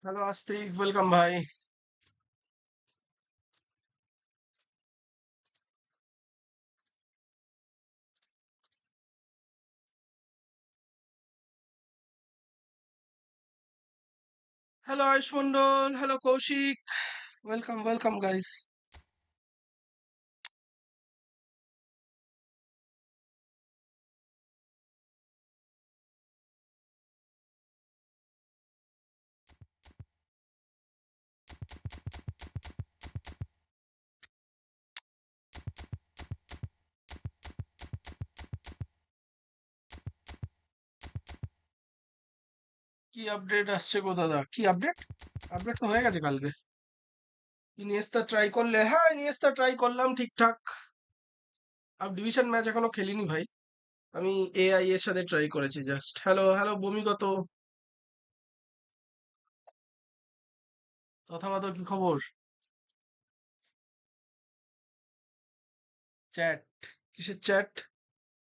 Hello Astik welcome भाई। Hello Ayush Mandal, hello Kaushik, welcome welcome guys. কি update আসছে গো দাদা? কি আপডেট? আপডেট তো হয়ে গেছে কালকে। ইনিয়েস্তা ট্রাই করলে? হ্যাঁ, ইনিয়েস্তা ট্রাই করলাম ঠিকঠাক। আর ডিভিশন ম্যাচ এখনো খেলিনি ভাই। আমি এআই এর সাথে ট্রাই করেছি জাস্ট। হ্যালো হ্যালো ভূমিগত, তথাগত কি খবর? চ্যাট? কিসের চ্যাট?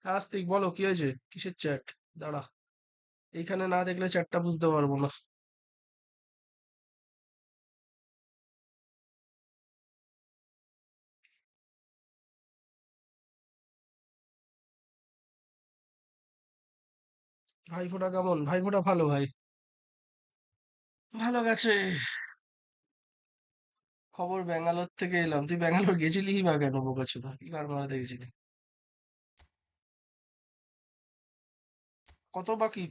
আস্তিক বলো কি হয়েছে? কিসের চ্যাট? দাঁড়া, এইখানে না দেখলে চ্যাটটা বুঝতে পারবো না। ভাইফোঁটা কেমন? ভাইফোঁটা ভালো ভাই, ভালো গেছে। খবর ব্যাঙ্গালোর থেকে এলাম। তুই ব্যাঙ্গালোর গেছিলি বা কেন বোকাচোদা? কি কার মারাতে গেছিলি? কত বাকি?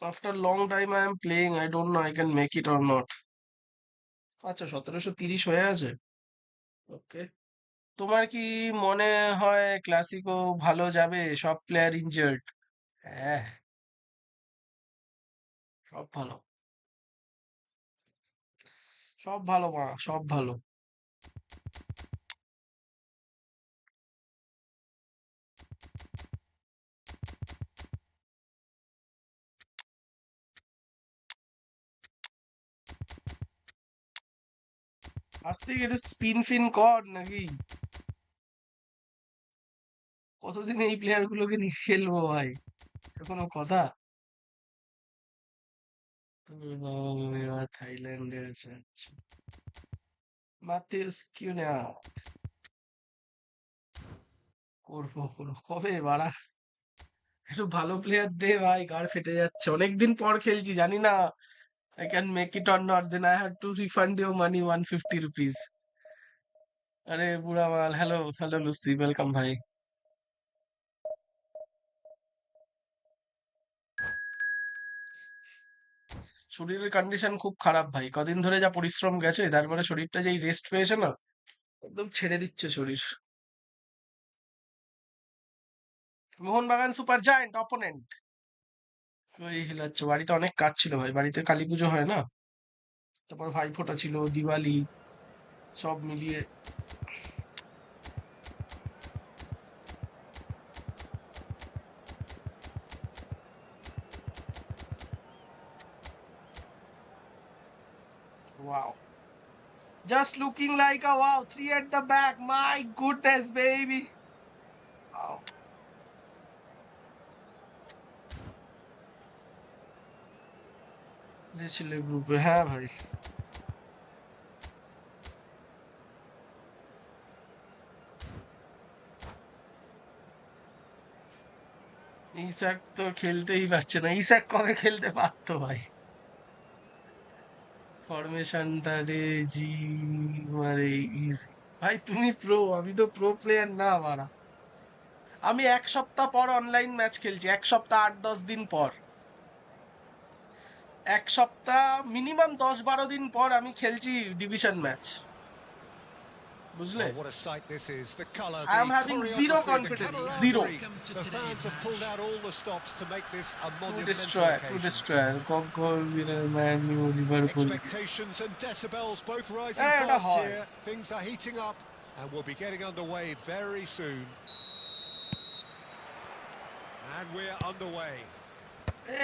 After long time I am playing, I don't know I can make it or not. আচ্ছা, 1730 হয়ে আছে। ওকে। তোমার কি মনে হয় ক্লাসিকো ভালো যাবে? সব প্লেয়ার ইনজার্ড। হ্যাঁ, সব ভালো, সব ভালো মা, সব ভালো। আজ থেকে একটু স্পিন ফিন কর নাকি? কতদিন এই প্লেয়ার গুলোকে নিয়ে খেলবো ভাই? এটা কোনো কথা? তুমি বাবা থাইল্যান্ডে আছে, আচ্ছা। মাতিস কিউনা, করবো করবো কবে বাড়া? একটু ভালো প্লেয়ার দে ভাই, গাড় ফেটে যাচ্ছে, অনেকদিন পর খেলছি, জানি না I can make it or not, then I had to refund your money 150 rupees. আরে বুড়া মাল, হ্যালো হ্যালো লুসি, ওয়েলকাম ভাই। শরীরের কন্ডিশন খুব খারাপ ভাই, কদিন ধরে যা পরিশ্রম গেছে, তারপরে শরীরটা যেই রেস্ট পেয়েছে না, একদম ছেড়ে দিচ্ছে শরীর। Mohun Bagan super giant opponent. ওই হিলাচ্ছে, বাড়িতে অনেক কাজ ছিল ভাই, বাড়িতে কালী পুজো হয় না, তারপর ভাইফোঁটা ছিল, দিওয়ালি, সব মিলিয়ে। Wow, just looking like a wow, three at the back, my goodness baby. Wow. ছিল গ্রুপে, হ্যাঁ ভাই। ইসাক তো খেলতেই পারছে না, ইসাক কবে খেলতে পারতো ভাই? ফরমেশনটা রে জি, মানে ইজি। ভাই তুমি প্রো, আমি তো প্রো প্লেয়ার না বাড়া। আমি এক সপ্তাহ পর অনলাইন ম্যাচ খেলছি, এক সপ্তাহ 8-10 দিন পর। এক সপ্তাহ মিনিমাম 10-12 দিন পর আমি খেলছি ডিভিশন ম্যাচ, বুঝলে? Oh, what a sight this is. The colour, I the am having zero choreography, the confidence, zero. camaraderie. The fans have pulled out all the stops to make this a To monumental destroy, to occasion. destroy. Gol, Man U, Liverpool. Expectations and decibels both rising এটা fast হয়। here. Things are heating up and we'll be getting underway very soon. And we're underway.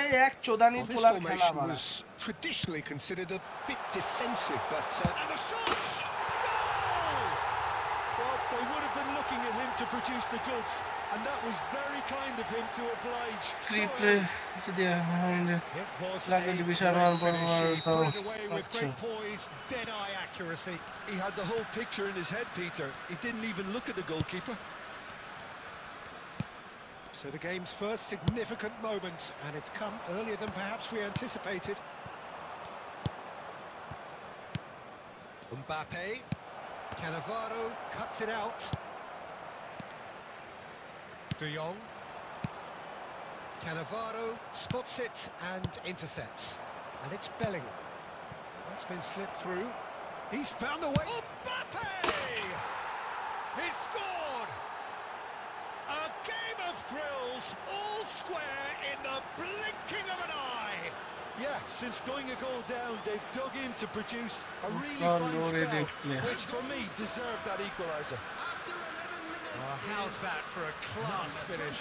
এই এক চোদানির Well, this পোলার খেলা formation বাড়া। was traditionally considered a bit defensive, but... and the shots! Goal! Well, they would have been looking at him to produce the goods, and that was very kind of him to oblige. Script behind It was a like a division great one finish. He for put it away with great poise, dead-eye accuracy. He had the whole picture in his head, Peter. He didn't even look at the goalkeeper. So the game's first significant moment, and it's come earlier than perhaps we anticipated. Mbappe, Cannavaro cuts it out. De Jong. Cannavaro spots it and intercepts. And it's Bellingham. That's been slipped through. He's found a way. Mbappe! He's scored! A game of thrills, all square in the blinking of an eye. Yeah, since going a goal down, they've dug in to produce a really fine spell, which for me deserved that equaliser. How's that for a class finish?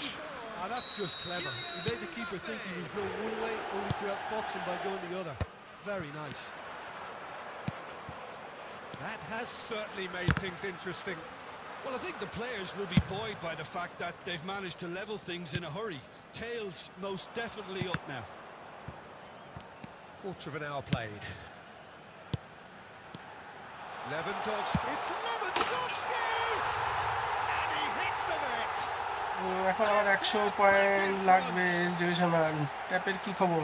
That's just clever. He made the keeper think he was going one way, only to outfox him by going the other. Very nice. That has certainly made things interesting. Well, I think the players will be buoyed by the fact that they've managed to level things in a hurry. Tails most definitely up now. Quarter of an hour played. Lewandowski. It's Lewandowski! And he hits the net! এখন আমার 100 point লাগবে division one. ট্যাপের কি খবর?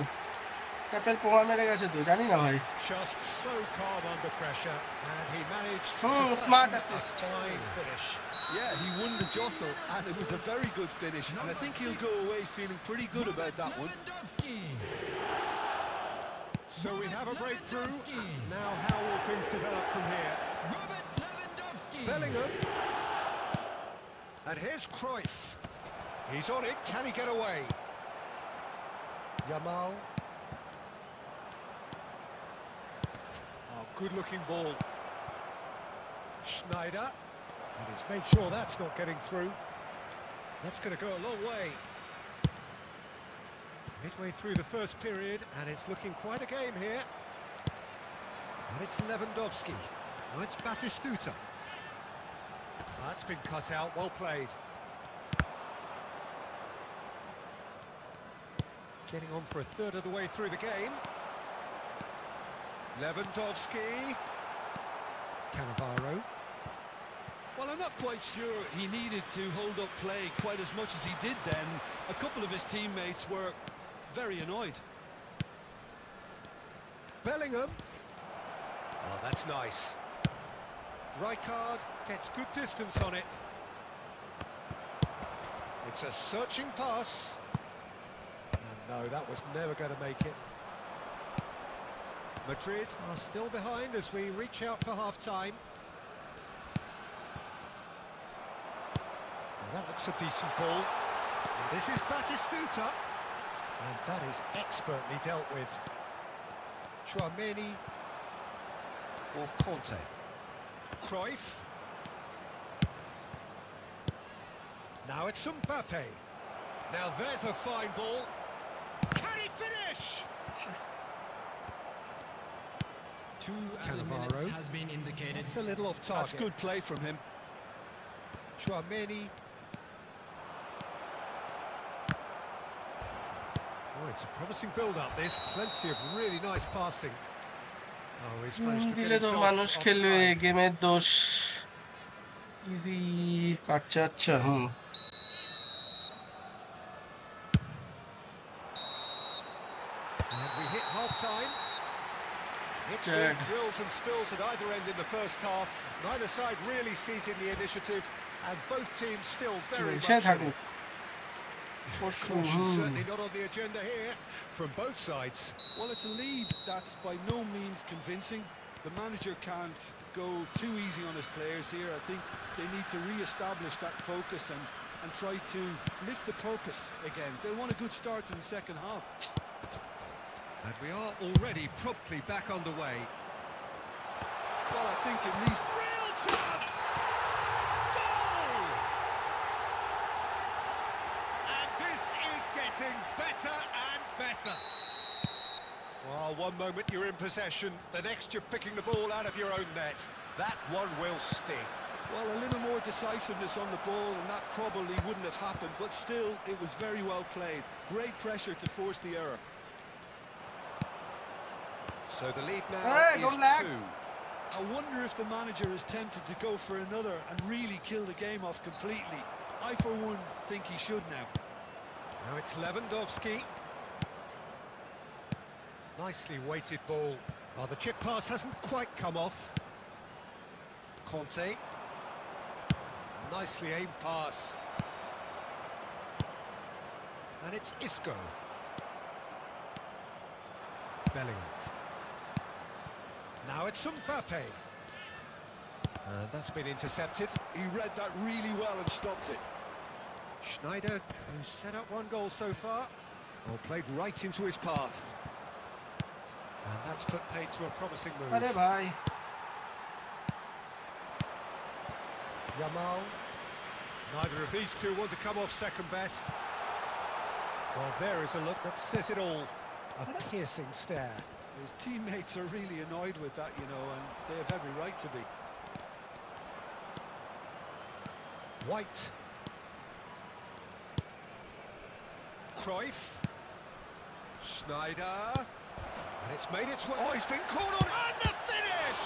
ট্যাপের পোড়া মেরে গেছে তো, জানি না ভাই। Just so calm under pressure, and he managed to smart fashion assist. a fine finish. Yeah, he won the jostle, and it was a very good finish, and I think he'll go away feeling pretty good about that one. So we have a breakthrough. Now how will things develop from here? Bellingham. And here's Cruyff. He's on it, can he get away? Yamal. Oh, good-looking ball. Schneider. And he's made sure that's not getting through. That's going to go a long way. Midway through the first period, and it's looking quite a game here. And it's Lewandowski. Now it's Batistuta. That's been cut out, well played. Getting on for a third of the way through the game. Lewandowski. Cannavaro. Well, I'm not quite sure he needed to hold up play quite as much as he did then. A couple of his teammates were very annoyed. Bellingham. Oh, that's nice. Rijkaard gets good distance on it. It's a searching pass. And no, that was never going to make it. Madrid are still behind as we reach out for half-time. Now that looks a decent ball. And this is Batistuta. And that is expertly dealt with. Tchouaméni for Conte. Cruyff. Now it's Mbappe. Now there's a fine ball. Can he finish? Cannavaro has been indicated. It's a little off target. That's good play from him. Tchouaméni. Oh, it's a promising build-up. There's plenty of really nice passing. Oh, he's managed to দিলে get তো himself মানুষ খেলবে, offside. গেমের দোষ। Easy কাটছে, আচ্ছা। And we hit half-time. It's been drills and spills at either end in the first half. Neither side really seizing the initiative, and both teams still very much in it. Caution certainly not on the agenda here from both sides. Well, it's a lead that's by no means convincing. The manager can't go too easy on his players here. I think they need to re-establish that focus and try to lift the purpose again. They want a good start to the second half. And we are already promptly back underway. Well, I think at least real chance! Goal! And this is getting better and better. Well, one moment you're in possession, the next you're picking the ball out of your own net. That one will sting. Well, a little more decisiveness on the ball, and that probably wouldn't have happened, but still, it was very well played. Great pressure to force the error. So the lead now is 2. I wonder if the manager is tempted to go for another and really kill the game off completely. I, for one, think he should now. Now it's Lewandowski. Nicely weighted ball. Oh, the chip pass hasn't quite come off. Conte. Nicely aimed pass. And it's Isco. Bellingham. Now it's Mbappe. And that's been intercepted. He read that really well and stopped it. Schneider, who's set up 1 goal so far. Oh, played right into his path. And that's put paid to a promising move. अरे भाई Yamal. Neither of these two want to come off second best. Well, there is a look that says it all. A piercing stare. His teammates are really annoyed with that, you know, and they have every right to be. White. Cruyff. Schneider. And it's made its way. Oh, he's been caught on. And the finish!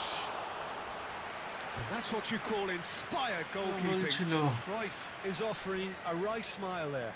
And that's what you call inspired goalkeeping. ছিল Cruyff is offering a wry smile there.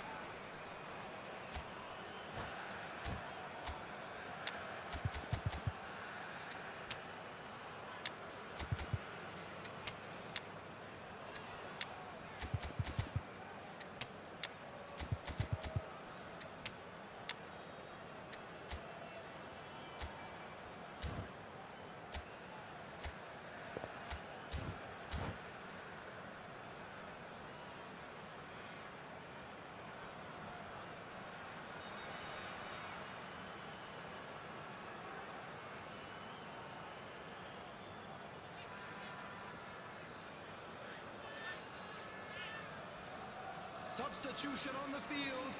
Substitution on the field,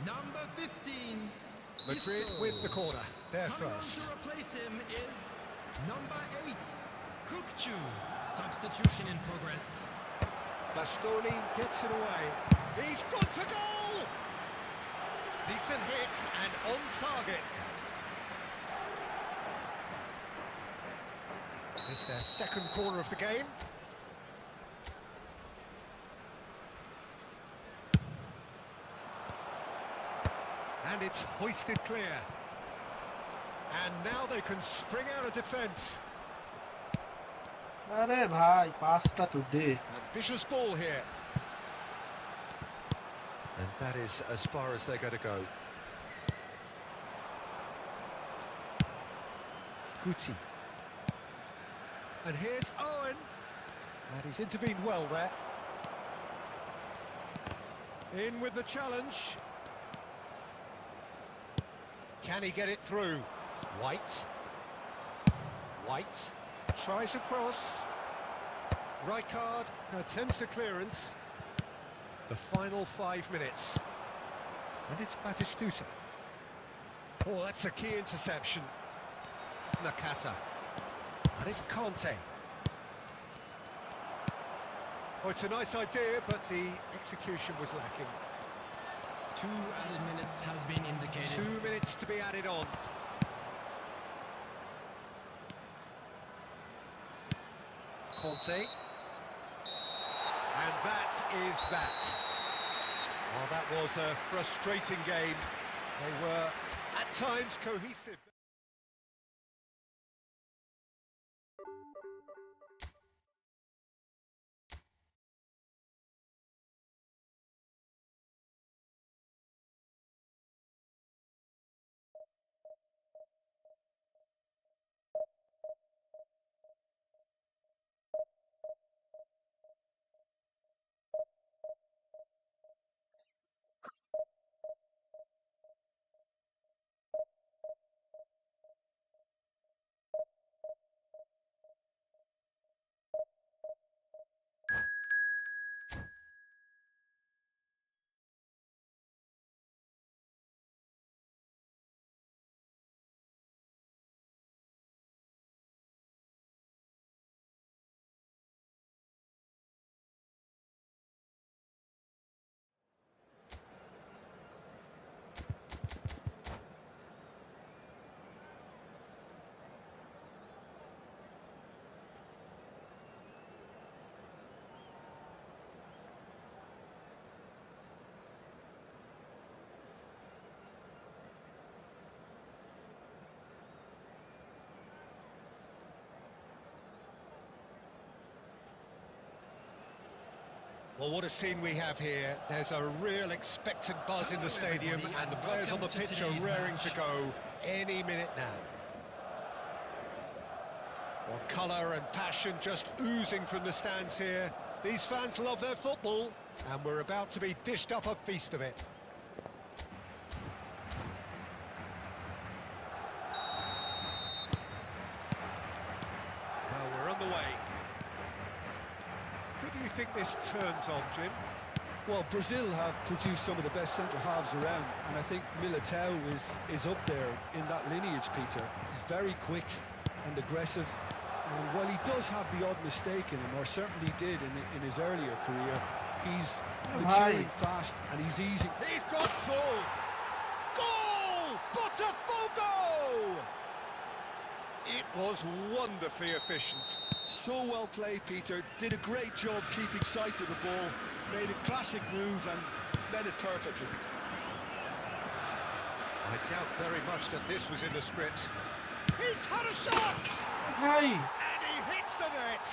number 15. Madrid Isco. with the corner. They're Coming on first. to replace him is number 8, Kukcu. Substitution in progress. Bastoni gets it away. He's gone for goal! Decent hits and on target. It's their second corner of the game. And it's hoisted clear. And now they can spring out of defence. अरे भाई पासटा तो दे Ambitious ball here. And that is as far as they're going to go. Guti. And here's Owen. And he's intervened well there. In with the challenge. Can he get it through? White. White. Tries a cross. Rijkaard attempts a clearance. The final 5 minutes. And it's Batistuta. Oh, that's a key interception. Nakata. And it's Conte. Oh, it's a nice idea, but the execution was lacking. 2 added minutes has been indicated. 2 minutes to be added on. Conte. And that is that. Well, that was a frustrating game. They were, at times, cohesive. Well, what a scene we have here. There's a real expectant buzz in the stadium, and the players on the pitch are raring to go any minute now. Well, colour and passion just oozing from the stands here. These fans love their football, and we're about to be dished up a feast of it. Well, we're on the way. Who do you think this turns on, Jim? Well, Brazil have produced some of the best centre-halves around, and I think Militao is up there in that lineage, Peter. He's very quick and aggressive, and while he does have the odd mistake in him, or certainly did in his earlier career, he's maturing fast and he's easy. He's got full! Goal! Botafogo! It was wonderfully efficient. So well played, Peter. Did a great job keeping sight of the ball, made a classic move and met it perfectly. I doubt very much that this was in the script. He's had a shot! ভাই And he hits the net!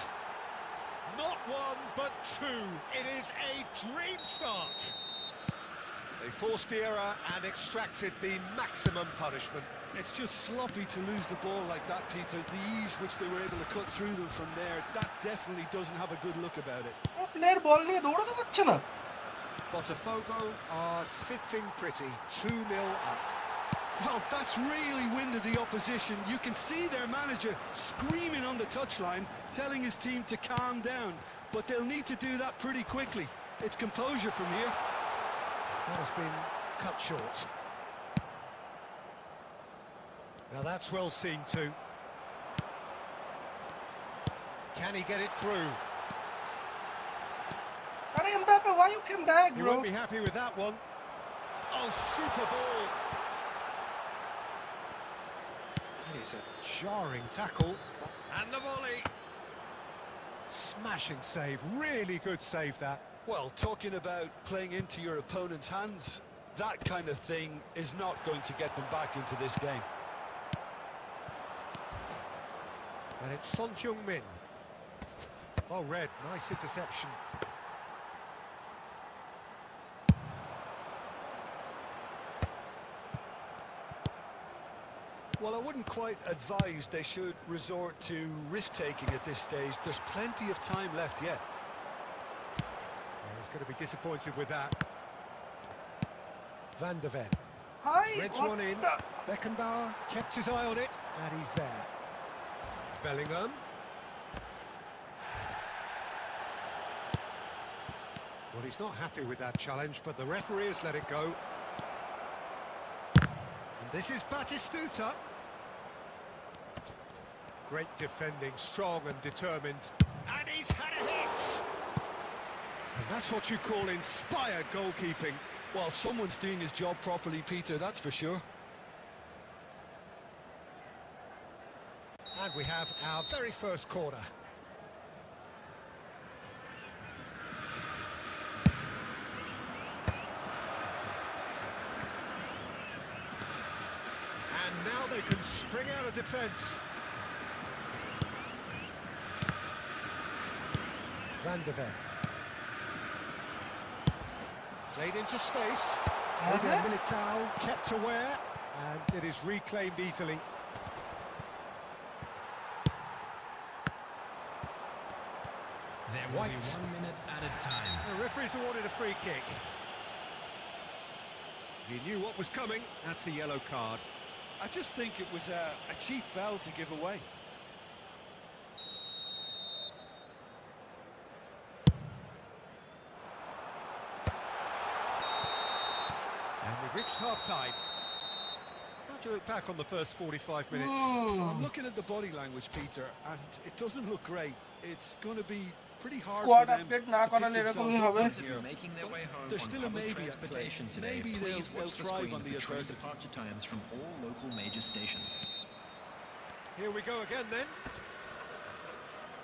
Not one, but two. It is a dream start. They forced the error and extracted the maximum punishment. It's just sloppy to lose the ball like that, Peter. The ease which they were able to cut through them from there, that definitely doesn't have a good look about it. Player ball নিয়ে দৌড়াতে পারছে না Botafogo are sitting pretty, 2-0 up. Well, that's really winded the opposition. You can see their manager screaming on the touchline, telling his team to calm down. But they'll need to do that pretty quickly. It's composure from here. That has been cut short. Now that's well seen too. Can he get it through? আরে Mbappe why you came back He bro won't be happy with that one. Oh, super ball. That is a jarring tackle. And the volley. Smashing save, really good save that. Well, talking about playing into your opponent's hands, that kind of thing is not going to get them back into this game. And it's Son Heung-min. Oh, red, nice interception. Well, I wouldn't quite advise they should resort to risk-taking at this stage. There's plenty of time left yet. Well, he's going to be disappointed with that. Van der Ven. ভাই Reds one in. Beckenbauer kept his eye on it, and he's there. Bellingham. Well, he's not happy with that challenge, but the referee has let it go. And this is Batistuta. Great defending, strong and determined. And he's had a hit! And that's what you call inspired goalkeeping. Well, someone's doing his job properly, Peter, that's for sure. And we have our very first corner. And now they can spring out of defence. Van der Ven. Played into space. Eden Militao kept aware, and it is reclaimed easily. There will be 1 minute added time. The referee's awarded a free kick. He knew what was coming. That's a yellow card. I just think it was a cheap foul to give away. And we've reached half-time. How do you look back on the first 45 minutes? I'm looking at the body language, Peter, and it doesn't look great. It's going to be pretty hard Squad for them update to না pick করালে themselves এরকমই up হবে from here. Making their way home There's on still a public maybe at play. transportation today. Maybe Please they'll watch the thrive screen on the for train adversity. departure times from all local major stations. Here we go again then.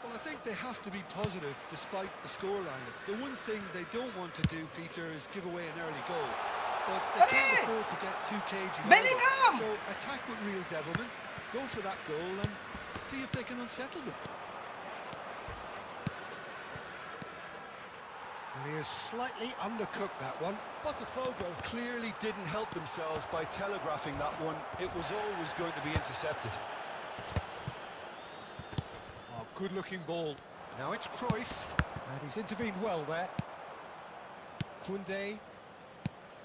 Well, I think they have to be positive despite the scoreline. The one thing they don't want to do, Peter, is give away an early goal. But they can't afford to get too cagey. either. Bellingham! So attack with real devilment, go for that goal and see if they can unsettle them. And he has slightly undercooked that one. Botafogo clearly didn't help themselves by telegraphing that one. It was always going to be intercepted. Oh, good-looking ball. Now it's Cruyff, and he's intervened well there. Koundé.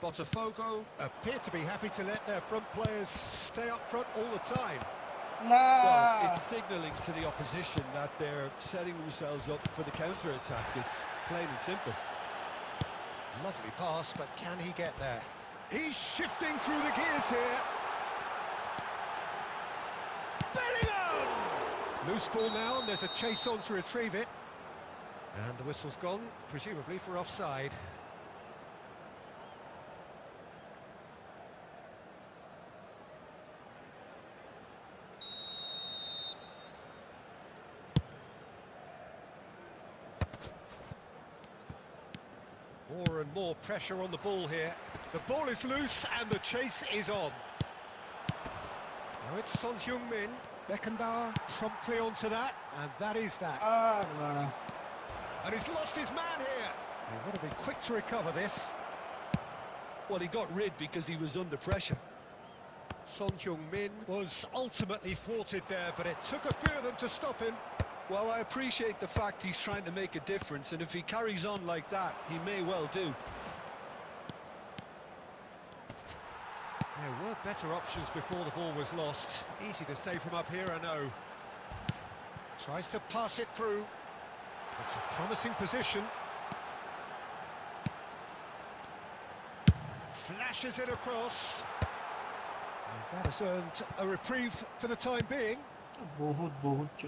Botafogo appear to be happy to let their front players stay up front all the time. Well, it's signalling to the opposition that they're setting themselves up for the counter-attack. It's plain and simple. Lovely pass, but can he get there? He's shifting through the gears here. Bellingham! Loose ball now, and there's a chase on to retrieve it. And the whistle's gone, presumably for offside. More and more pressure on the ball here. The ball is loose and the chase is on. Now it's Son Heung-min. Beckenbauer promptly onto that, and that is that. And he's lost his man here. They want to be quick to recover this. Well, he got rid because he was under pressure. Son Heung-min was ultimately thwarted there, but it took a few of them to stop him. Well, I appreciate the fact he's trying to make a difference, and if he carries on like that, he may well do. There were better options before the ball was lost. Easy to say from up here, I know. Tries to pass it through. It's a promising position. Flashes it across. And that has earned a reprieve for the time being.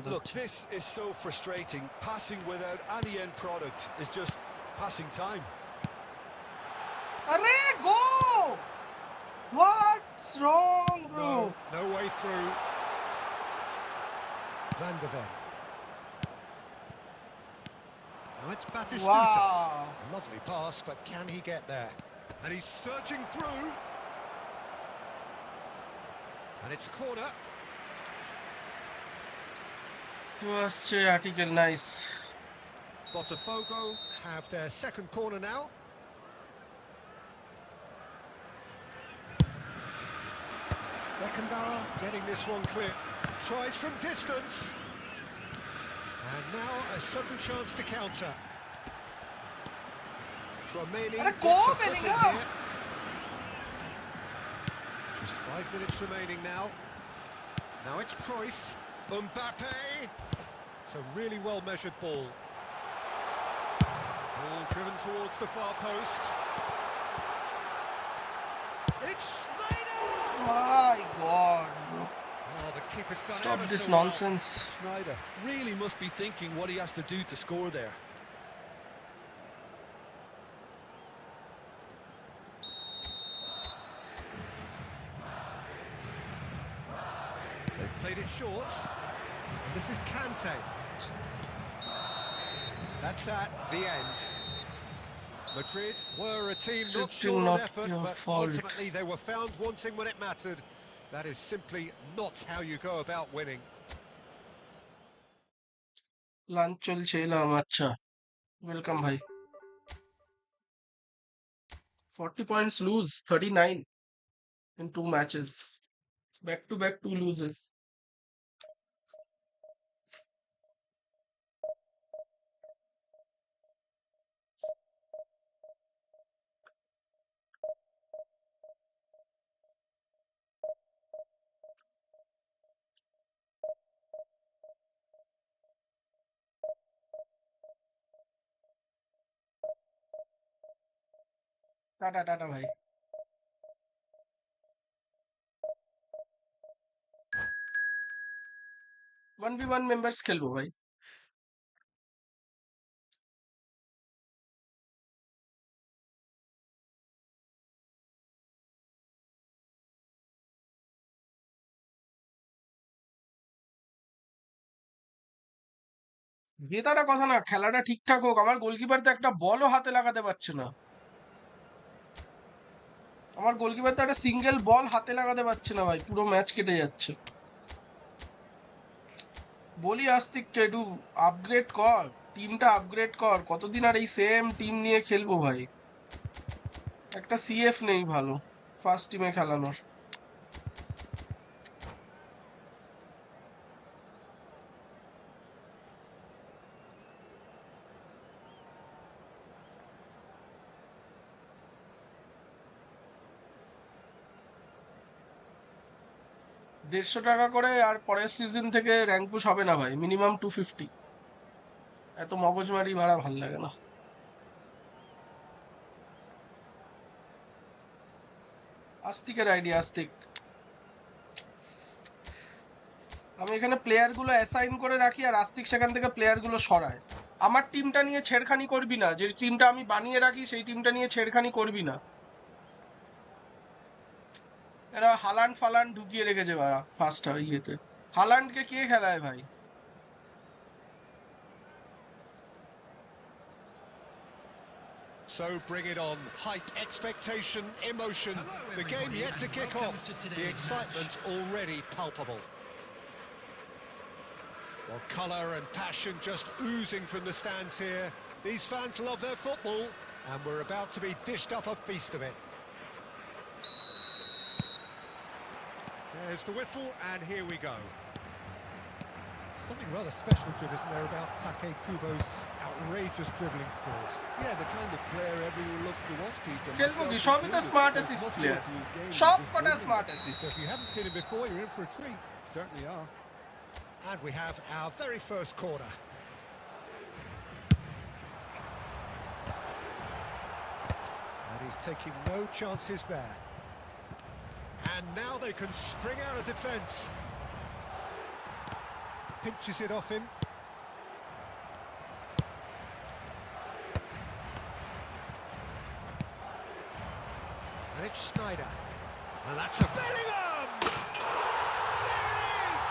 Look, this is so frustrating. Passing without any end product is just passing time. Arre, go! What's wrong, bro? No way through. Van de Ven. Now it's Batistuta. Wow. Lovely pass, but can he get there? And he's searching through. And it's corner. Article, nice. Botafogo have their second corner now. Beckenbauer getting this one clear. Tries from distance. And now a sudden chance to counter. Tromeni Arre, gets go, a foot in Bellingham! here. Just 5 minutes remaining now. Now it's Cruyff. Mbappe. It's a really well-measured ball. Ball driven towards the far post. It's Schneider! My God, bro. Oh, the keeper's done Stop ever this so well. nonsense. Schneider really must be thinking what he has to do to score there. They've played it short. And this is Kante. That's that, the end. Madrid were a team not Strictly short on not effort, your but fault. ultimately they were found wanting when it mattered. That is simply not how you go about winning. Lunch চলছে এলাম আচ্ছা welcome ভাই 40 points lose 39 in 2 matches back to back 2 loses tata tata ভাই 1v1 members খেলবো ভাই জেতাটা কথা না খেলাটা ঠিকঠাক হোক আমার গোলকিপার তো একটা বলও হাতে লাগাতে পারছে না আমার গোলকিপার তো একটা সিঙ্গেল বল হাতে লাগাতে পারছে না ভাই পুরো ম্যাচ কেটে যাচ্ছে বলি আস্তিককে একটু আপগ্রেড কর টিমটা আপগ্রেড কর, কতদিন আর এই সেম টিম নিয়ে খেলবো ভাই। একটা সিএফ নেই ভালো ফার্স্ট টিমে খেলানোর। $150 করে, আর পরের সিজন থেকে র্যাঙ্ক পুশ হবে না ভাই, মিনিমাম 250। এত মগজমারি ভাড়া ভাল লাগে না। আস্তিকের আইডিয়া আস্তিক। আমি এখানে প্লেয়ার গুলো অ্যাসাইন করে রাখি আর আস্তিক সেখান থেকে প্লেয়ার গুলো সরায়। আমার টিমটা নিয়ে ছেড়খানি করবি না, যে টিমটা আমি বানিয়ে রাখি সেই টিমটা নিয়ে ছেড়খানি করবি না। এরা হালান্ড ফালান্ড ঢুকিয়ে রেখেছে বাড়া ফার্স্ট ইয়েতে। হালান্ডকে কে খেলায় ভাই? So bring it on. Hype, expectation, emotion. The game yet to kick off. The excitement already palpable. Well, colour and passion just oozing from the stands here. These fans love their football, and we're about to be dished up a feast of it. There's the whistle, and here we go. Something rather special, Jim, isn't there, about Take Kubo's outrageous dribbling skills? Yeah, the kind of player everyone loves to watch, Peter. খেলবো কি, সবই তো smart assist player, সব কটা smart assist. So if you haven't seen him before, you're in for a treat. Certainly are. And we have our very first corner. And he's taking no chances there. And now they can spring out of defence. Pinches it off him. And it's Snyder. And that's a Bellingham! There it is!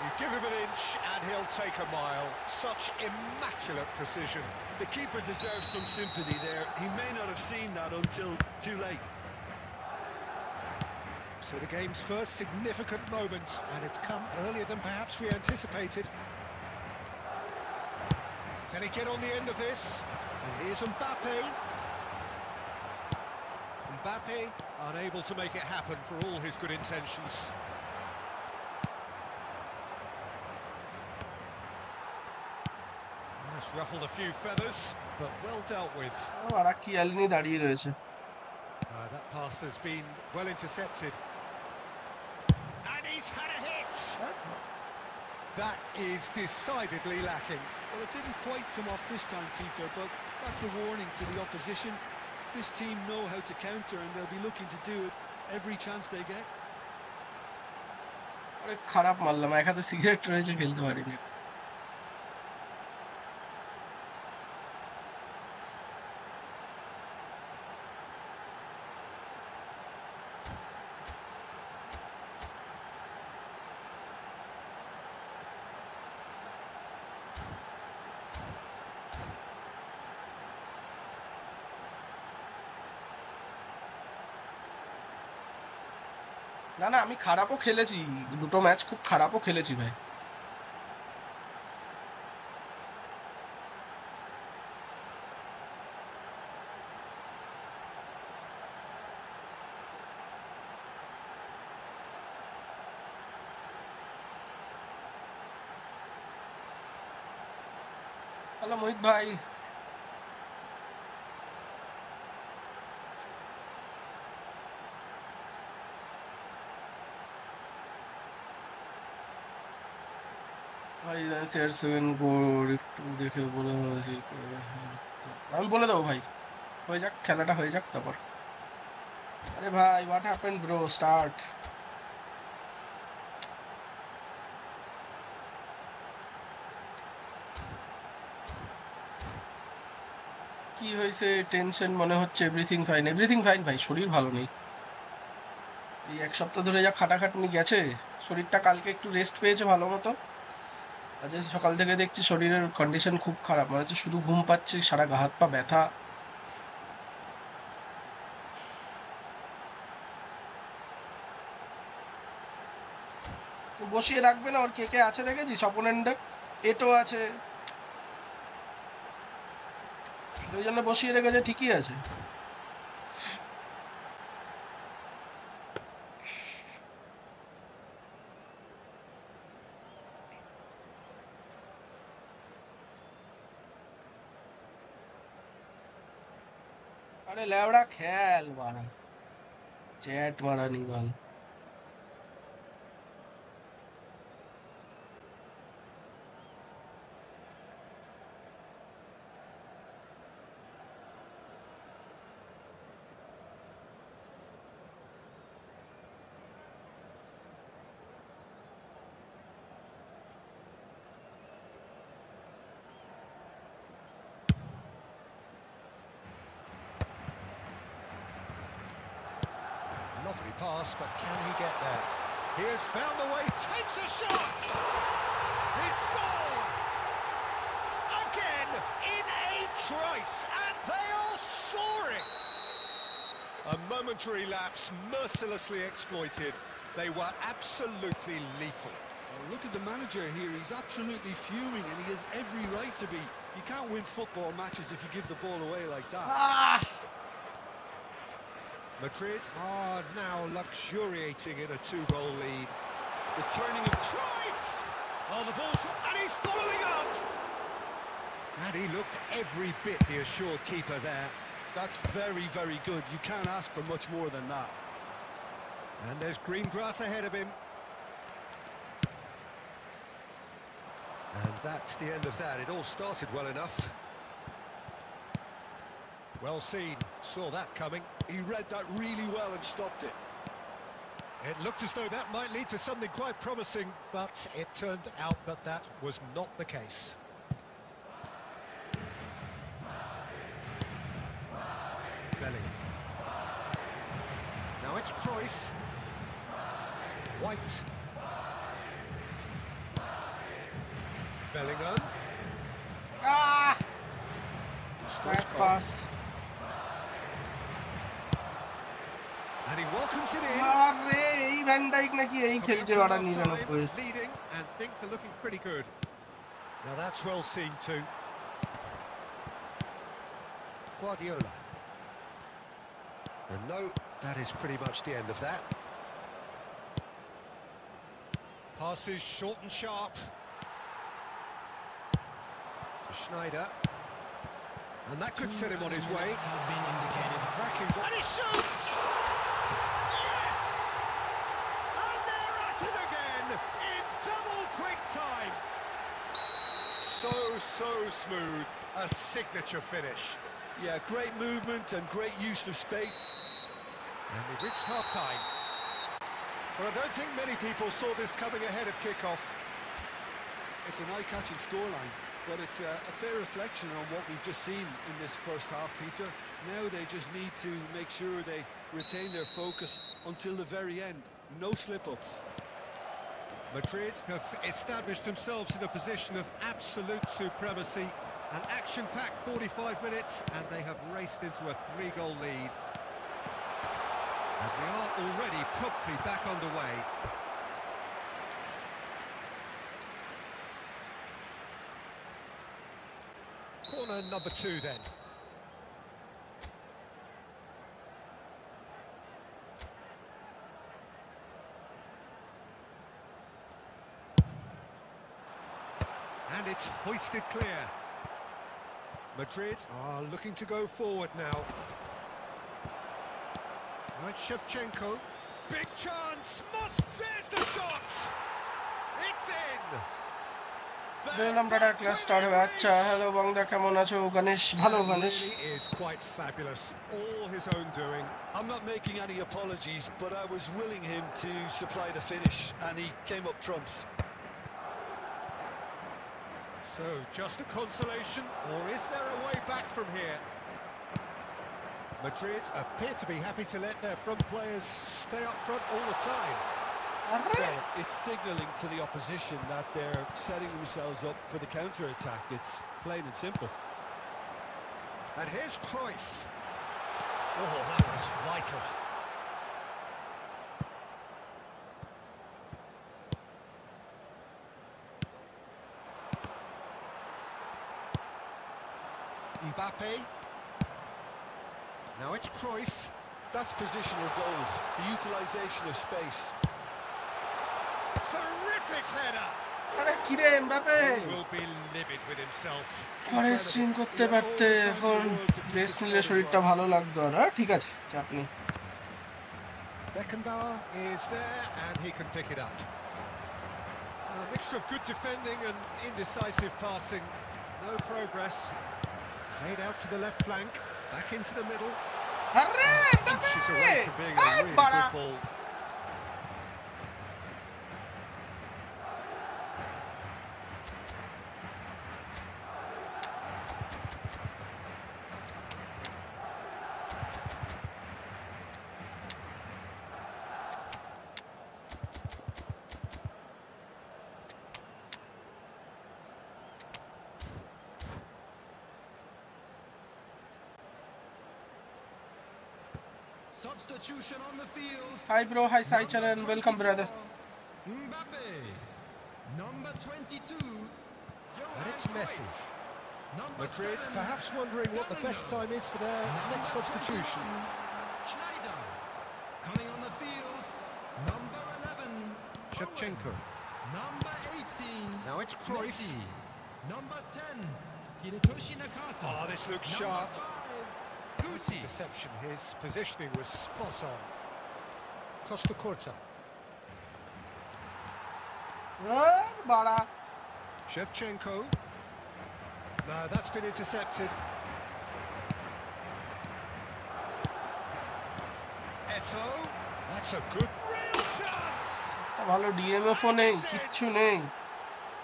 You give him an inch and he'll take a mile. Such immaculate precision. The keeper deserves some sympathy there. He may not have seen that until too late. So the game's first significant moment, and it's come earlier than perhaps we anticipated. Can he get on the end of this? And here's Mbappe. Mbappe unable to make it happen for all his good intentions. That's ruffled a few feathers, but well dealt with. আর কি আলনি দাঁড়িয়ে রয়েছে। That pass has been well intercepted. And he's had a hit! That is decidedly lacking. Well, it didn't quite come off this time, Peter, but that's a warning to the opposition. This team know how to counter, and they'll be looking to do it every chance they get. আরে খারাপ মারলাম, এক হাতে cigarette রয়েছে, খেলতে পারিনি। না না, আমি খারাপও খেলেছি, দুটো ম্যাচ খুব খারাপও খেলেছি ভাই। হ্যালো মোহিত ভাই। ভাই CR7 কোড একটু দেখে বলে আমি বলে দেবো ভাই, হয়ে যাক খেলাটা হয়ে যাক তারপর। আরে ভাই হোয়াট হ্যাপেন্ড ব্রো, স্টার্ট। কি হয়েছে, টেনশন মনে হচ্ছে? এভরিথিং ফাইন, এভরিথিং ফাইন ভাই, শরীর ভালো নেই। এই এক সপ্তাহ ধরে যা খাটাখাটনি গেছে, শরীরটা কালকে একটু রেস্ট পেয়েছে ভালো মতো, আজ সকাল থেকে দেখছি শরীরের কন্ডিশন খুব খারাপ, মানে হচ্ছে শুধু ঘুম পাচ্ছে, সারা গা হাত পা ব্যথা। তো বসিয়ে রাখবে না, ওর কে কে আছে দেখেছিস অপোনেন্টে? এটো আছে, ওই জন্য বসিয়ে রেখেছে, ঠিকই আছে। अरे लैवड़ा खेल मारा, चैट मारा नहीं बाल। Lovely pass, but can he get there? He has found the way, takes a shot! He scored! Again, in a trice, and they are soaring! A momentary lapse, mercilessly exploited. They were absolutely lethal. Well, look at the manager here, he's absolutely fuming and he has every right to be. You can't win football matches if you give the ball away like that. Madrid are now luxuriating in a 2-goal lead. The turning of Cruyff! Oh, the ball's... and he's following up! And he looked every bit the assured keeper there. That's very, very good. You can't ask for much more than that. And there's green grass ahead of him. And that's the end of that. It all started well enough. Well seen, saw that coming. He read that really well and stopped it. It looked as though that might lead to something quite promising, but it turned out that that was not the case. Bellingham. Now it's Cruyff. White. Bellingham. Back pass. And he welcomes it in. আরে এই van Dijk নাকি এই খেলছে ওরা 99 leading and things are looking pretty good. Now that's well seen too. Guardiola. And no, that is pretty much the end of that. Passes short and sharp. Schneider. And that could set him on his way. Has been indicated. Cracking. And he shoots! Yes! And they're at it again in double quick time. So smooth. A signature finish. Yeah, great movement and great use of space. And we've reached half-time. Well, I don't think many people saw this coming ahead of kick-off. It's an eye-catching scoreline, but it's a fair reflection on what we've just seen in this first half, Peter. Now they just need to make sure they retain their focus until the very end. No slip-ups. Madrid have established themselves in a position of absolute supremacy. An action-packed 45 minutes, and they have raced into a 3-goal lead. And we are already promptly back underway. Corner number 2 then. And it's hoisted clear. Madrid are looking to go forward now. Right, Shevchenko. Big chance! There's the shot! It's in! দেখলাম tata class start হবে। আচ্ছা hello বংদা, কেমন আছো? গণেশ ভালো, Ganesh He is quite fabulous, all his own doing. I'm not making any apologies, but I was willing him to supply the finish, and he came up trumps. So, just a consolation, or is there a way back from here? Madrid appear to be happy to let their front players stay up front all the time. Well, it's signalling to the opposition that they're setting themselves up for the counter-attack. It's plain and simple. And here's Cruyff. Oh, that was vital. Mbappe. Now it's Cruyff. That's positional gold, the utilisation of space. Terrific header. আরে কি রে Mbappe Will be livid with himself. পরে stream করতে পারতে এখন rest নিলে শরীরটা ভালো লাগতো আর ঠিক আছে চাপ নেই Beckenbauer is there and he can pick it up. A mixture of good defending and indecisive passing. No progress. Played out to the left flank, back into the middle. আরে Inches away from being a Mbappe really বাড়া good ball. Substitution on the field. Hi bro hi Sai channel welcome brother Mbappe. Number 22. And it's Messi. Number Madrid 7. perhaps wondering what the best time is for their next substitution. Schneider. Coming on the field. Number 11. Shevchenko. Number 18. Now it's Cruyff. Messi. Number 10. Hirotoshi Nakata. Oh, this looks Number sharp. 5. Kuti. Deception. His positioning was spot on. Costa Curta. বাড়া Shevchenko. No, that's been intercepted. Eto. That's a good real chance. ভালো ডিএমএফও নেই কিচ্ছু নেই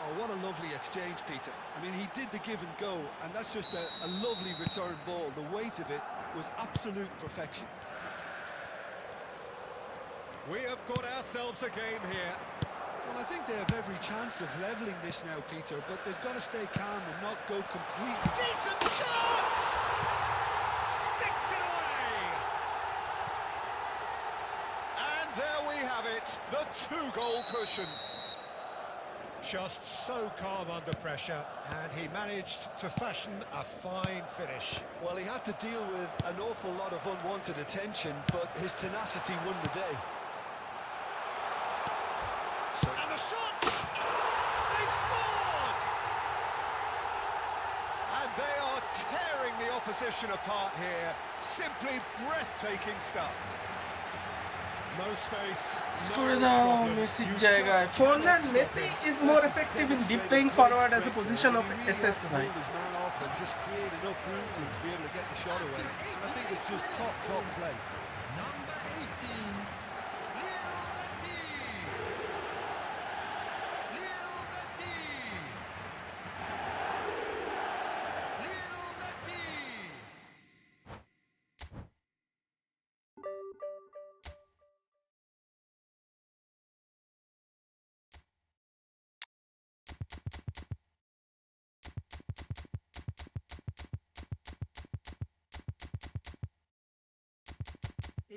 Oh, what a lovely exchange, Peter. I mean, he did the give and go, and that's just a lovely return ball. The weight of it was absolute perfection. We have got ourselves a game here. Well, I think they have every chance of levelling this now, Peter, but they've got to stay calm and not go completely. Decent chance! Sticks it away! And there we have it, the two-goal cushion. Just so calm under pressure, and he managed to fashion a fine finish. Well, he had to deal with an awful lot of unwanted attention, but his tenacity won the day. And the shot! They've scored! And they are tearing the opposition apart here. Simply breathtaking stuff. No space. করে দাও মেসির জায়গায় Forlan Messi is more effective in deep playing forward as a position of SS ভাই Hold his man off and just create enough room for him to be able to get the shot away. And I think it's just top play. Number 18. Lionel Messi. Lionel Messi. Lionel Messi.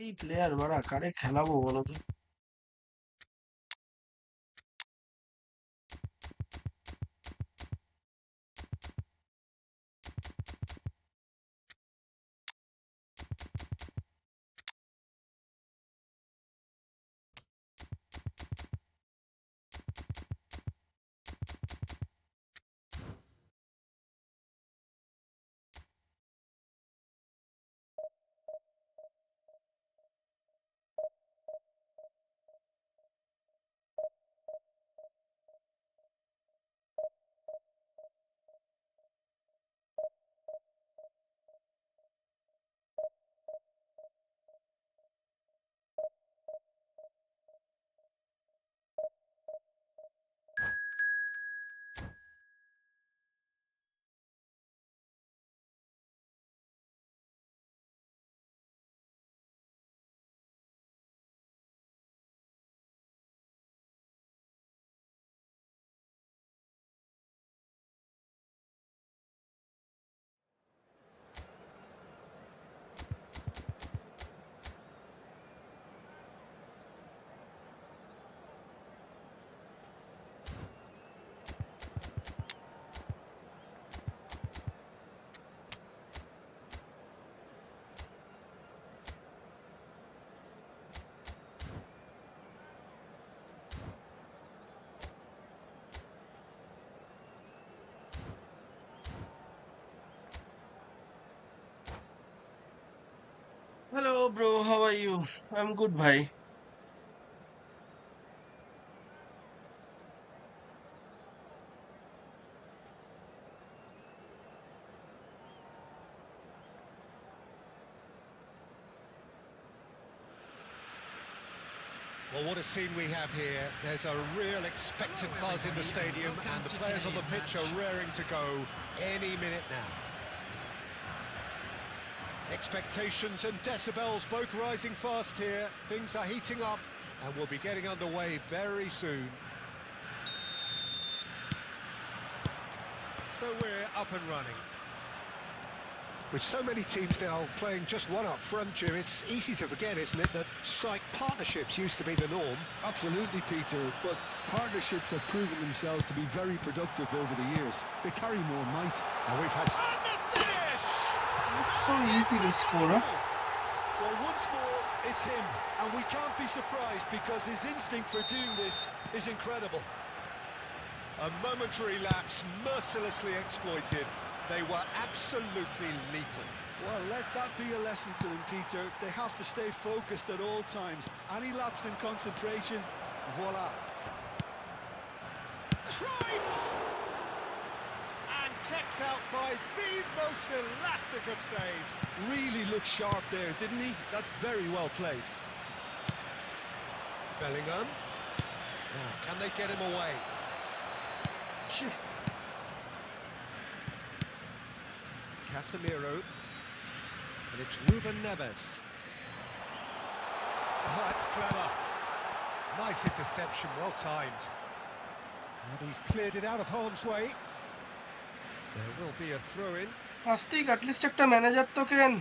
এই player বাড়া কারে খেলাবো বলো তো Hello, bro. How are you? I'm good, bhai. Well, what a scene we have here. There's a real expectant buzz in the stadium, and the players on the pitch are raring to go any minute now. Expectations and decibels both rising fast here. Things are heating up, and we'll be getting underway very soon. So we're up and running. With so many teams now playing just one up front, Jim, it's easy to forget, isn't it, that strike partnerships used to be the norm. Absolutely, Peter, but partnerships have proven themselves to be very productive over the years. They carry more might. And we've had... It's so easy to score, huh? Well, once more, it's him, and we can't be surprised because his instinct for doing this is incredible. A momentary lapse mercilessly exploited. They were absolutely lethal. Well, let that be a lesson to them, Peter. They have to stay focused at all times. Any lapse in concentration, voila. Cruyff! And kept out by the most elastic of saves. Really looked sharp there, didn't he? That's very well played. Bellingham. Now, can they get him away? Shit. Casemiro, and it's Ruben Neves. Oh, that's clever. Nice interception, well timed. And he's cleared it out of harm's way. There will be a throw-in. Astik at least একটা manager তো কেন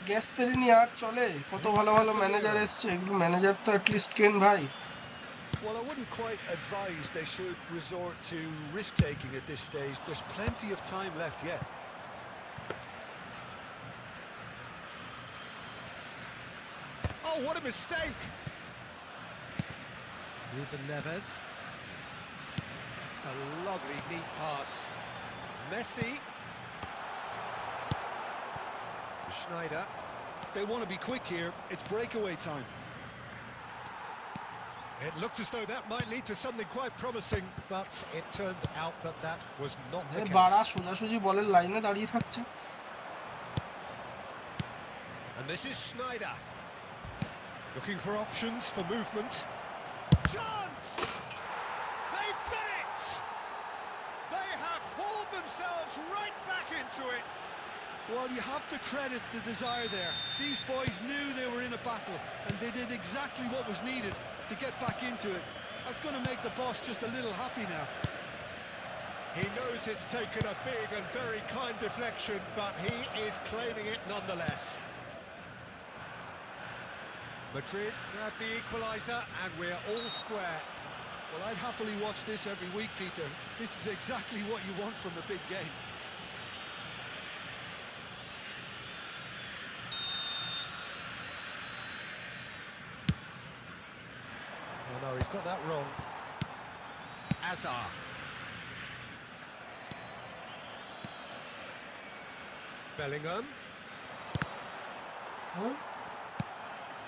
gas Perini আর চলে কত ভালো ভালো manager এসছে এগুলো manager তো অ্যাটলিস্ট কেন ভাই Well, I wouldn't quite advise they should resort to risk-taking at this stage. There's plenty of time left yet. Oh, what a mistake! Ruben Neves. That's a lovely, neat pass. Messi. Schneider. They want to be quick here. It's breakaway time. It looked as though that might lead to something quite promising, but it turned out that that was not the বাড়া case. সোজাসুজি বলের লাইনে দাঁড়িয়ে থাকছে And this is Schneider. Looking for options for movement. Chance! They've done it! They have hauled themselves right back into it. Well, you have to credit the desire there. These boys knew they were in a battle, and they did exactly what was needed to get back into it. That's going to make the boss just a little happy now. He knows it's taken a big and very kind deflection, but he is claiming it nonetheless. Madrid grab the equaliser, and we're all square. Well, I'd happily watch this every week, Peter. This is exactly what you want from a big game. Oh no, he's got that wrong. Azar. Bellingham. Huh?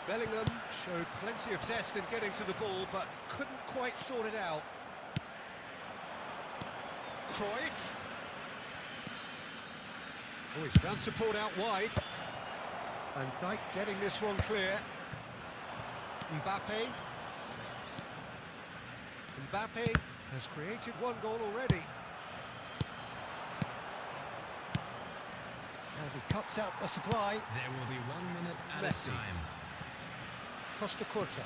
Bellingham showed plenty of zest in getting to the ball, but couldn't quite sort it out. Cruyff. Oh, he's found support out wide. Van Dijk getting this one clear. Mbappe. Mbappe has created one goal already. And he cuts out the supply. There will be 1 minute at Messi. a time. Costa Curta.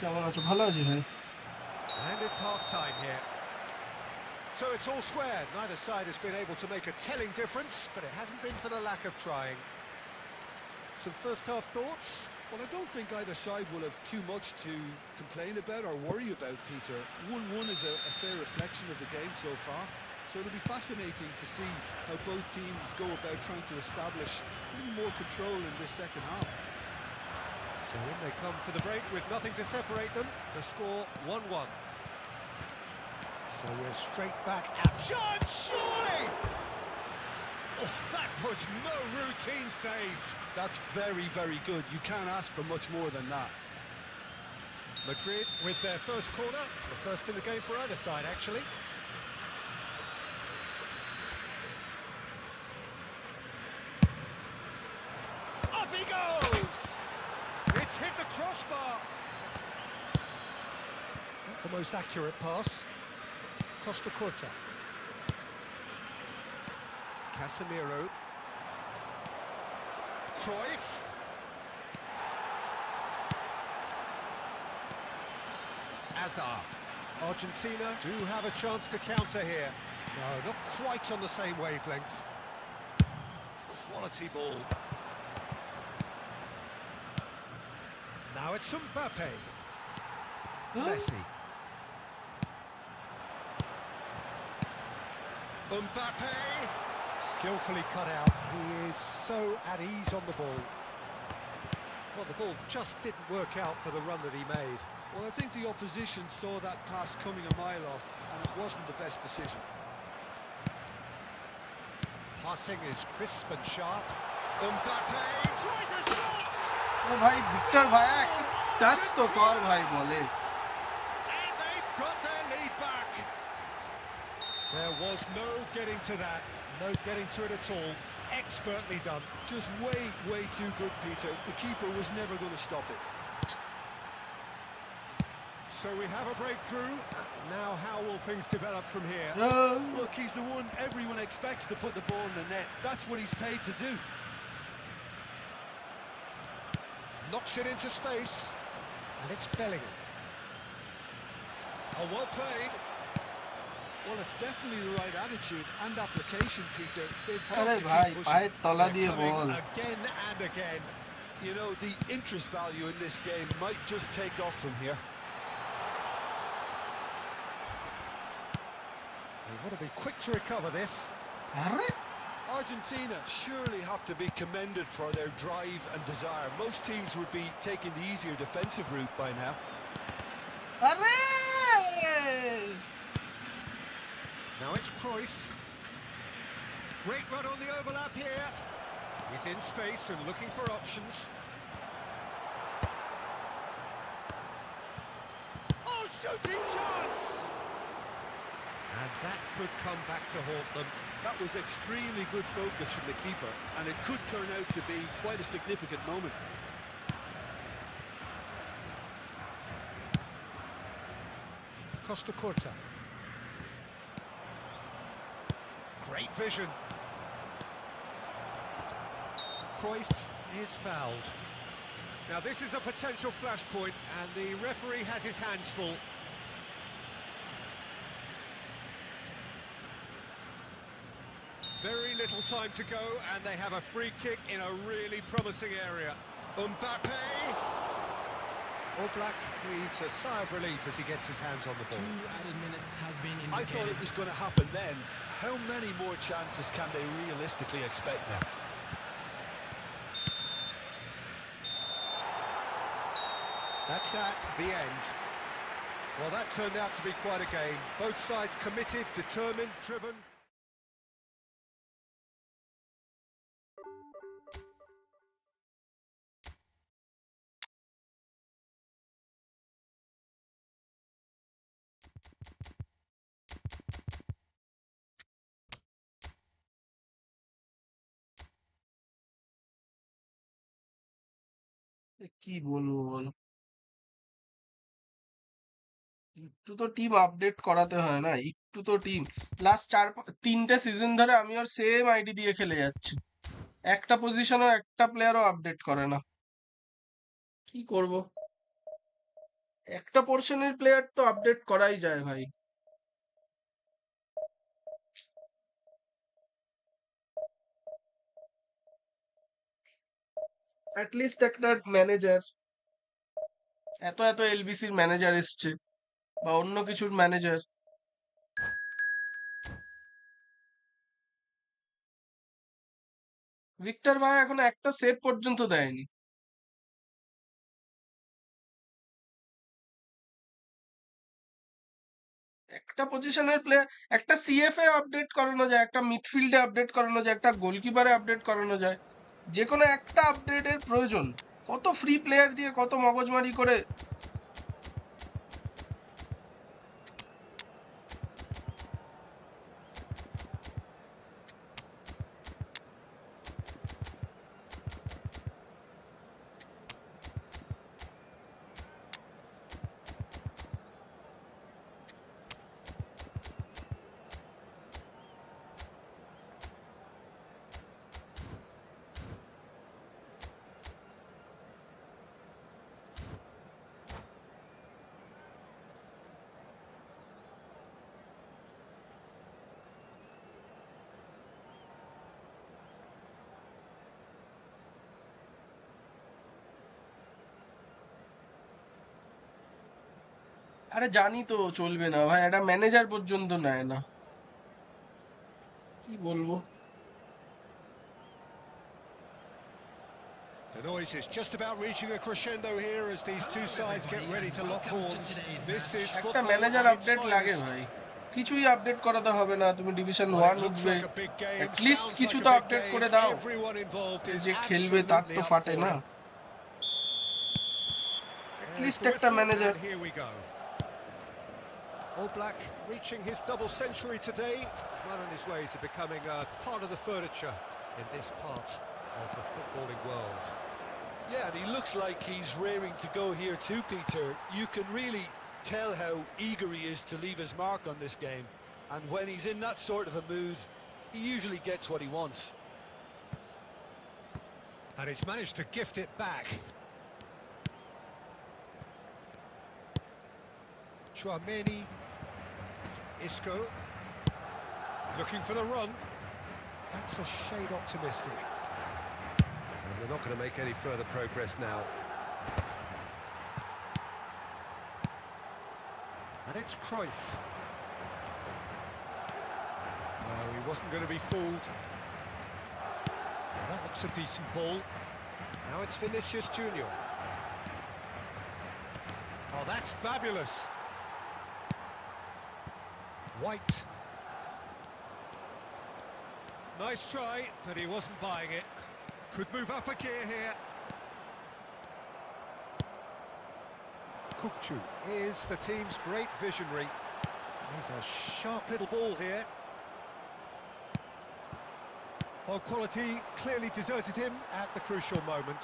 কেমন আছো ভালো আছি ভাই And it's half-time here. So it's all square. Neither side has been able to make a telling difference, but it hasn't been for the lack of trying. Some first-half thoughts? Well, I don't think either side will have too much to complain about or worry about, Peter. 1-1 is a fair reflection of the game so far. So it'll be fascinating to see how both teams go about trying to establish a little more control in this second half. So in they come for the break with nothing to separate them. The score 1-1. So we're straight back at... Chance, surely! Oh, that was no routine save. That's very, very good. You can't ask for much more than that. Madrid with their first corner, the first in the game for either side, actually. Up he goes! It's hit the crossbar. Not the most accurate pass. Costa Curta. Casemiro. Cruyff. Hazard. Argentina do have a chance to counter here. No, not quite on the same wavelength. Quality ball. Now it's Mbappe. Messi. Mbappe. Skillfully cut out. He is so at ease on the ball. Well, the ball just didn't work out for the run that he made. Well, I think the opposition saw that pass coming a mile off, and it wasn't the best decision. Passing is crisp and sharp. Mbappe tries a shot! ও ভাই Victor ভাইয়া একটা touch তো কর ভাই বলে। And they've got their lead back. There was no getting to that, no getting to it at all. Expertly done. Just way too good, Peter. The keeper was never going to stop it. So we have a breakthrough. Now how will things develop from here? Look, he's the one everyone expects to put the ball in the net. That's what he's paid to do. Knocks it into space. And it's Bellingham. Oh, well played. Well, it's definitely the right attitude and application, Peter. They've got আরে to ভাই keep পায়ের pushing. তলা দিয়ে Coming ball. again and again. You know, the interest value in this game might just take off from here. They want to be quick to recover this. আরে Argentina surely have to be commended for their drive and desire. Most teams would be taking the easier defensive route by now. আরে Now it's Cruyff. Great run on the overlap here. He's in space and looking for options. Oh, shooting chance! And that could come back to haunt them. That was extremely good focus from the keeper, and it could turn out to be quite a significant moment. Costa Curta. Great vision. Cruyff is fouled. Now this is a potential flashpoint, and the referee has his hands full. Very little time to go, and they have a free kick in a really promising area. Mbappe! Oblak breathes a sigh of relief as he gets his hands on the ball. 2 added minutes has been I indicated. thought it was going to happen then. How many more chances can they realistically expect now? That's that, the end. Well, that turned out to be quite a game. Both sides committed, determined, driven. কি বলবো বল, একটু তো team update করাতে হয় না, একটু তো team. Last 3টে সিজন ধরে আমি ওর সেম আইডি দিয়ে খেলে যাচ্ছি, একটা পজিশনও একটা প্লেয়ারও আপডেট করে না। কি করব, একটা পোর্শনের প্লেয়ার তো আপডেট করাই যায় ভাই। অ্যাটলিস্ট একটা ম্যানেজার, এত এলবিসির ম্যানেজার এসছে বা অন্য কিছুর ম্যানেজার, ভিক্টর ভাই এখন একটা সেভ পর্যন্ত দেয়নি। একটা পজিশনের প্লেয়ার, একটা সিএফএ আপডেট করানো যায়, একটা মিডফিল্ডে আপডেট করানো যায়, একটা গোলকিপারে আপডেট করানো যায়, যে কোনো একটা আপডেটের প্রয়োজন। কত ফ্রি প্লেয়ার দিয়ে কত মগজমারি করে। আরে জানি তো চলবে না ভাই, একটা ম্যানেজার পর্যন্ত নেয় না, কি বলবো। The noise is just about reaching a crescendo here as these two sides get ready to lock horns. This is একটা football manager at its update লাগে finest. ভাই, কিছুই আপডেট করাতে হবে না, তুমি division Well, one it looks উঠবে, like a big game, at least sounds কিছু like তো a big আপডেট game. করে দাও। Everyone involved is যে খেলবে তার absolutely তো up ফাটে for না, it. And at least it's the একটা whistle, manager. and here we go. All Black reaching his double century today, well on his way to becoming a part of the furniture in this part of the footballing world. Yeah, and he looks like he's raring to go here too, Peter. You can really tell how eager he is to leave his mark on this game. And when he's in that sort of a mood, he usually gets what he wants. And he's managed to gift it back. Chouameni, Isco, looking for the run. That's a shade optimistic. And they're not going to make any further progress now. And it's Cruyff. No, he wasn't going to be fooled. Well, that looks a decent ball. Now it's Vinicius Junior. Oh, that's fabulous. White. Nice try, but he wasn't buying it. Could move up a gear here. Kukçu is the team's great visionary. He's a sharp little ball here. Oh, quality clearly deserted him at the crucial moment.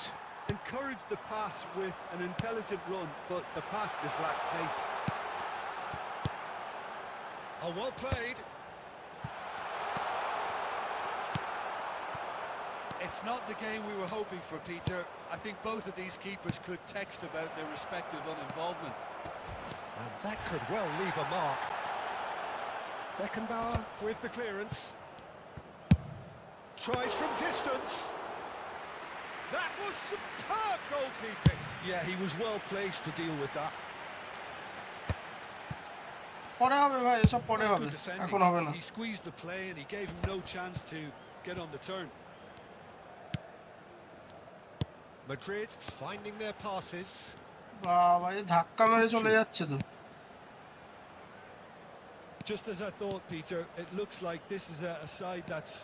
Encouraged the pass with an intelligent run, but the pass just lacked pace. Oh, well played. It's not the game we were hoping for, Peter. I think both of these keepers could text about their respective uninvolvement. And that could well leave a mark. Beckenbauer with the clearance. Tries from distance. That was superb goalkeeping. Yeah, he was well placed to deal with that. পরে হবে ভাই, এসব পরে That's হবে, good defending. এখন হবে না। He squeezed the play and he gave him no chance to get on the turn. Madrid finding their passes. বাবা, এই ধাক্কা মেরে চলে যাচ্ছে তো। Just as I thought, Peter, it looks like this is a side that's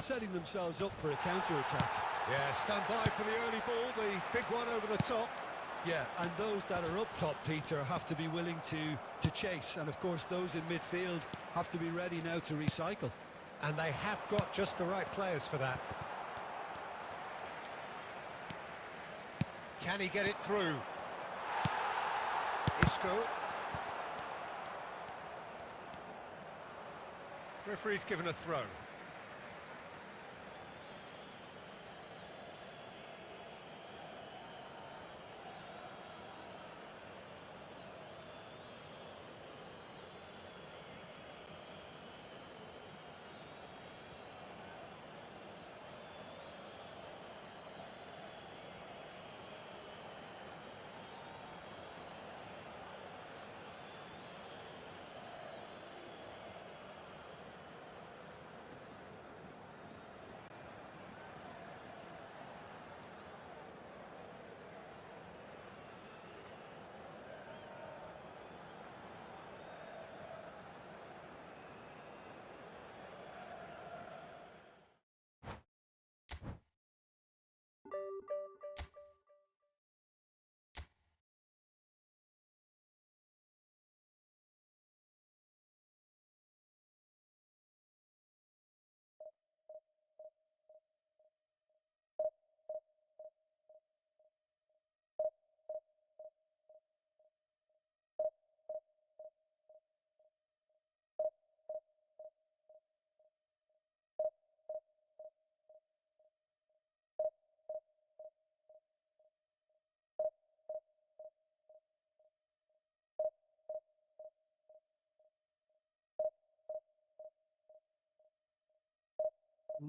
setting themselves up for a counter-attack. Yeah, stand by for the early ball, the big one over the top. Yeah, and those that are up top, Peter, have to be willing to chase. And of course, those in midfield have to be ready now to recycle. And they have got just the right players for that. Can he get it through? Isco. Referee's given a throw.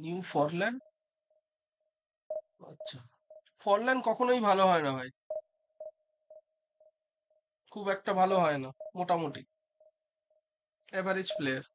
New Forlan, আচ্ছা Forlan কখনোই ভালো হয় না ভাই, খুব একটা ভালো হয় না, মোটামুটি average player.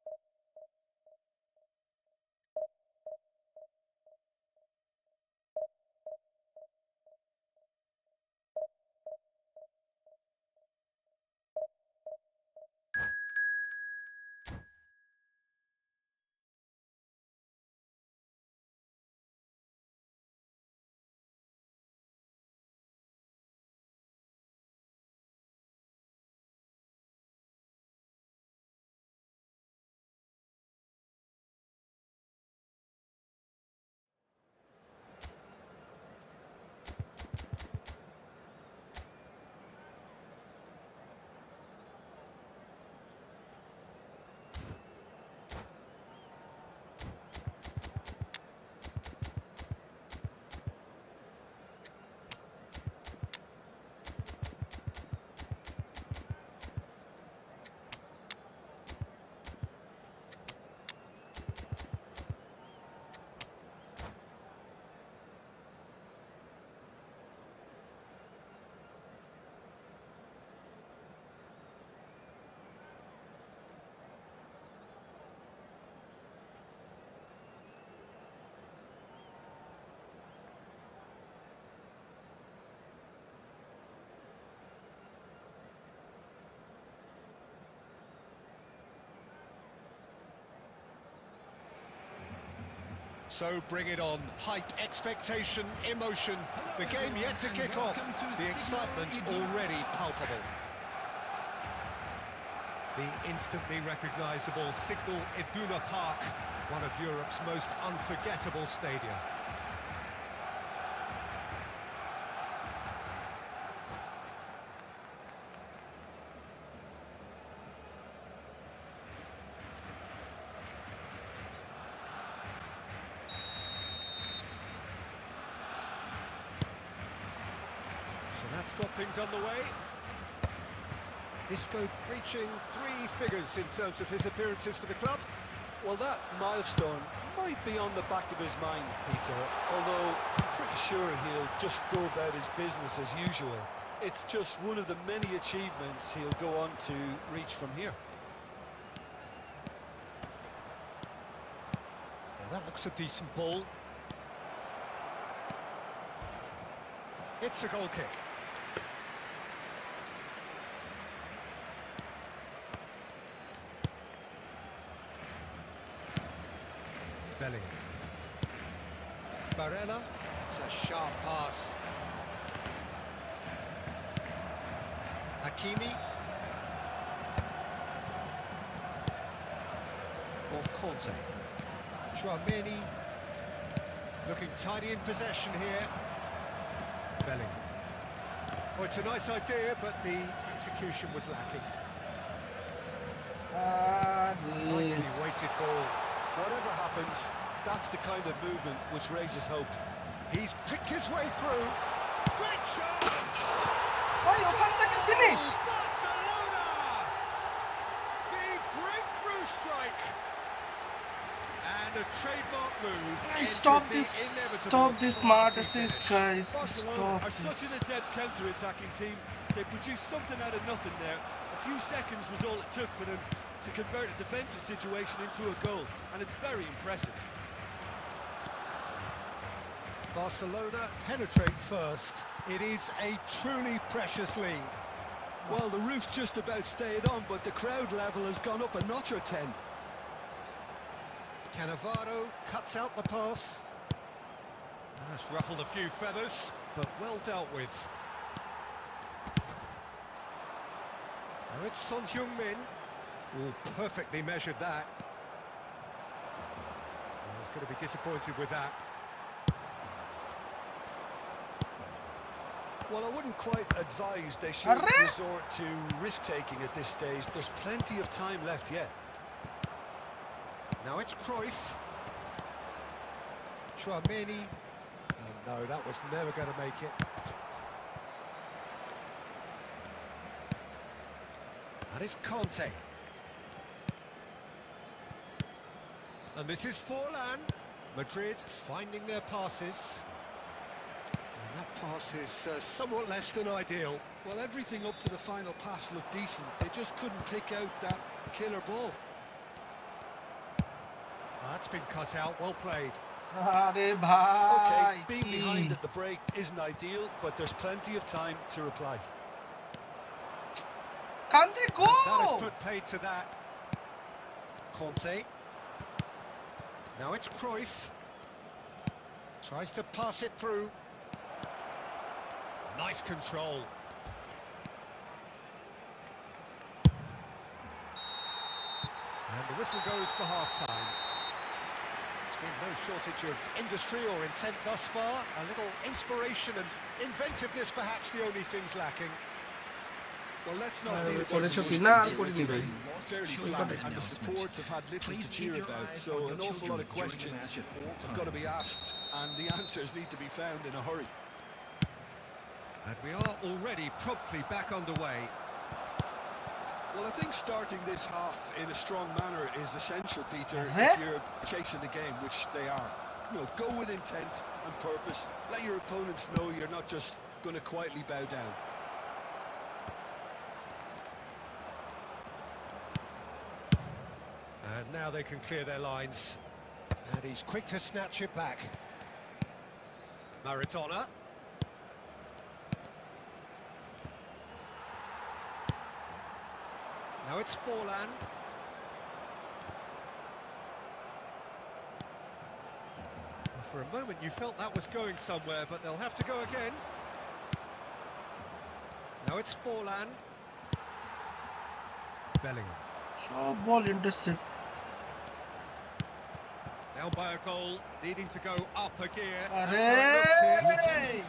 So bring it on. Hype, expectation, emotion. The game yet to kick off. The excitement already palpable. The instantly recognisable Signal Iduna Park, one of Europe's most unforgettable stadia. So that's got things underway. Isco reaching 3 figures in terms of his appearances for the club. Well, that milestone might be on the back of his mind, Peter, although I'm pretty sure he'll just go about his business as usual. It's just one of the many achievements he'll go on to reach from here. Now that looks a decent ball. It's a goal kick. Bellingham. Barella, it's a sharp pass. Hakimi. For Conte. Tchouaméni. Looking tidy in possession here. Bellingham. Oh, it's a nice idea, but the execution was lacking. Nicely weighted ball. Whatever happens, that's the kind of movement which raises hope. He's picked his way through. Great chance! ভাই ওখান থেকে finish. Barcelona! The breakthrough strike. And a trademark move. Stop entered the this, inevitable stop this smart classy assist, finish. guys. Barcelona Stop are such this. an adept counter-attacking team. They produced something out of nothing there. A few seconds was all it took for them to convert a defensive situation into a goal, and it's very impressive. Barcelona penetrate first. It is a truly precious lead. Well, the roof's just about stayed on, but the crowd level has gone up a notch or 10. Cannavaro cuts out the pass. That's ruffled a few feathers, but well dealt with. Now it's Son Heung-min. Oh, perfectly measured that. Well, he's going to be disappointed with that. Well, I wouldn't quite advise they should resort to risk-taking at this stage. There's plenty of time left yet. Now it's Cruyff. Tchouaméni. Oh, no, that was never going to make it. And it's Conte. And this is Forlan. Madrid finding their passes. And that pass is somewhat less than ideal. Well, everything up to the final pass looked decent. They just couldn't pick out that killer ball. That's been cut out, well played. अरे Okay, भाई being behind at the break isn't ideal, but there's plenty of time to reply. Kante That has go. put paid to that. Conte. Now it's Cruyff. Tries to pass it through. Nice control. And the whistle goes for half-time. There's been no shortage of industry or intent thus far. A little inspiration and inventiveness perhaps the only things lacking. Well, let's not আরে be about করেছো the কি most না detailed করিনি ভাই fairly flat, and the supports have had little to cheer about, so an awful lot of questions have got to be asked, and the answers need to be found in a hurry. And we are already promptly back underway. Well, I think starting this half in a strong manner is essential, Peter, Uh-huh. if you're chasing the game, which they are. You know, go with intent and purpose. Let your opponents know you're not just going to quietly bow down. And now they can clear their lines. And he's quick to snatch it back. Maradona. Now it's Forlan. For a moment you felt that was going somewhere, but they'll have to go again. Now it's Forlan. Bellingham. সব বল intercept Now by a goal, needing to go up a gear. আরে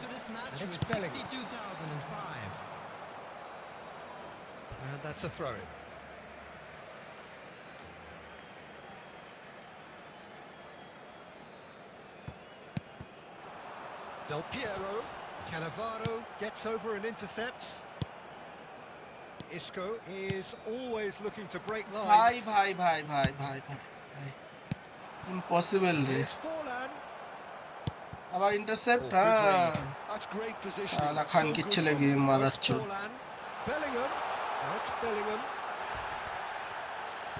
For this match And it's was Bellingham. 62,005. And that's a throw-in. Del Piero. Cannavaro gets over and intercepts. Isco is always looking to break ভাই lines. ভাই ভাই ভাই ভাই ভাই ভাই impossible রে Here's Forlan. আবার ইন্টারসেপ্ট Oh, good হ্যাঁ read. That's great positioning. সালা খান So কি good ছেলে from গিয়ে him. Mother It's চোদ Forlan. Bellingham. Now it's Bellingham.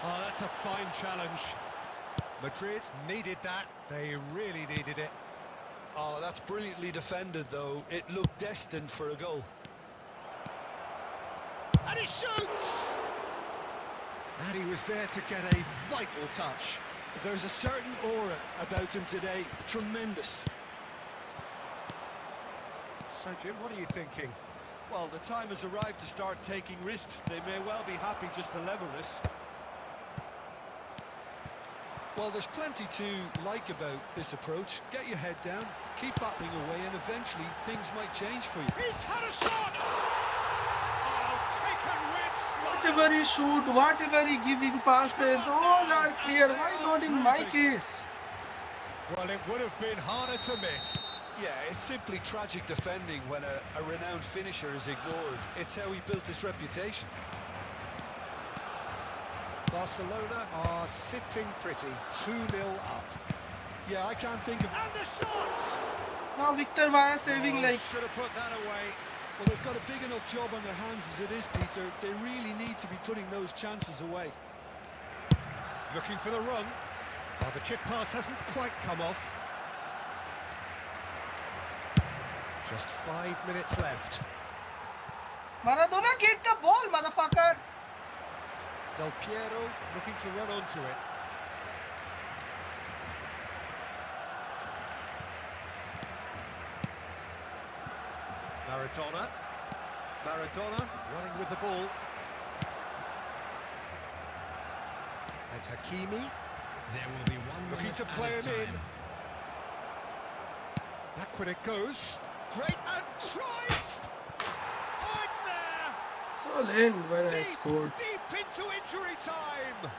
Oh, that's a fine challenge. Madrid needed that. They really needed it. Oh, that's brilliantly defended, though. It looked destined for a goal. And he shoots! And he was there to get a vital touch. There's a certain aura about him today. Tremendous. So, Jim, what are you thinking? Well, the time has arrived to start taking risks. They may well be happy just to level this. Well, there's plenty to like about this approach. Get your head down, keep battling away, and eventually things might change for you. He's had a shot! Oh, taken with style! whatever he shoot whatever he giving passes all are clear. Why not in my case? Well, it would have been harder to miss. Yeah, it's simply tragic defending when a renowned finisher is ignored. It's how he built his reputation. Barcelona are sitting pretty, 2-0 up. Yeah, I can't think of... And the shot! Now Victor Vaya saving like Should have put that away. Well, they've got a big enough job on their hands as it is, Peter. They really need to be putting those chances away. Looking for the run. Oh, the chip pass hasn't quite come off. Just 5 minutes left. Maradona, get the ball, motherfucker. Del Piero looking to run onto it. Maradona. Maradona running with the ball. And Hakimi There will be one looking minute to play him added in. time. Back when it goes. Great and Cruyff! Oh, it's there! So late when I scored. Deep into injury time!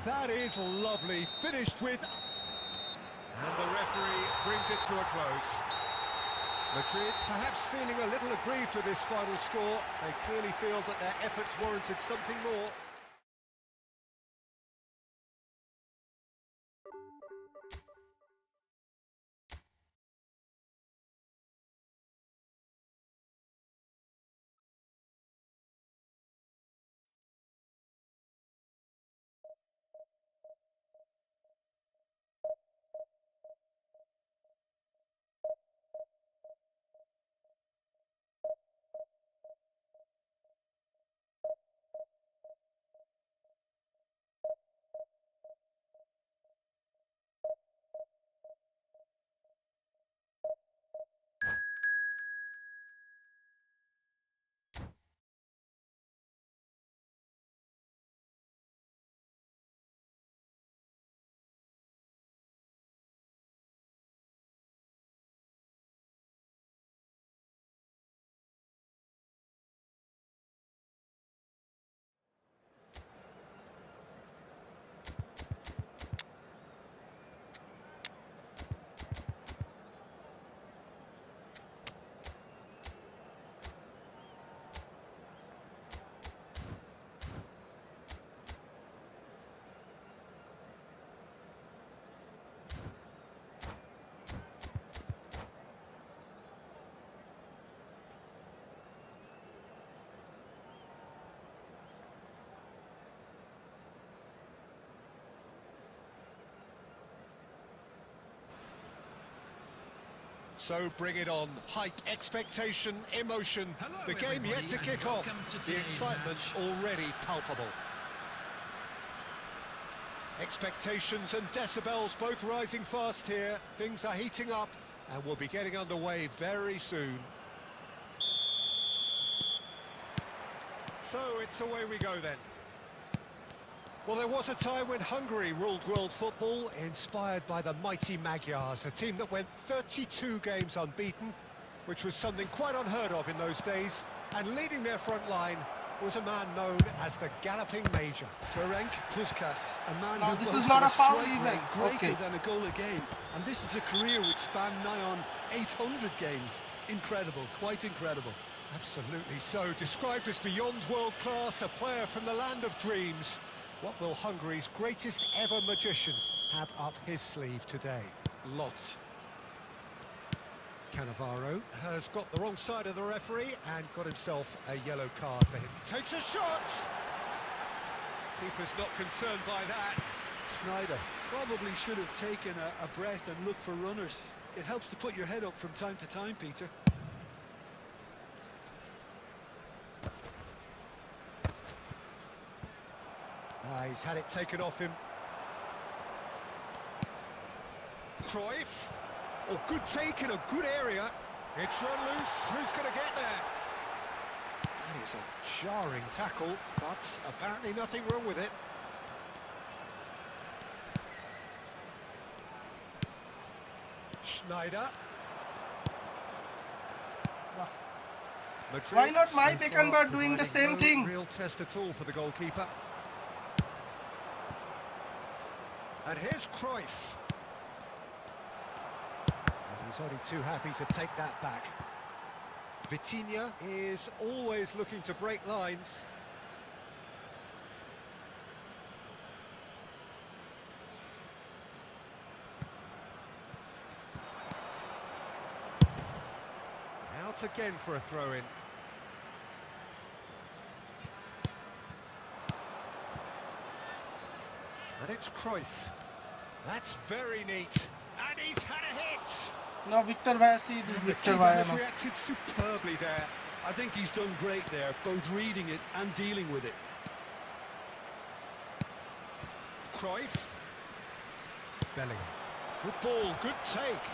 That is lovely. Finished with... And the referee brings it to a close. Madrid perhaps feeling a little aggrieved with this final score. They clearly feel that their efforts warranted something more. So bring it on. Hype, expectation, emotion. Hello, The game yet everybody, to and kick off. welcome to The today's excitement match. already palpable. Expectations and decibels both rising fast here. Things are heating up and we'll be getting underway very soon. So it's away we go then. Well, there was a time when Hungary ruled world football, inspired by the mighty Magyars, a team that went 32 games unbeaten, which was something quite unheard of in those days. And leading their front line was a man known as the Galloping Major. Ferenc Puskas, a man No, who this is boasted not a foul strike even. rate greater Okay. than a goal a game. And this is a career which spanned nigh on 800 games. Incredible, quite incredible. Absolutely so. Described as beyond world class, a player from the land of dreams. What will Hungary's greatest ever magician have up his sleeve today? Lots. Cannavaro has got the wrong side of the referee and got himself a yellow card for him. Takes a shot! Keeper's not concerned by that. Schneider probably should have taken a breath and looked for runners. It helps to put your head up from time to time, Peter. He's had it taken off him. Cruyff. Oh, good take in a good area. It's run loose. Who's going to get there? That is a jarring tackle, but apparently nothing wrong with it. Schneider. Madrid, Why not my so Beckenbauer far doing the providing same no thing? real test at all for the goalkeeper. And here's Cruyff. And he's only too happy to take that back. Vitinha is always looking to break lines. Out again for a throw-in. And it's Cruyff. That's very neat. And he's had a hit. Now Victor Vaya, see this The Victor keeper Vaya has now. reacted superbly there. I think he's done great there, both reading it and dealing with it. Cruyff. Bellingham. Good ball, good take.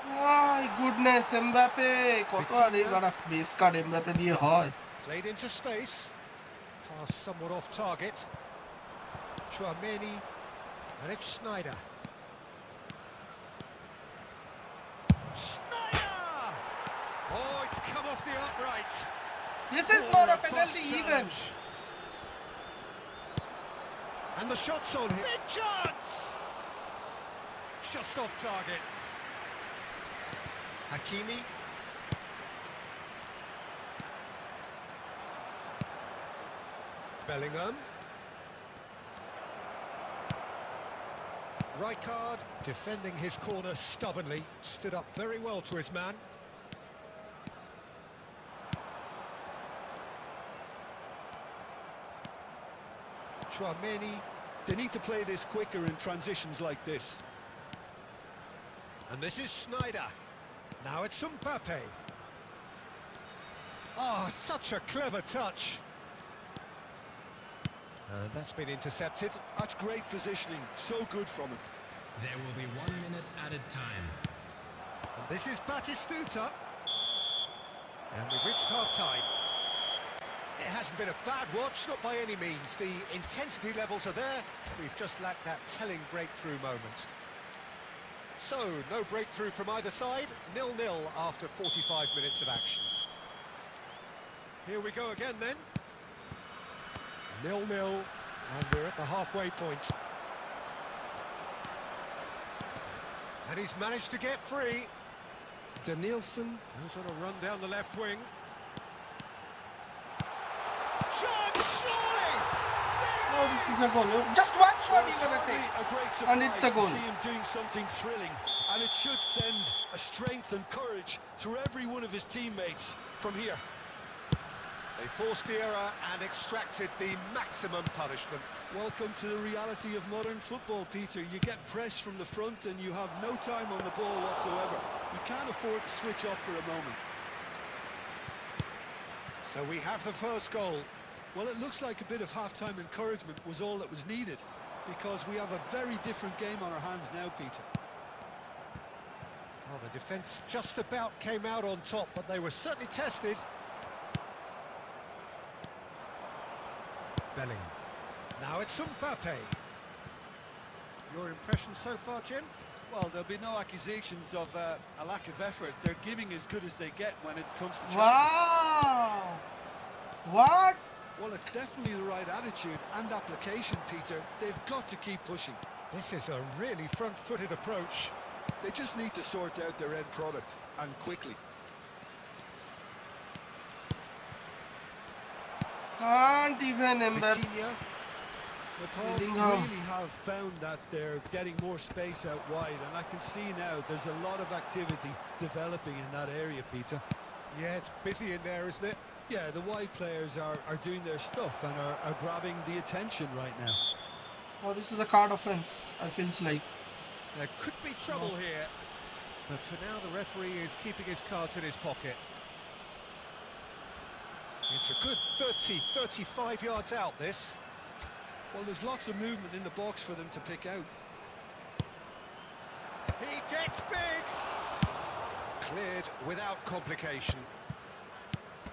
My goodness, Mbappe কত আর এই গাড়া base card Mbappe দিয়ে হয়। Played into space. Pass somewhat off target. Chouameni. And it's Schneider. Schneider! Oh, it's come off the upright. This is Oh, not a robust penalty even. challenge. And the shot's on here. Big chance! Just off target. Hakimi. Bellingham. Rijkaard defending his corner stubbornly, stood up very well to his man. Chouameni. They need to play this quicker in transitions like this. And this is Snyder. Now it's Mbappe. Oh, such a clever touch. And that's been intercepted. That's great positioning, so good from him. There will be 1 minute added time. And this is Batistuta. And we've reached half-time. It hasn't been a bad watch, not by any means. The intensity levels are there. We've just lacked that telling breakthrough moment. So, no breakthrough from either side. 0-0 after 45 minutes of action. Here we go again then. 0-0, and we're at the halfway point. And he's managed to get free. Danielson goes on a run down the left wing. Shot, surely! Oh, this is a goal. Just one shot Well, it's even, I hardly think. a great And surprise it's a goal. to see him doing something thrilling, and it should send a strength and courage through every one of his teammates from here. They forced the error and extracted the maximum punishment. Welcome to the reality of modern football, Peter. You get pressed from the front and you have no time on the ball whatsoever. You can't afford to switch off for a moment. So we have the first goal. Well, it looks like a bit of half-time encouragement was all that was needed, because we have a very different game on our hands now, Peter. Well, the defence just about came out on top, but they were certainly tested. Bellingham. Now it's Mbappe. Your impression so far, Jim? Well, there'll be no accusations of a lack of effort. They're giving as good as they get when it comes to chances. Wow! What? Well, it's definitely the right attitude and application, Peter. They've got to keep pushing. This is a really front-footed approach. They just need to sort out their end product, and quickly. Can't even Mbappe. Vitinha. Natal Bellingham. really have found that they're getting more space out wide, and I can see now there's a lot of activity developing in that area, Peter. Yeah, it's busy in there, isn't it? Yeah, the wide players are doing their stuff and are grabbing the attention right now. Oh, this is a card offense, I feels like. There could be trouble here, but for now the referee is keeping his cards in his pocket. It's a good 35 yards out, this. Well, there's lots of movement in the box for them to pick out. He gets big! Cleared without complication.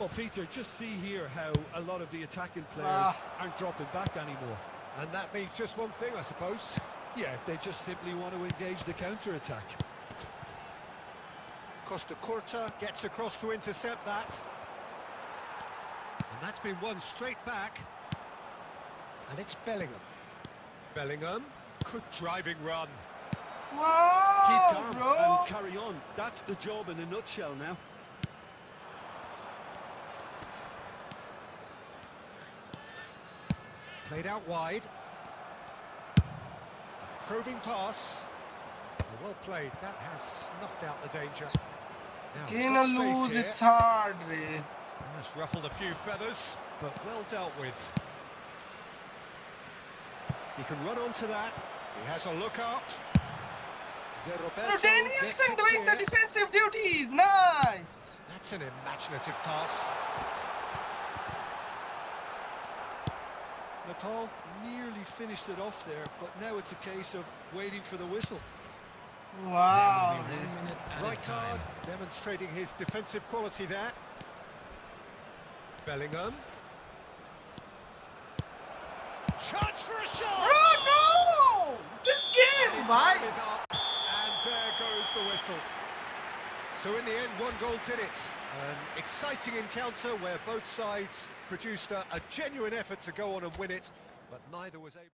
Well, Peter, just see here how a lot of the attacking players aren't dropping back anymore. And that means just one thing, I suppose. Yeah, they just simply want to engage the counter-attack. Costa Curta gets across to intercept that. And that's been won straight back. And it's Bellingham. Bellingham, good driving run. Wow, Keep calm bro! and carry on. That's the job in a nutshell now. Played out wide. A probing pass. Well played. That has snuffed out the danger. Now, he's Gain got or space lose, here. it's hard, Ray. That's ruffled a few feathers, but well dealt with. He can run onto that. He has a look up. Oh, Danielson doing the defensive duties. Nice. That's an imaginative pass. Natal nearly finished it off there, but now it's a case of waiting for the whistle. Wow, There will be Ray. 1 minute added Right card, time. demonstrating his defensive quality there. Bellingham. Chance for a shot! Bro, no! This game, And why? time is up, and there goes the whistle. So in the end, one goal did it. An exciting encounter where both sides produced a genuine effort to go on and win it, but neither was able.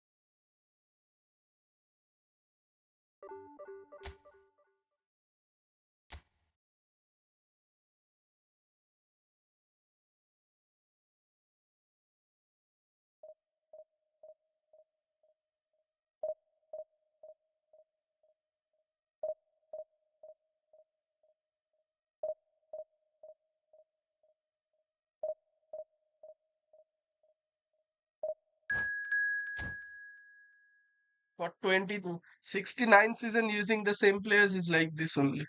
For 69 season using the same players is like this only.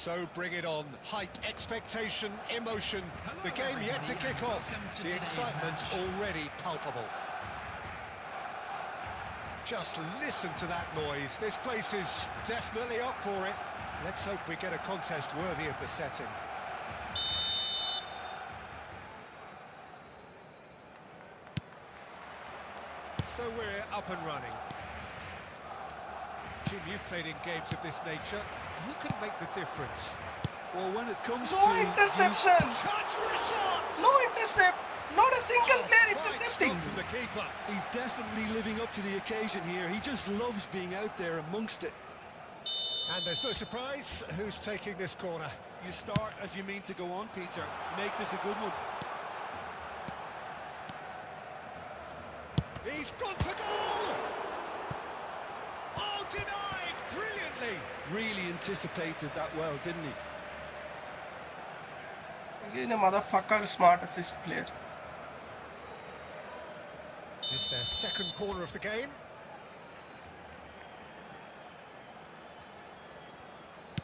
So bring it on. Hype, expectation, emotion. The game yet to kick off. The excitement already palpable. Just listen to that noise. This place is definitely up for it. Let's hope we get a contest worthy of the setting. So we're up and running. Jim, you've played in games of this nature. Who can make the difference? Well, when it comes No to interception! Chance for a shot! No intercept! Not a single player Fine intercepting! stop from the keeper. he's definitely living up to the occasion here. He just loves being out there amongst it. And there's no surprise who's taking this corner. You start as you mean to go on, Peter. Make this a good one. He's gone for goal! Oh, denied brilliantly! Really anticipated that well, didn't he? Again, a motherfucker smart assist player. It's their second corner of the game.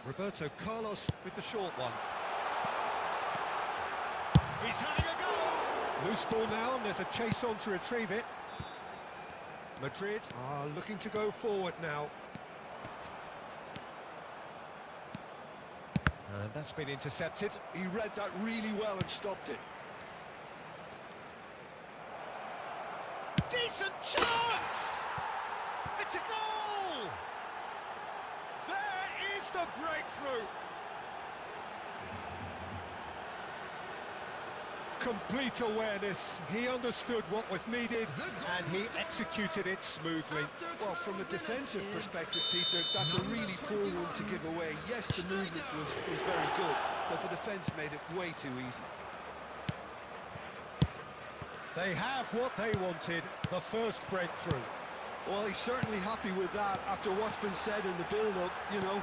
Roberto Carlos with the short one. He's having a go! Loose ball now, and there's a chase on to retrieve it. Madrid are looking to go forward now. And that's been intercepted. He read that really well and stopped it. Decent chance! It's a goal! There is the breakthrough! Complete awareness. He understood what was needed and he executed it smoothly. Well, from a defensive perspective, Peter, that's a really poor one to give away. Yes, the movement was very good, but the defence made it way too easy. They have what they wanted, the first breakthrough. Well, he's certainly happy with that after what's been said in the build-up, you know.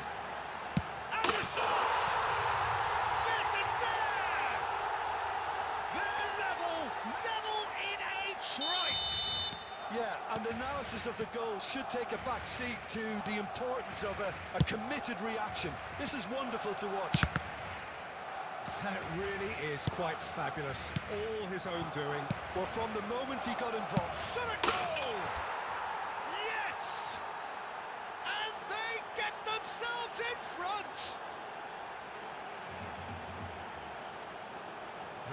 And the shot! Yes, it's there! They're level in a trice! Yeah, and analysis of the goal should take a back seat to the importance of a committed reaction. This is wonderful to watch. That really is quite fabulous. All his own doing. Well, from the moment he got involved... Shot a goal! Yes! And they get themselves in front!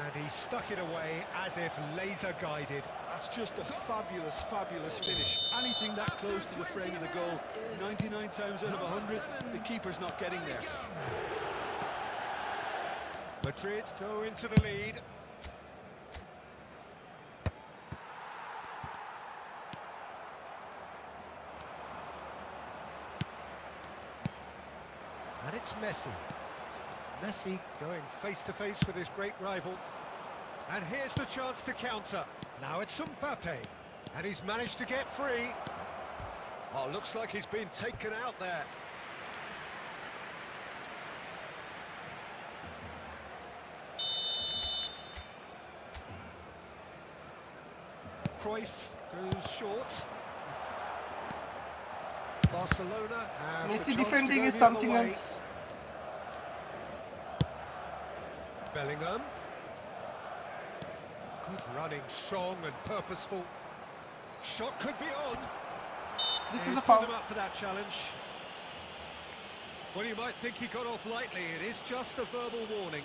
And he stuck it away as if laser guided. That's just a fabulous, fabulous finish. Anything that close to the frame of the goal, 99 times out of 100, the keeper's not getting there. Madrid go into the lead. And it's Messi. Messi going face-to-face with his great rival. And here's the chance to counter. Now it's Mbappe. And he's managed to get free. Oh, looks like he's been taken out there. Cruyff goes short. Barcelona have the Messi chance defending to go is the something other way. else. Bellingham. Good running, strong and purposeful. Shot could be on. This He's is a put foul. them up for that challenge. Well, you might think he got off lightly. It is just a verbal warning.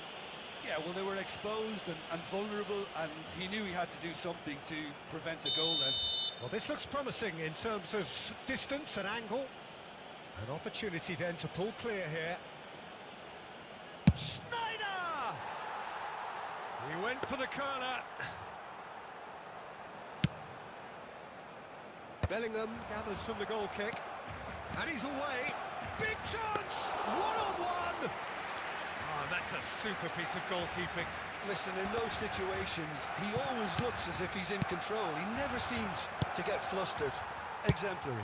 Yeah, well, they were exposed and vulnerable, and he knew he had to do something to prevent a goal then. Well, this looks promising in terms of distance and angle. An opportunity then to pull clear here. Schneider! He went for the curler. Bellingham gathers from the goal kick. And he's away. Big chance! One-on-one! Oh, that's a super piece of goalkeeping. Listen, in those situations, he always looks as if he's in control. He never seems to get flustered. Exemplary.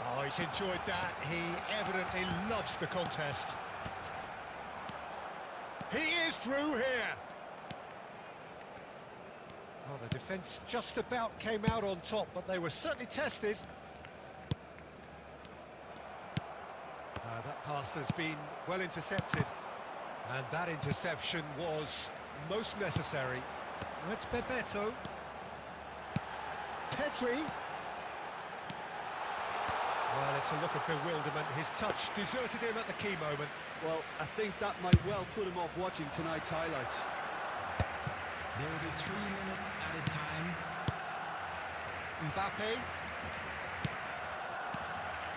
Oh, he's enjoyed that. He evidently loves the contest. He is through here. Well, the defence just about came out on top, but they were certainly tested. That pass has been well intercepted. And that interception was most necessary. That's Bebeto. Pedri. Well, it's a look of bewilderment. His touch deserted him at the key moment. Well, I think that might well put him off watching tonight's highlights. There will be 3 minutes added time. Mbappe.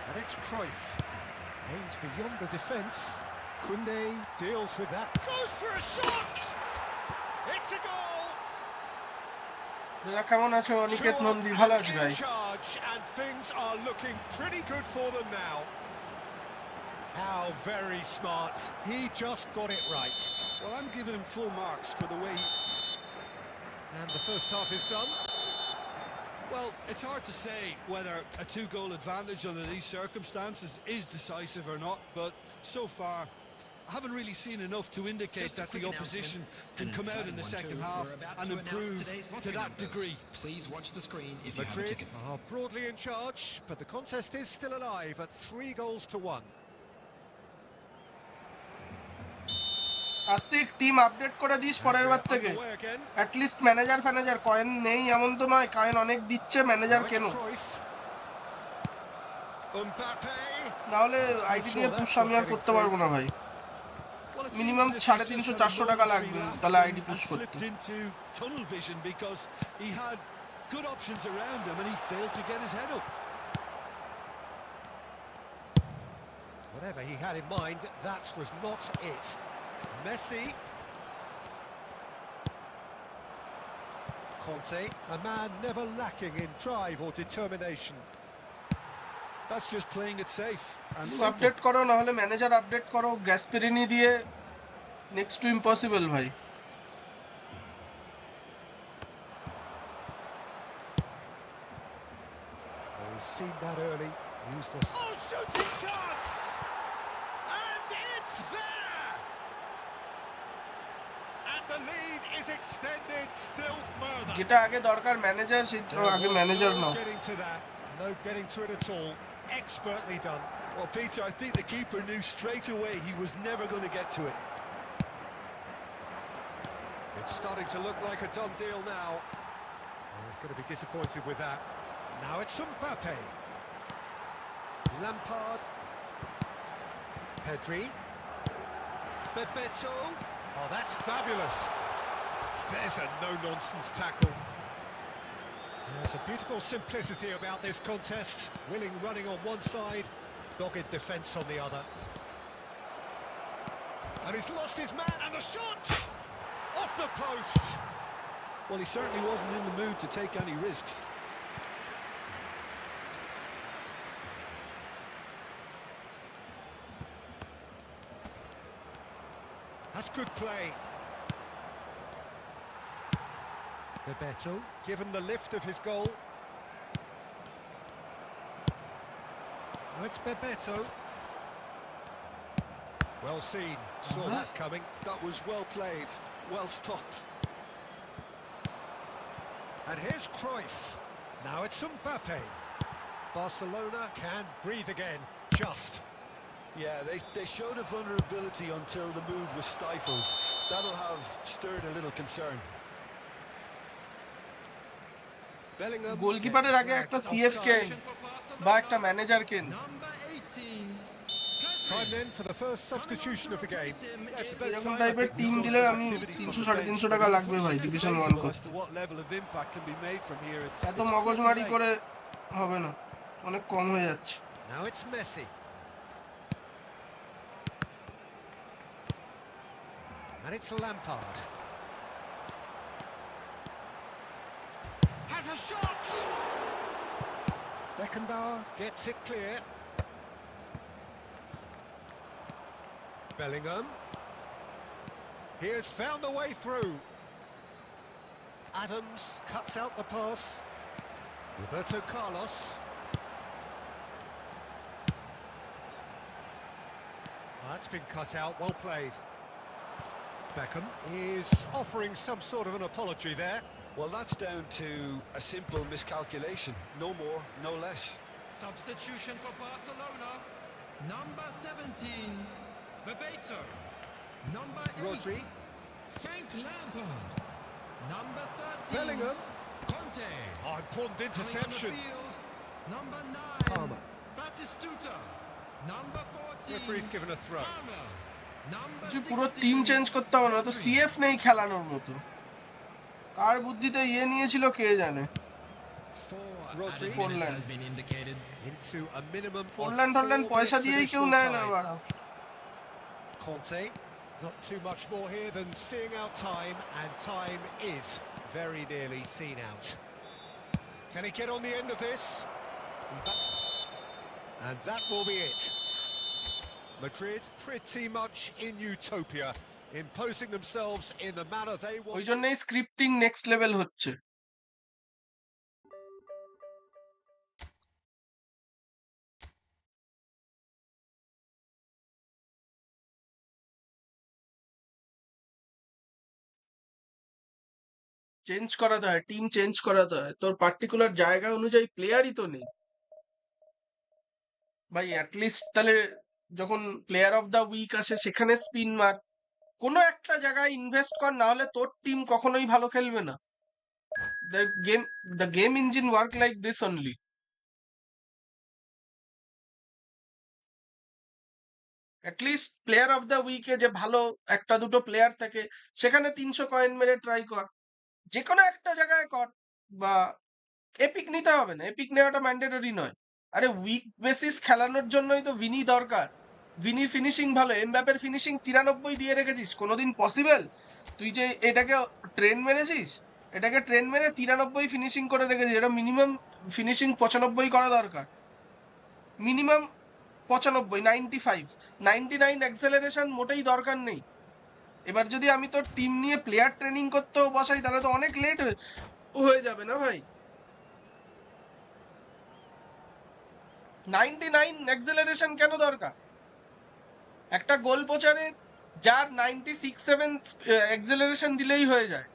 And it's Cruyff. Aims beyond the defence. Koundé deals with that. Goes for a shot! It's a goal! কেমন আছো অনিকেত নন্দী? ভালো আছি ভাই। In charge, and things are looking pretty good for them now. How very smart. He just got it right. Well, I'm giving him full marks for the way And the first half is done. Well, it's hard to say whether a 2-goal advantage under these circumstances is decisive or not, but so far I haven't really seen enough to indicate that the opposition can come out in the second half and improve to that degree. Please watch the screen if you have a Madrid ticket. are broadly in charge, but the contest is still alive at 3-1. আস্তে team update করে this পরের বার থেকে। Underway again. At least manager ফ্যানেজার coin নেই এমন তো নয়, coin অনেক দিচ্ছে, ম্যানেজার Now কেন? it's Cruyff. Mbappe. নাহলে আইডি নিয়ে পুশ আমি আর করতে পারবো না ভাই। Well, it Minimum seems as if he's just 350-400 had a টাকা momentary লাগবে lapse তাহলে and- আইডি পুশ and করতে। slipped into tunnel vision because he had good options around him and he failed to get his head up. Whatever he had in mind, that was not it. Messi. Conte, a man never lacking in drive or determination. That's just playing it safe and team simple. Update করো, নাহলে manager update করো, গ্যাসপেরিনি দিয়ে next to impossible ভাই। Oh, he's seen that early. Used the shooting chance, and it's there. And the lead is extended still further. যেটা আগে দরকার manager, সেটা আগে manager No now. getting to that. No getting to it at all. Expertly done. Well, Peter, I think the keeper knew straight away he was never going to get to it. It's starting to look like a done deal now. Well, he's going to be disappointed with that. Now it's Mbappe. Lampard. Pedri. Bebeto. Oh, that's fabulous. There's a no-nonsense tackle. There's a beautiful simplicity about this contest. Willing running on one side, dogged defence on the other. And he's lost his man, and the shot! Off the post! Well, he certainly wasn't in the mood to take any risks. That's good play. Bebeto, given the lift of his goal. Now it's Bebeto. Well seen, saw that coming. That was well played, well stopped. And here's Cruyff. Now it's Mbappe. Barcelona can breathe again, just. Yeah, they showed a vulnerability until the move was stifled. That'll have stirred a little concern. Bellingham গোলকিপারের gets আগে একটা flagged CF কেন offside. বা একটা manager কেন Number 18. Time then for the first substitution of the game. Yeah, it's about এরকম time I টাইপের think we team saw দিলে some আমি activity from 300 the সাড়ে bench, 300 but টাকা it's লাগবে ভাই ডিভিশন ওয়ান debatable করতে as to what level of impact can be made from here. It's এত pretty মগজমারি late. করে হবে না অনেক কম হয়ে যাচ্ছে Now it's Messi. And it's Lampard. Has a shot! Beckenbauer gets it clear. Bellingham. He has found a way through. Adams cuts out the pass. Roberto Carlos. That's been cut out, well played. Beckham is offering some sort of an apology there. Well, that's down to a simple miscalculation. No more, no less. Substitution for Barcelona. Number 17, Bebeto. Number 8, Rodri. Frank Lampard. Number 13, Bellingham. Conte. Oh, important Coming on the interception. field, number 9, Palmer. Batistuta. Number 14, Referee's given a throw. Palmer. Number যে পুরো 16, team change করতে হবে না তো CF নেই খেলানোর মতো কার বুদ্ধিতে নিয়েছিল কে জানে Rodri. Forlan. has been indicated. Into a minimum of Foreland 4 টরল্যান্ড পয়সা minutes দিয়েই কেউ additional নেয় না time. এবার Conte, not too much more here than seeing out time, and time is very nearly seen out. Can he get on the end of this? And that will be it. Madrid pretty much in utopia, imposing themselves in the manner they want. ওই জন্যই scripting next level হচ্ছে change করাতে হয় team change করাতে হয় তোর particular জায়গা অনুযায়ী প্লেয়ারই তো নেই ভাই অ্যাটলিস্ট তাহলে যখন প্লেয়ার অফ দ্য উইক আসে সেখানে স্পিন মার কোনো একটা জায়গায় ইনভেস্ট কর না হলে তোর টিম কখনোই ভালো খেলবে না the game engine work like this only at least player of the উইকে যে ভালো একটা দুটো প্লেয়ার থাকে সেখানে 300 কয়েন মেরে ট্রাই কর যে কোনো একটা জায়গায় কর বা এপিক নিতে হবে না এপিক নেওয়াটা ম্যান্ডেটরি নয় আরে উইক বেসিস খেলানোর জন্যই তো ভিনি দরকার ভিনির ফিনিশিং ভালো এমবাপের ফিনিশিং 93 দিয়ে রেখেছিস কোনোদিন পসিবল তুই যে এটাকে ট্রেন মেরেছিস এটাকে ট্রেন মেরে 93 ফিনিশিং করে রেখেছিস এটা মিনিমাম ফিনিশিং 95 করা দরকার মিনিমাম 95 99 অ্যাক্সেলারেশন মোটেই দরকার নেই এবার যদি আমি তোর টিম নিয়ে প্লেয়ার ট্রেনিং করতেও বসাই তাহলে তো অনেক লেট হয়ে যাবে না ভাই 99 অ্যাক্সেলারেশন কেন দরকার একটা গোল পোচারে যার 96-7 অ্যাক্সেলারেশন দিলেই হয়ে যায়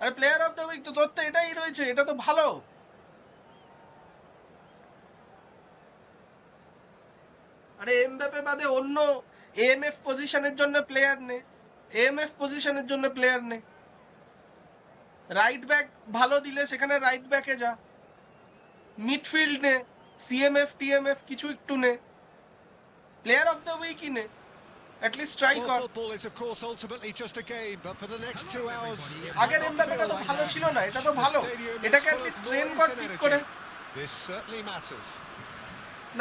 আরে প্লেয়ার অফ দ্য উইক তো তোর তো এটাই রয়েছে এটা তো ভালো আরে এমবাপে বাদে অন্য এএমএফ পজিশনের জন্য প্লেয়ার নে এএমএফ পজিশনের জন্য প্লেয়ার নে রাইট ব্যাক ভালো দিলে সেখানে রাইট ব্যাকে যা মিডফিল্ড নে সিএমএফ টিএমএফ কিছু একটু নে প্লেয়ার অফ দ্য উইকই নে অ্যাটলিস্ট ট্রাই কর Football is of course ultimately just a game, but for the next 2 hours আগের এমবাপেটা তো ভালো ছিল না এটা তো ভালো এটাকে অ্যাটলিস্ট ট্রেন কর ঠিক করে This certainly matters.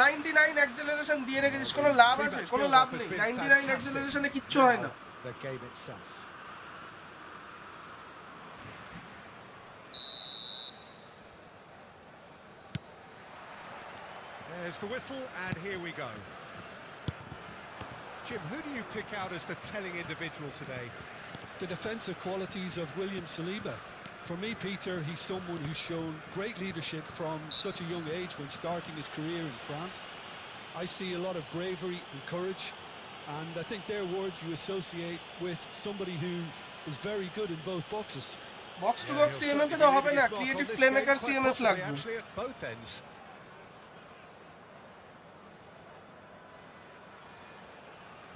99 অ্যাক্সেলারেশন দিয়ে রেখেছিস কোনো লাভ আছে কোনো লাভ নেই 99 অ্যাক্সেলারেশনে কিচ্ছু হয় না The game itself. There's the whistle, and here we go. Jim, who do you pick out as the telling individual today? The defensive qualities of William Saliba. For me, Peter, he's someone who's shown great leadership from such a young age when starting his career in France. I see a lot of bravery and courage, and I think they're words you associate with somebody who is very good in both boxes. Box to box CMF এ তো হবে না creative playmaker CMF লাগবে Actually, at both ends.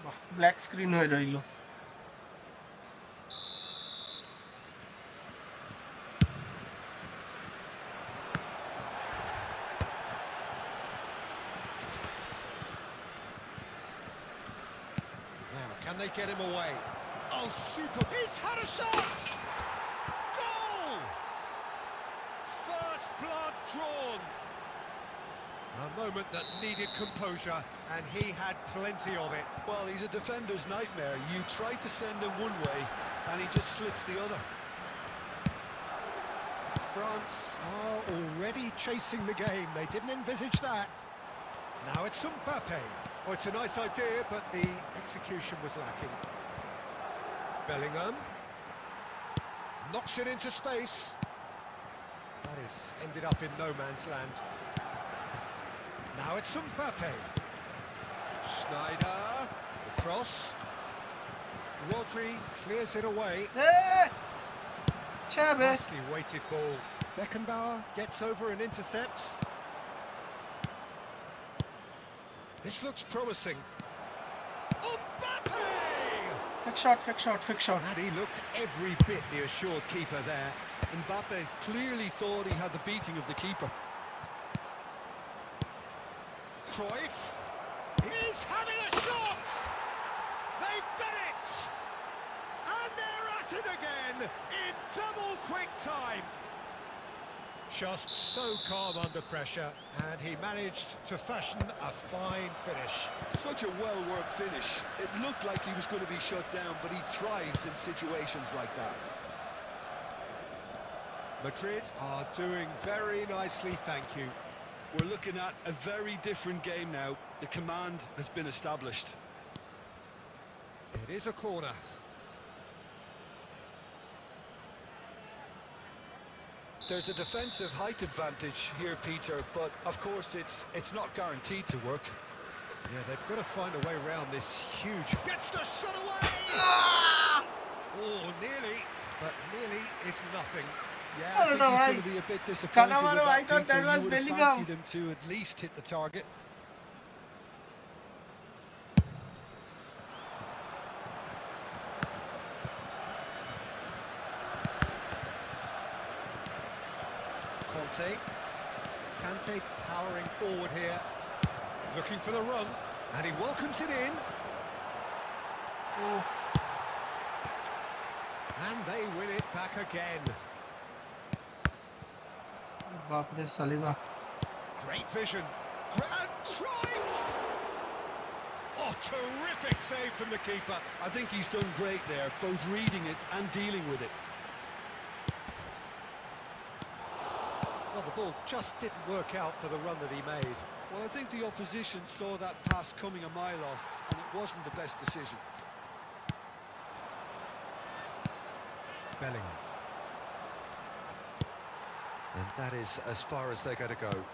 বাহ black screen হয়ে রইল Can they get him away? Oh, super! He's had a shot! Goal! First blood drawn. A moment that needed composure, and he had plenty of it. Well, he's a defender's nightmare. You try to send him one way, and he just slips the other. France are already chasing the game. They didn't envisage that. Now it's Mbappe. Oh, it's a nice idea, but the execution was lacking. Bellingham knocks it into space. That is ended up in no man's land. Now it's Mbappe. Schneider, the cross. Rodri clears it away. Nicely weighted ball. Beckenbauer gets over and intercepts. This looks promising. Mbappe! Fake shot. And he looked every bit the assured keeper there. Mbappe clearly thought he had the beating of the keeper. Cruyff. He's having a shot! They've done it! And they're at it again in double quick time. Just so calm under pressure, and he managed to fashion a fine finish. Such a well-worked finish. It looked like he was going to be shut down, but he thrives in situations like that. Madrid are doing very nicely, thank you. We're looking at a very different game now. The command has been established. It is a corner. There's a defensive height advantage here, Peter, but of course it's not guaranteed to work. Yeah, they've got to find a way around this huge... Gets the shot away! Oh, nearly, but nearly is nothing. Yeah, I don't know, he's going to be a bit disappointed with Cannavaro, I that, thought Peter. that was You would have Bellingham. fancied him to at least hit the target. Kante powering forward here, looking for the run, and he welcomes it in. Oh. And they win it back again. Bapre Saliba. Great vision. And Cruyff! Oh, terrific save from the keeper. I think he's done great there, both reading it and dealing with it. Well, the ball just didn't work out for the run that he made. Well, I think the opposition saw that pass coming a mile off, and it wasn't the best decision. Bellingham. And that is as far as they're going to go.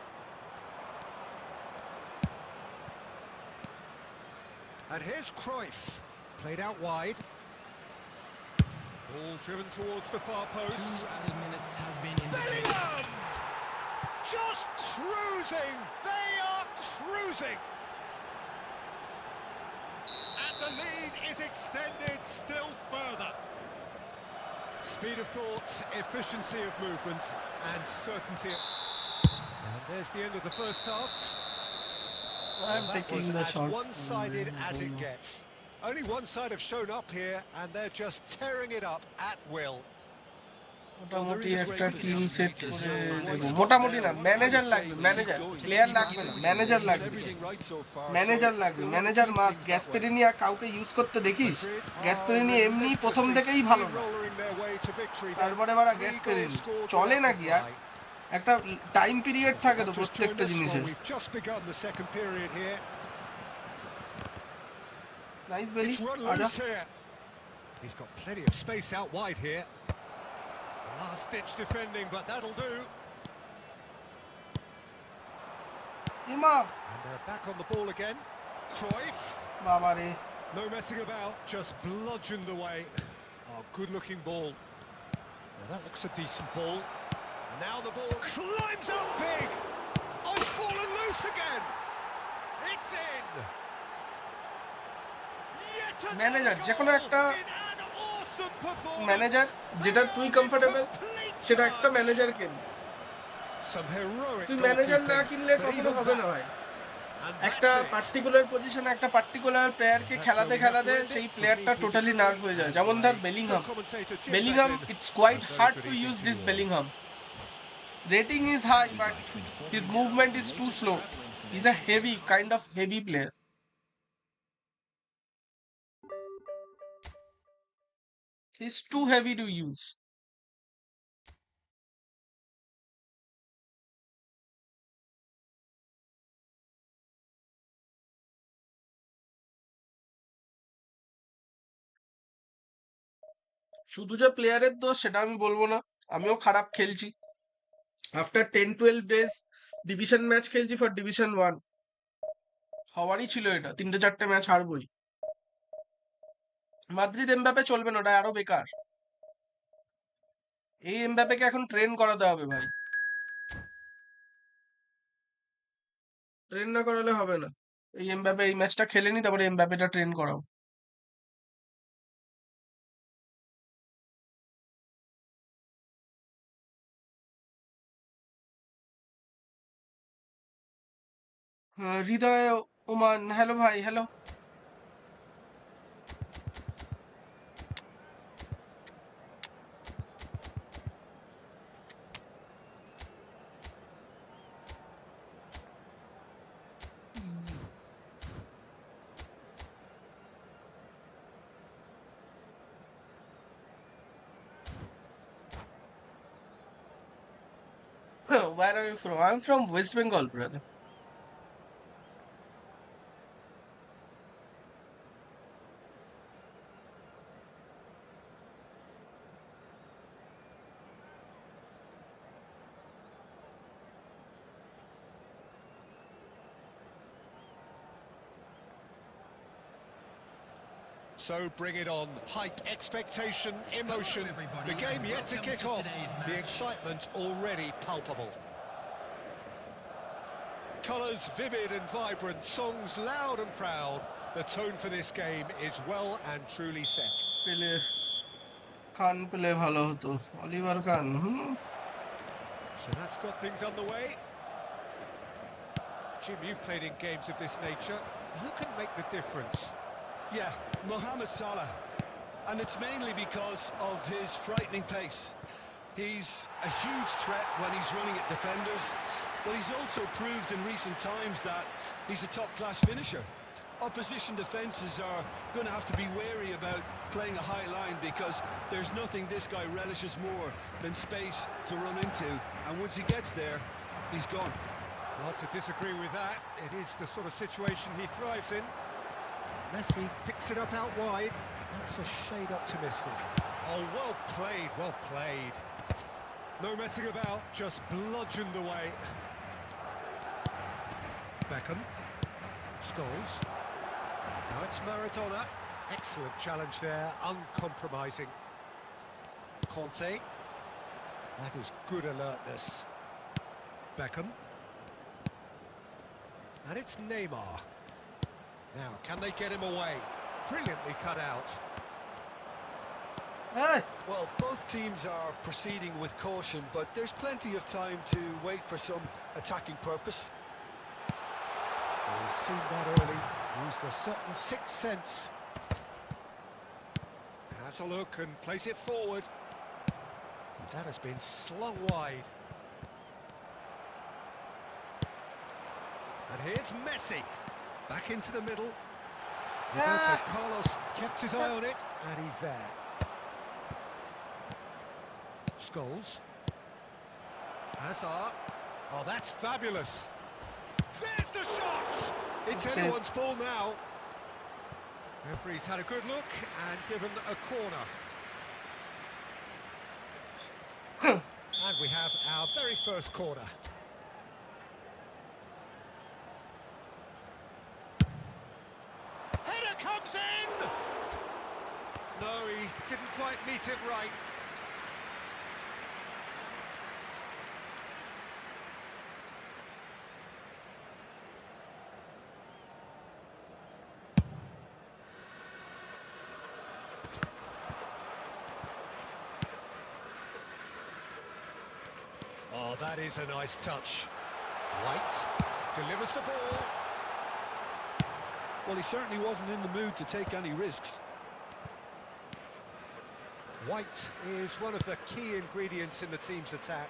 And here's Cruyff, played out wide. Ball driven towards the far post. 2 added minutes has been in Bellingham! Just cruising! They are cruising! And the lead is extended still further. Speed of thought, efficiency of movement, and certainty. And there's the end of the first half. I'm That taking was the as shot. one-sided as it gets. Only one side have shown up here, and they're just tearing it up at will. মোটামুটি একটা team set করে দেবো মোটামুটি না manager লাগবে manager player লাগবে না manager লাগবে ম্যানেজার মাস্ট গ্যাসপেরিনি আর কাউকে ইউজ করতে দেখিস গ্যাসপেরিনি এমনি প্রথম থেকেই ভালো না তারপরে বাড়া গ্যাসপেরিনি চলে নাকি আর একটা টাইম পিরিয়ড থাকে তো প্রত্যেকটা জিনিসের নাইস বেলি আজা He's got plenty of space out wide here. Last-ditch defending, but that'll do. Ima. And they're back on the ball again. Cruyff. Baba re. No messing about, just bludgeoned away. Oh, good-looking ball. Now that looks a decent ball. Now the ball climbs up big. Oh, it's fallen loose again. It's in. Yet Manager, যেকোনো একটা awesome manager যেটা তুই comfortable সেটা একটা manager কিন Some heroic তুই manager না goalkeeping, কিনলে but কখনো even হবে that না ভাই একটা পার্টিকুলার পজিশনে একটা পার্টিকুলার প্লেয়ারকে খেলাতে খেলাতে সেই প্লেয়ারটা টোটালি নার্ভ হয়ে যায়, যেমন ধর Bellingham it's quite hard to use this Bellingham. Rating is high but his movement is too slow. Is a heavy kind of heavy player. He's too heavy to use. শুধু যে প্লেয়ারের দোষ সেটা আমি বলবো না, আমিও খারাপ খেলছি. আফটার 10-12 ডেজ ডিভিশন ম্যাচ খেলছি ফর ডিভিশন 1. হওয়ারই ছিল এটা, 3-4টে ম্যাচ হারবই. মাদ্রিদ এমবাপে চলবে না, ওটা আরো বেকার. এই এমবাপেকে এখন ট্রেন করাতে হবে ভাই, ট্রেন না করালে হবে না. এই এমবাপে এই ম্যাচটা খেলেনি, তারপরে এমবাপেটা ট্রেন করাও. হৃদয় ওমান, হ্যালো ভাই, hello. Where are you from? I'm from West Bengal, brother. So bring it on. Hype, expectation, emotion. The game yet to kick off. The excitement already palpable. Colours vivid and vibrant, songs loud and proud. The tone for this game is well and truly set. Khan পেলে ভালো হতো, Oliver Khan. So that's got things underway. Jim, you've played in games of this nature. Who can make the difference? Yeah, Mohamed Salah. And it's mainly because of his frightening pace. He's a huge threat when he's running at defenders, but he's also proved in recent times that he's a top-class finisher. Opposition defences are going to have to be wary about playing a high line because there's nothing this guy relishes more than space to run into, and once he gets there, he's gone. Not to disagree with that. It is the sort of situation he thrives in. Messi picks it up out wide. That's a shade optimistic. Oh, well played, well played. No messing about, just bludgeoned away. Beckham. Scholes. Now it's Maradona. Excellent challenge there, uncompromising. Conte. That is good alertness. Beckham. And it's Neymar. Now, can they get him away? Brilliantly cut out. Hey. Well, both teams are proceeding with caution, but there's plenty of time to wait for some attacking purpose. He's seen that early, used a certain sixth sense. Has a look and plays it forward. That has been slung wide. And here's Messi. Back into the middle. Roberto Carlos kept his eye on it, and he's there. Scholes. Hazard. Oh, that's fabulous. There's the shot! It's anyone's ball now. Referee's had a good look and given a corner. And we have our very first corner. Header comes in! No, he didn't quite meet it right. Oh, that is a nice touch. White delivers the ball. Well, he certainly wasn't in the mood to take any risks. White is one of the key ingredients in the team's attack.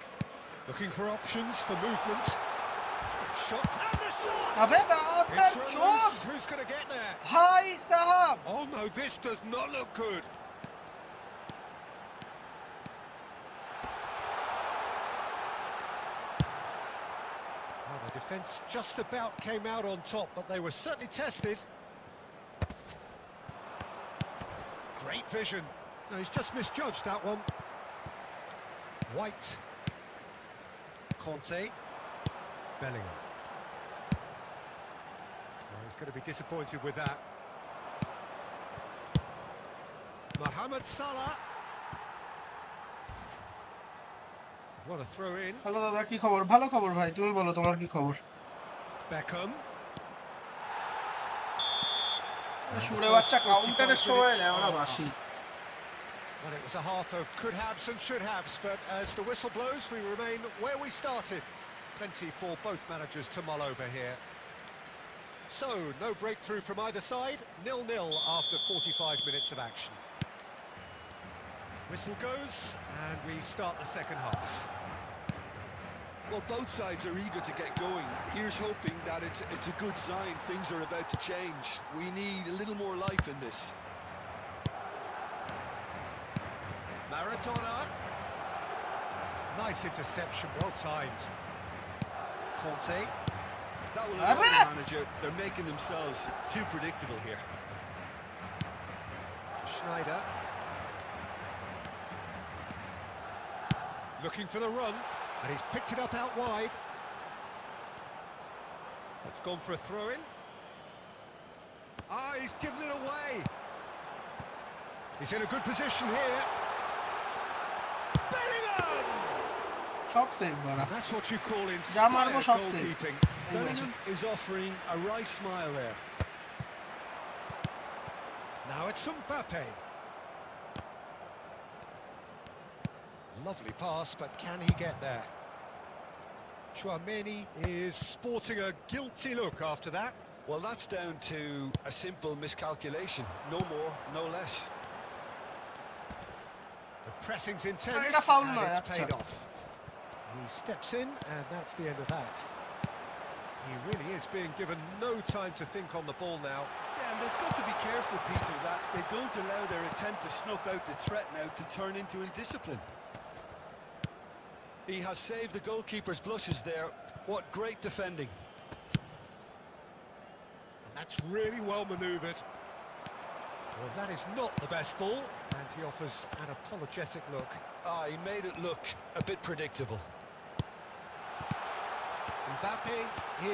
Looking for options for movement. Shot and the shot! अबे बातर It's run चोर loose. Who's going to get there? भाई साहब Oh no, this does not look good. Well, the defence just about came out on top, but they were certainly tested. Great vision. No, he's just misjudged that one. White. Conte. Bellingham. Well, he's going to be disappointed with that. Mohamed Salah. What a throw in. Hello দাদা কি খবর ভালো খবর ভাই তুমি বলো তোমার কি খবর Beckham. সুরে বাচ্চা কাউন্টারের সময় নেয় ওরা বাসি Well, it was a half of could-haves and should-haves, but as the whistle blows, we remain where we started. Plenty for both managers to mull over here. So, no breakthrough from either side, 0-0 after 45 minutes of action. Whistle goes, and we start the second half. Well, both sides are eager to get going. Here's hoping that it's a good sign. Things are about to change. We need a little more life in this. Maradona. Nice interception, well timed. Conte. That will annoy the manager. They're making themselves too predictable here. Schneider. Looking for the run, and he's picked it up out wide. That's gone for a throw-in. Ah, he's given it away. He's in a good position here. Bellingham! সব save করা That's what you call যা মারবো inspired সব save goalkeeping. Bellingham is offering a right smile there. Now it's Mbappe. Lovely pass, but can he get there? Tchouaméni is sporting a guilty look after that. Well, that's down to a simple miscalculation. No more, no less. The pressing's intense, এটা foul and নয়, it's আচ্ছা। paid off. He steps in, and that's the end of that. He really is being given no time to think on the ball now. Yeah, and they've got to be careful, Peter, that they don't allow their attempt to snuff out the threat now to turn into indiscipline. He has saved the goalkeeper's blushes there. What great defending. And that's really well manoeuvred. Well, that is not the best ball, and he offers an apologetic look. Ah, he made it look a bit predictable. Mbappe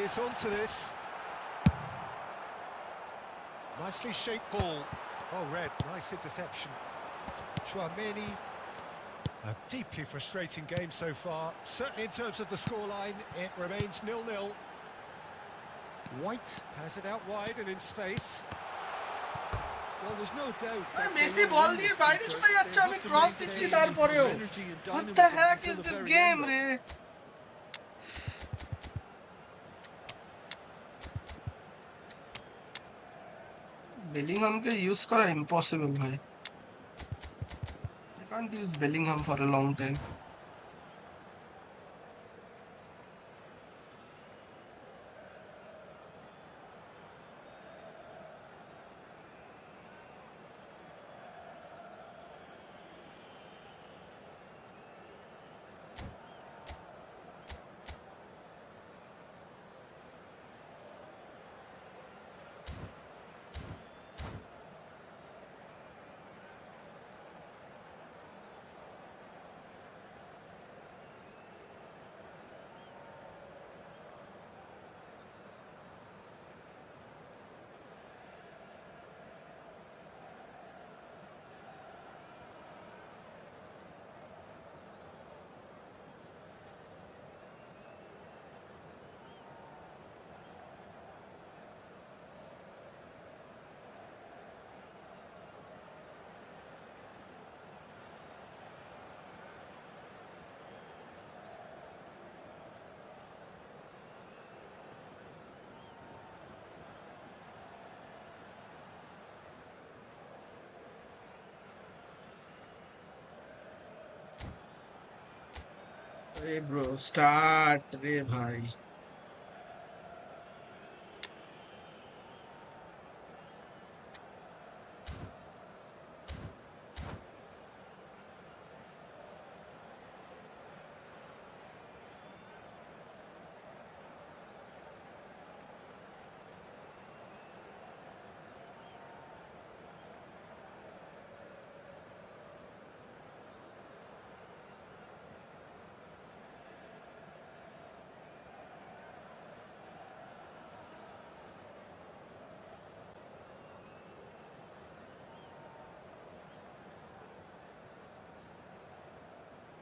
is onto this. Nicely shaped ball. Well read, nice interception. Tchouaméni. A deeply frustrating game so far. Certainly in terms of the scoreline, it remains 0-0. White has it out wide and in space. Well, there's no doubt. Messi ball নিয়ে বাইরে চলে যাচ্ছে আমি cross দিচ্ছি তারপরেও What the heck is this game রে বেলিংহামকে use করা impossible ভাই I can't use Bellingham for a long time. अरे ब्रो स्टार्ट रे भाई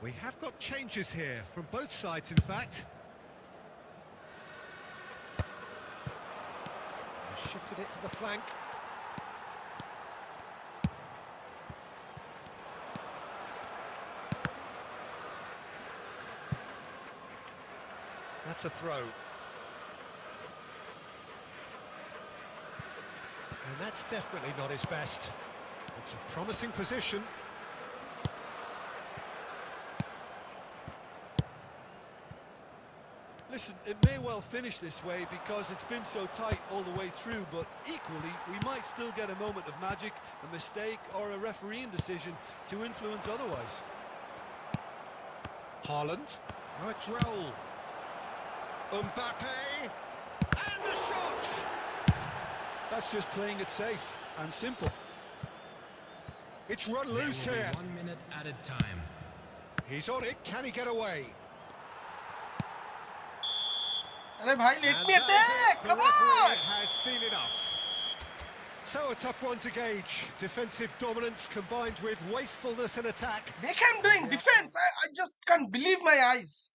We have got changes here from both sides, in fact. He's shifted it to the flank. That's a throw. And that's definitely not his best. It's a promising position. Listen, it may well finish this way because it's been so tight all the way through, but equally, we might still get a moment of magic, a mistake, or a refereeing decision to influence otherwise. Haaland. Oh, it's Raul. Mbappe. And the shot! That's just playing it safe and simple. It's run There loose will be here. 1 minute added time. He's on it. Can he get away? अरे भाई let And me that is attack it. The come referee on has seen enough. So a tough one to gauge. Defensive dominance combined with wastefulness in attack. Beckham doing defense I just can't believe my eyes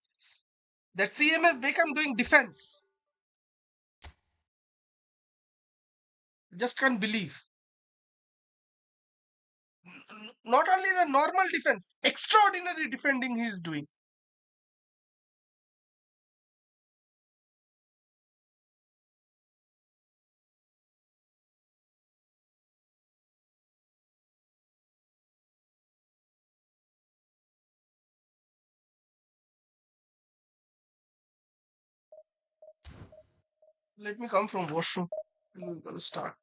that CMF Beckham doing defense just can't believe not only the normal defense extraordinary defending he is doing let me come from washroom we're gonna start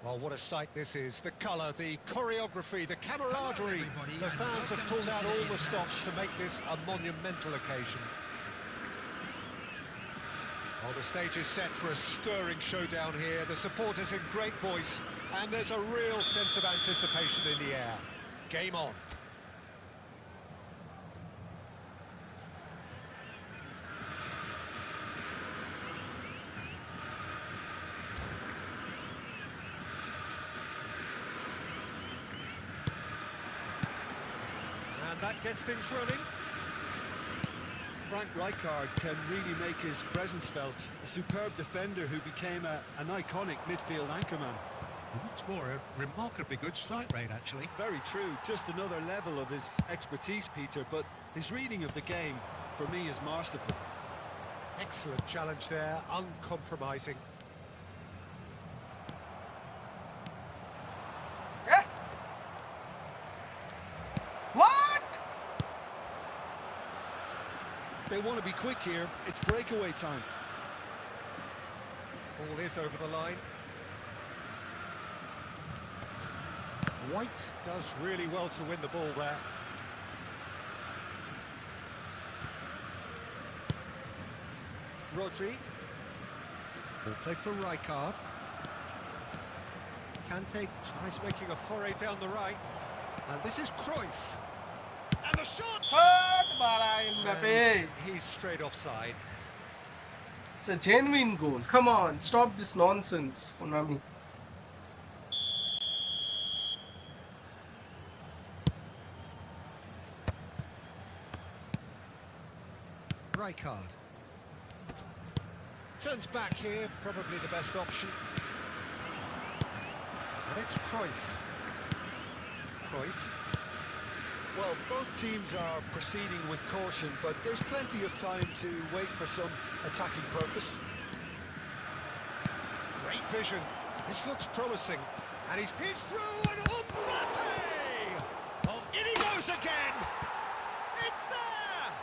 Oh, what a sight this is. The colour, the choreography, the camaraderie. The fans have pulled out all the stops to make this a monumental occasion. Well, the stage is set for a stirring showdown here. The supporters in great voice, and there's a real sense of anticipation in the air. Game on. And that gets things running. Frank Rijkaard can really make his presence felt. A superb defender who became an iconic midfield anchorman. It's more a remarkably good strike rate, actually. Very true. Just another level of his expertise, Peter, but his reading of the game, for me, is masterful. Excellent challenge there, uncompromising. Yeah. What? They want to be quick here. It's breakaway time. Ball is over the line. White does really well to win the ball there. Rodri. Ball played for Rijkaard. Kante tries making a foray down the right. And this is Cruyff. And the shot! And he's straight offside. It's a genuine goal. Come on, stop this nonsense, Konami. Rijkaard. Turns back here, probably the best option. And it's Cruyff. Cruyff. Well, both teams are proceeding with caution, but there's plenty of time to wait for some attacking purpose. Great vision. This looks promising. And he's through and Mbappe! Oh, in he goes again! It's there!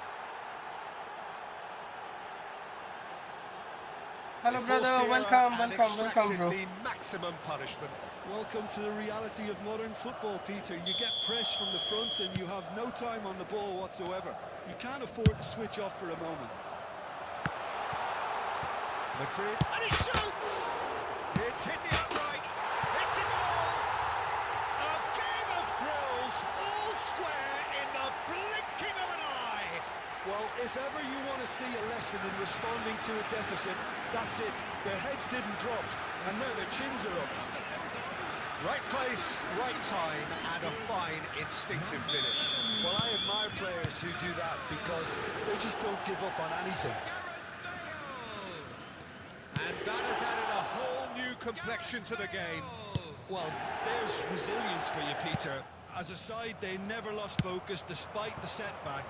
Hello, brother. Welcome, bro. The maximum punishment. Welcome to the reality of modern football, Peter. You get press from the front and you have no time on the ball whatsoever. You can't afford to switch off for a moment. Madrid, and he shoots! It's hit the upright. It's a goal! A game of thrills, all square in the blinking of an eye. Well, if ever you want to see a lesson in responding to a deficit, that's it. Their heads didn't drop, and now their chins are up. Right place, right time, and a fine instinctive finish. Well, I admire players who do that because they just don't give up on anything. And that has added a whole new complexion to the game. Well, there's resilience for you, Peter. As a side, they never lost focus despite the setback,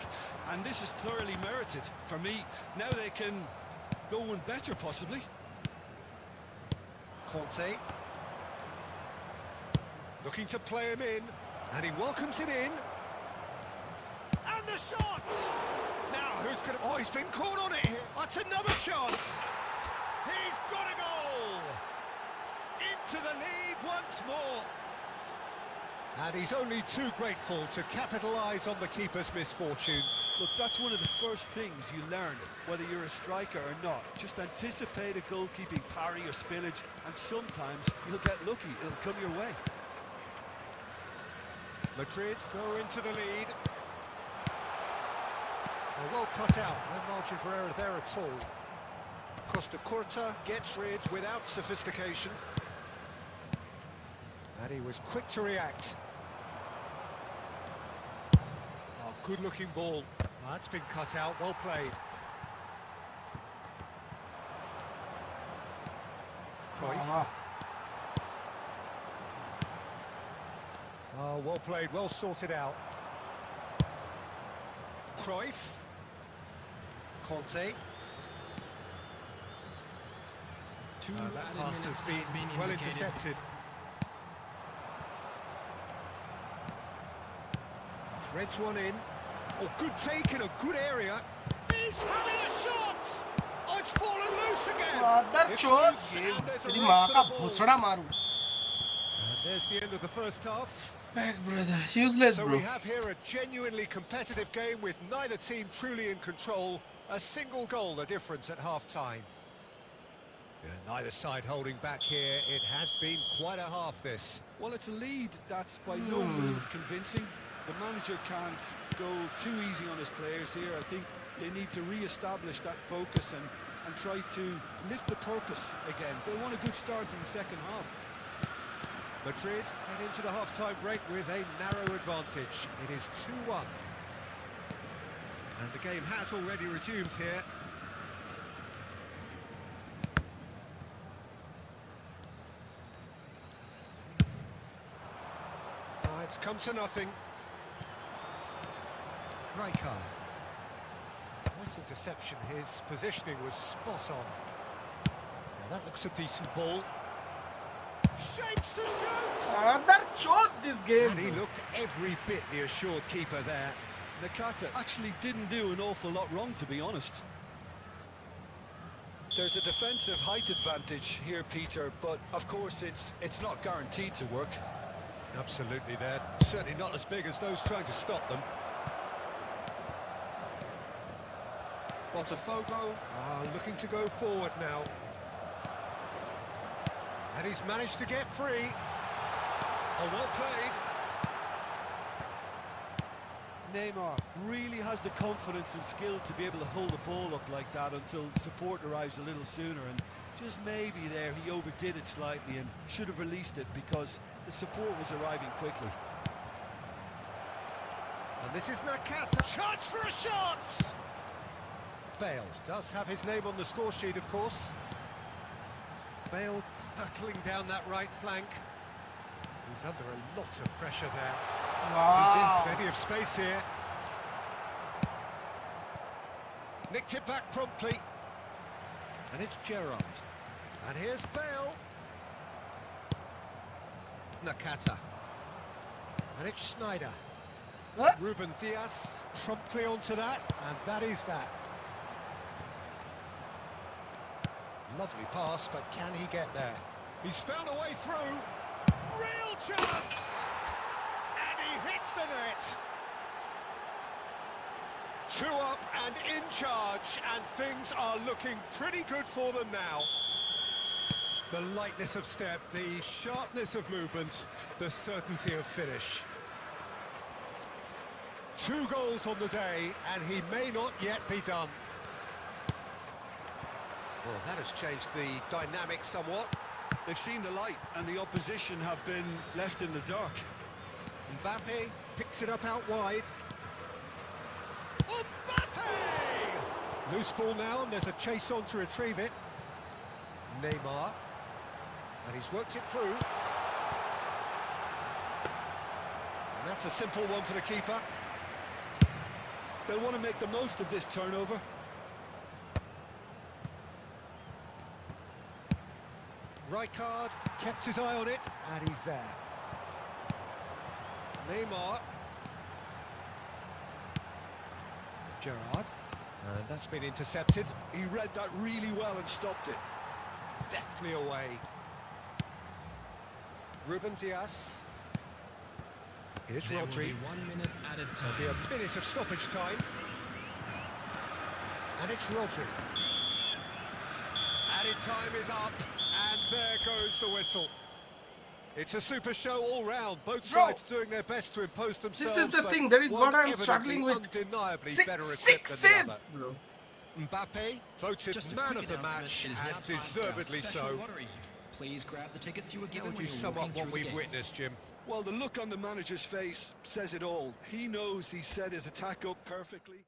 and this is thoroughly merited. For me, now they can go one better, possibly. Conte. Looking to play him in, and he welcomes it in. And the shot! Now, who's going to... Oh, he's been caught on it here. That's another chance. He's got a goal! Into the lead once more. And he's only too grateful to capitalise on the keeper's misfortune. Look, that's one of the first things you learn, whether you're a striker or not. Just anticipate a goalkeeping parry or spillage, and sometimes you'll get lucky. It'll come your way. Madrid go into the lead. Well cut out, no margin for error there at all. Costa Curta gets rid without sophistication. And he was quick to react. Oh, good-looking ball. That's been cut out, well played. Cruyff. Oh, well played, well sorted out. Cruyff. Conte. That pass has been well intercepted. Threads one in. Oh, good take in a good area. He's having a shot! Oh, it's fallen loose again! It's loose, and there's a race for the ball. There's the end of the first half. Back, brother. Useless, So bro. we have here a genuinely competitive game with neither team truly in control. A single goal the difference at half-time. Yeah, neither side holding back here. It has been quite a half, this. Well, it's a lead that's by no means convincing. The manager can't go too easy on his players here. I think they need to re-establish that focus and try to lift the purpose again. They want a good start to the second half. Madrid head into the half-time break with a narrow advantage. It is 2-1. And the game has already resumed here. It's come to nothing. Rijkaard. Nice interception. His positioning was spot on. Now that looks a decent ball. Shapes to shoot! Another shot this game. And he looked every bit the assured keeper there. Nakata actually didn't do an awful lot wrong, to be honest. There's a defensive height advantage here, Peter, but of course it's not guaranteed to work. Absolutely, they're certainly not as big as those trying to stop them. Botafogo are looking to go forward now. And he's managed to get free. Oh, well played. Neymar really has the confidence and skill to be able to hold the ball up like that until support arrives a little sooner, and just maybe there he overdid it slightly and should have released it because the support was arriving quickly. And this is Nakata. Chance for a shot! Bale does have his name on the score sheet, of course. Bale hurtling down that right flank. He's under a lot of pressure there. He's in plenty of space here. Nicked it back promptly. And it's Gerrard. And here's Bale. Nakata. And it's Sneijder. What? Ruben Dias promptly onto that, and that is that. Lovely pass, but can he get there? He's found a way through. Real chance! And he hits the net. 2 up and in charge, and things are looking pretty good for them now. The lightness of step, the sharpness of movement, the certainty of finish. 2 goals on the day, and he may not yet be done. Well, that has changed the dynamic somewhat. They've seen the light and the opposition have been left in the dark. Mbappe picks it up out wide. Mbappe! Loose ball now, and there's a chase on to retrieve it. Neymar. And he's worked it through. And that's a simple one for the keeper. They'll want to make the most of this turnover. Rijkaard kept his eye on it, and he's there. Neymar. Gerrard. And that's been intercepted. He read that really well and stopped it. Deftly away. Ruben Dias. Here's There will Rodri. be 1 minute added There'll be time. a minute of stoppage time. And it's Rodri. Added time is up, and there goes the whistle. It's a super show all round. Both Bro, sides doing their best to impose themselves. This is the but thing. That is one what I'm evidently struggling with. Undeniably better Six equipped than the other. saves, bro. Mbappe, voted Just a man quick of the announcement, match, it is and now time for our deservedly special so. lottery. Please grab the tickets you were How given would when you you were sum up walking what through we've the gates. witnessed, Jim? Well, the look on the manager's face says it all. He knows he set his attack up perfectly.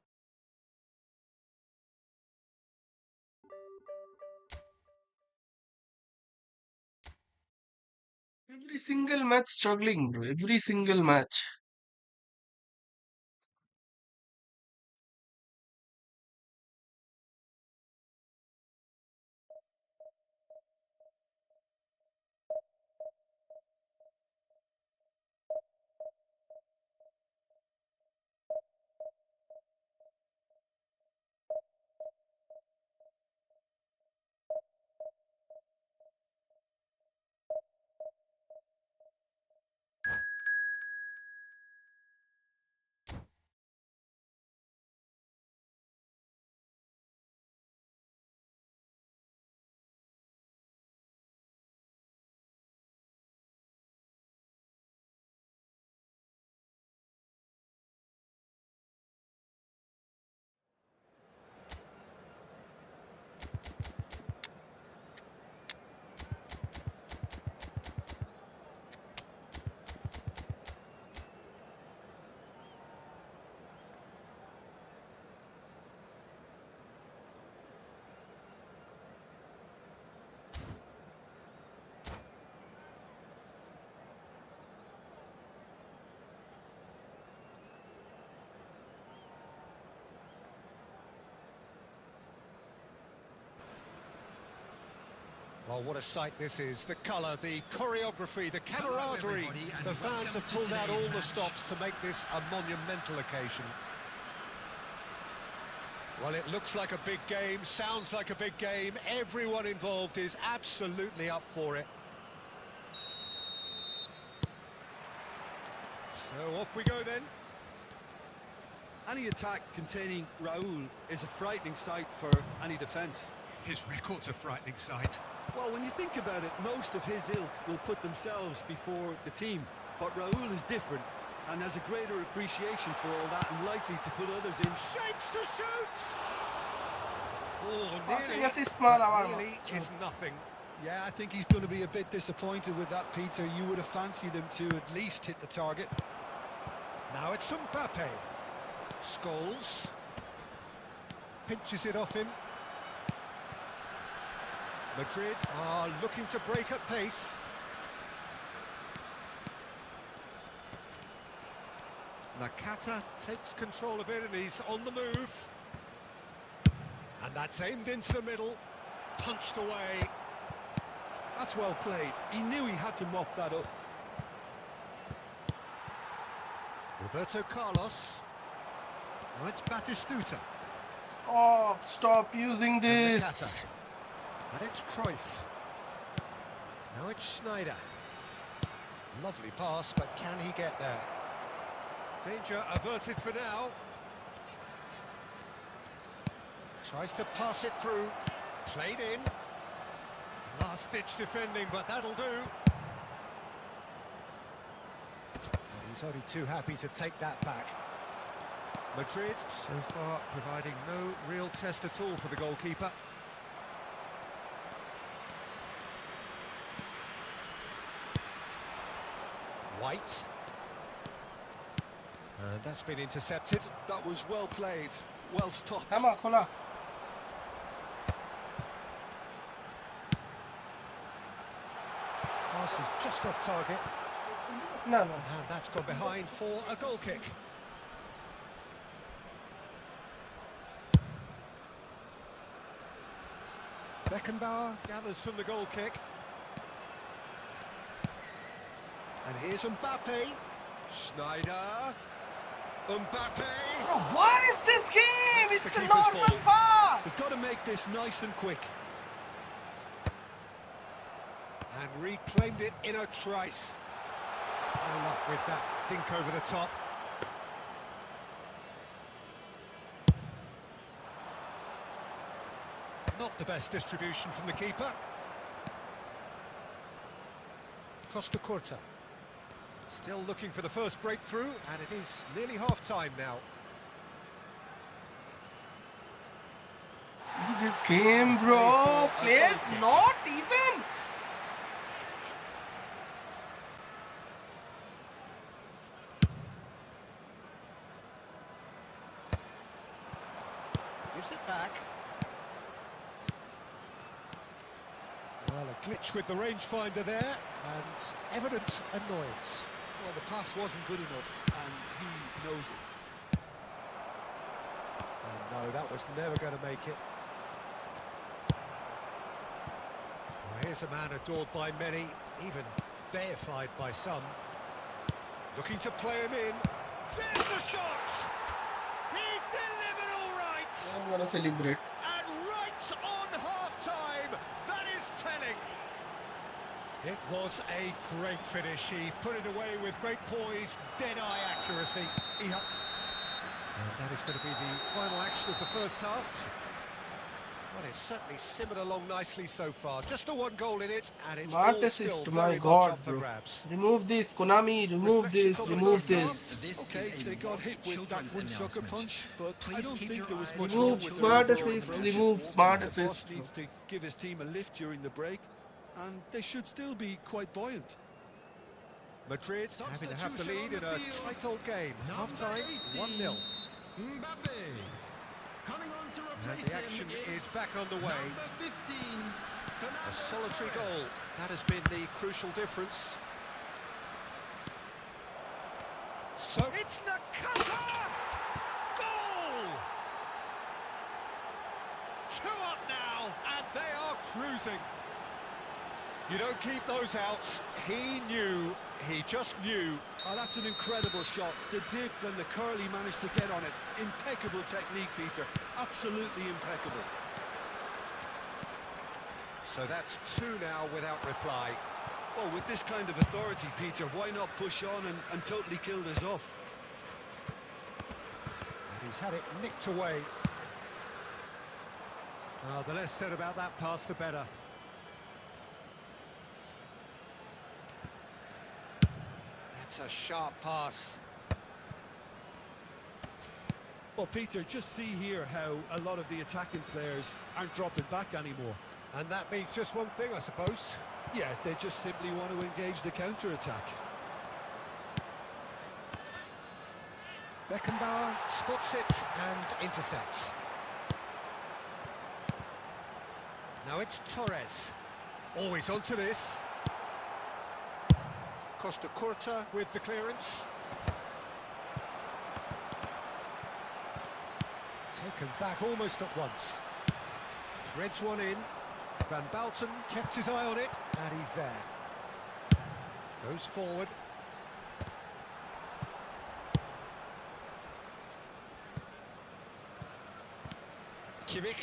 Every single match struggling, bro. Every single match. Oh, what a sight this is. The colour, the choreography, the camaraderie. The fans have pulled out all the stops to make this a monumental occasion. Well, it looks like a big game, sounds like a big game. Everyone involved is absolutely up for it. So off we go then. Any attack containing Raul is a frightening sight for any defence. His record's a frightening sight. Well, when you think about it, most of his ilk will put themselves before the team. But Raul is different and has a greater appreciation for all that and likely to put others in. Shapes to shoot! Oh, Passing nearly, assist but मारा nearly is nothing. Yeah, I think he's going to be a bit disappointed with that, Peter. You would have fancied him to at least hit the target. Now it's Mbappe. Scholes. Pinches it off him. Madrid are looking to break at pace. Nakata takes control of it and he's on the move. And that's aimed into the middle, punched away. That's well played. He knew he had to mop that up. Roberto Carlos. Now it's Batistuta. Oh, stop using this. And it's Cruyff. Now it's Schneider. Lovely pass, but can he get there? Danger averted for now. Tries to pass it through. Played in. Last-ditch defending, but that'll do. And he's only too happy to take that back. Madrid, so far, providing no real test at all for the goalkeeper. White. And that's been intercepted. That was well played, well stopped. Hammer, खोला. Pass is just off target. No. And that's gone behind for a goal kick. Beckenbauer gathers from the goal kick. And here's Mbappe. Schneider. Mbappe. Bro, what is this game? It's It's the a keeper's normal ball. pass. We've got to make this nice and quick. And reclaimed it in a trice. No luck with that dink over the top. Not the best distribution from the keeper. Costa Curta. Still looking for the first breakthrough, and it is nearly half-time now. See this game, bro. Players not even. Gives it back. Well, a glitch with the rangefinder there, and evident annoyance. Well, the pass wasn't good enough, and he knows it. And no, that was never going to make it. Well, here's a man adored by many, even deified by some. Looking to play him in. There's the shot! He's delivered all right! I'm gonna celebrate. And right on half-time, that is telling. It was a great finish. He put it away with great poise, dead-eye accuracy. And that is going to be the final action of the first half. Well, it's certainly simmered along nicely so far. Just the one goal in it, and it's Smart all assist, still my very much God, up for bro. grabs. Remove this, Konami. Remove this. Remove this. Okay, they got hit with that one sucker punch, but I don't think there was much Remove wrong with their smart overall assist. approach. Remove smart The boss assist. needs to give his team a lift during the break, and they should still be quite buoyant. Madrid having to have the lead in a tight old game. Half-time, 1-0. Mbappe. Coming on to replace And the action him is back underway. number 15. A solitary goal, that has been the crucial difference. So it's Nakata! Goal! 2 up now, and they are cruising. You don't keep those outs. He knew, he just knew. Oh, that's an incredible shot. The dip and the curl he managed to get on it. Impeccable technique, Peter. Absolutely impeccable. So that's two now without reply. Well, with this kind of authority, Peter, why not push on and totally kill this off? And he's had it nicked away. The less said about that pass, the better. That's a sharp pass. Well, Peter, just see here how a lot of the attacking players aren't dropping back anymore. And that means just one thing, I suppose. Yeah, they just simply want to engage the counter-attack. Beckenbauer spots it and intercepts. Now it's Torres. Always onto this. Costa Curta with the clearance. Taken back almost at once. Threads one in. Van Bouten Kept his eye on it, and he's there. goes forward. Kimmich.